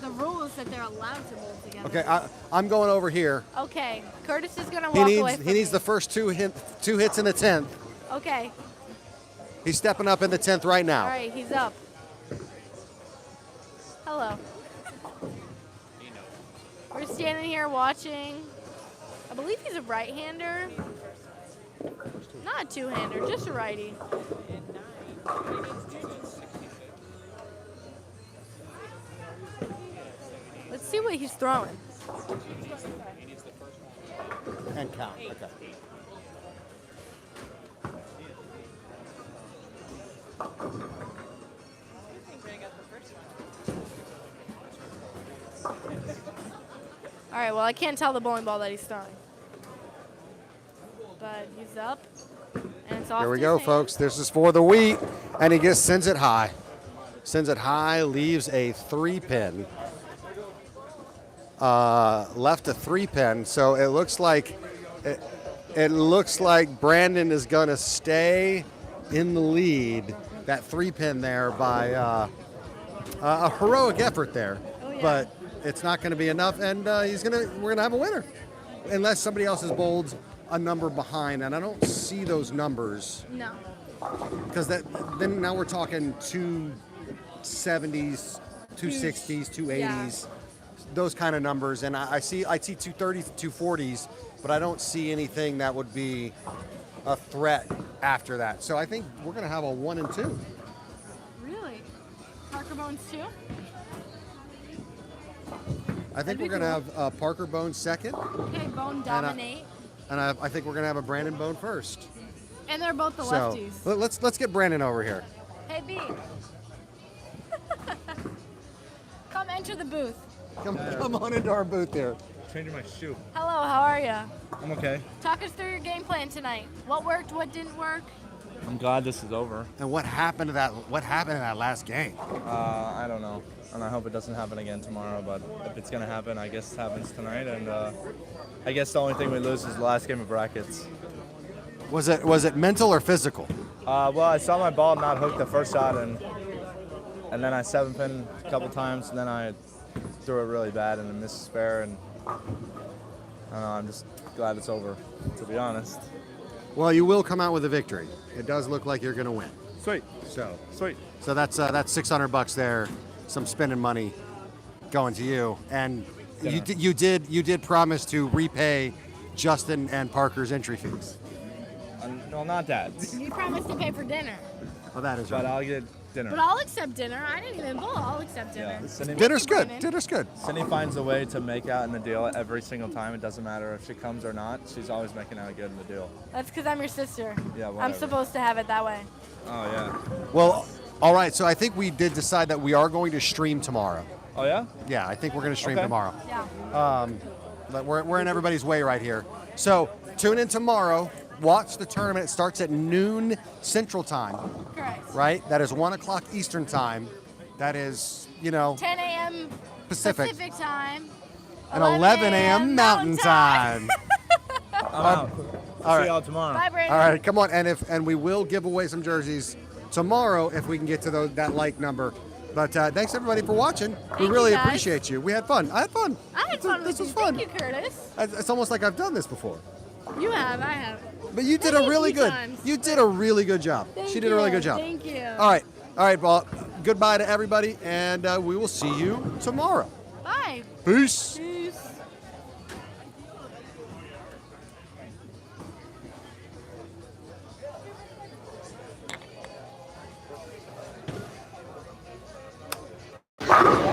S1: the rules that they're allowed to bowl together.
S2: Okay, I'm going over here.
S1: Okay, Curtis is going to walk away from
S2: He needs the first two hits in the 10th.
S1: Okay.
S2: He's stepping up in the 10th right now.
S1: All right, he's up. Hello. We're standing here watching. I believe he's a right-hander. Not a two-hander, just a righty. Let's see what he's throwing.
S2: And count. Okay.
S1: All right, well, I can't tell the bowling ball that he's throwing. But he's up, and it's off.
S2: Here we
S1: to
S2: go,
S1: his
S2: folks. This is for the wheat, and he sends it high. Sends it high, leaves a 3-pin. Left a 3-pin, so it looks like Brandon is going to stay in the lead. That 3-pin there by a heroic effort there, but it's not going to be enough, and we're going to have a winner, unless somebody else has bowled a number behind, and I don't see those numbers.
S1: No.
S2: Because then now we're talking 270s, 260s, 280s,
S1: Yeah.
S2: those kind of numbers, and I see 230s, 240s, but I don't see anything that would be a threat after that. So I think we're going to have a 1 and 2.
S1: Really? Parker Bohn's too?
S2: I think we're going to have Parker Bohn second.
S1: Okay, Bohn dominate.
S2: And I think we're going to have a Brandon Bohn first.
S1: And they're both the lefties.
S2: So let's get Brandon over here.
S1: Hey, B. Come enter the booth.
S2: Come on into our booth here.
S3: Changing my shoe.
S1: Hello, how are you?
S3: I'm okay.
S1: Talk us through your game plan tonight. What worked, what didn't work?
S12: I'm glad this is over.
S2: And what happened to that? What happened in that last game?
S12: I don't know, and I hope it doesn't happen again tomorrow. But if it's gonna happen, I guess it happens tonight. And I guess the only thing we lose is the last game of brackets.
S2: Was it mental or physical?
S12: Well, I saw my ball not hook the first shot, and then I 7-pin a couple times, and then I threw it really bad and then missed spare. And I don't know, I'm just glad it's over, to be honest.
S2: Well, you will come out with a victory. It does look like you're going to win.
S12: Sweet.
S2: So
S12: Sweet.
S2: So that's $600 there, some spending money going to you, and you did promise to repay Justin and Parker's entry fees.
S12: No, not that.
S1: You promised to pay for dinner.
S2: Oh, that is
S12: But
S2: right.
S12: I'll get dinner.
S1: But I'll accept dinner. I didn't even bowl. I'll accept dinner.
S2: Dinner's good. Dinner's good.
S12: Cindy finds a way to make out in the deal every single time. It doesn't matter if she comes or not. She's always making out good in the deal.
S1: That's because I'm your sister.
S12: Yeah,
S1: I'm
S12: whatever.
S1: supposed to have it that way.
S12: Oh, yeah.
S2: Well, all right. So I think we did decide that we are going to stream tomorrow.
S12: Oh, yeah?
S2: Yeah, I think we're going to stream
S12: Okay.
S2: tomorrow.
S1: Yeah.
S2: But we're in everybody's way right here. So tune in tomorrow. Watch the tournament. It starts at noon Central Time.
S1: Correct.
S2: Right? That is 1 o'clock Eastern Time. That is,
S1: 10 a.m.
S2: Pacific.
S1: time.
S2: And 11 a.m. Mountain Time.
S12: I'm out.
S2: All right.
S12: See y'all tomorrow.
S1: Bye, Brandon.
S2: All right, come on. And we will give away some jerseys tomorrow if we can get to that like number. But thanks, everybody, for watching. We
S1: you,
S2: really
S1: guys.
S2: appreciate you. We had fun. I had fun.
S1: I had fun
S2: This
S1: with
S2: was
S1: you.
S2: fun.
S1: Thank you, Curtis.
S2: It's almost like I've done this before.
S1: You have. I have.
S2: But you did
S1: Maybe
S2: a really
S1: few
S2: good.
S1: times.
S2: You did a really good job.
S1: Thank
S2: She did a really
S1: you.
S2: good job.
S1: Thank you.
S2: All right. Well, goodbye to everybody, and we will see you tomorrow.
S1: Bye.
S2: Peace.
S1: Peace.
S9: Bye.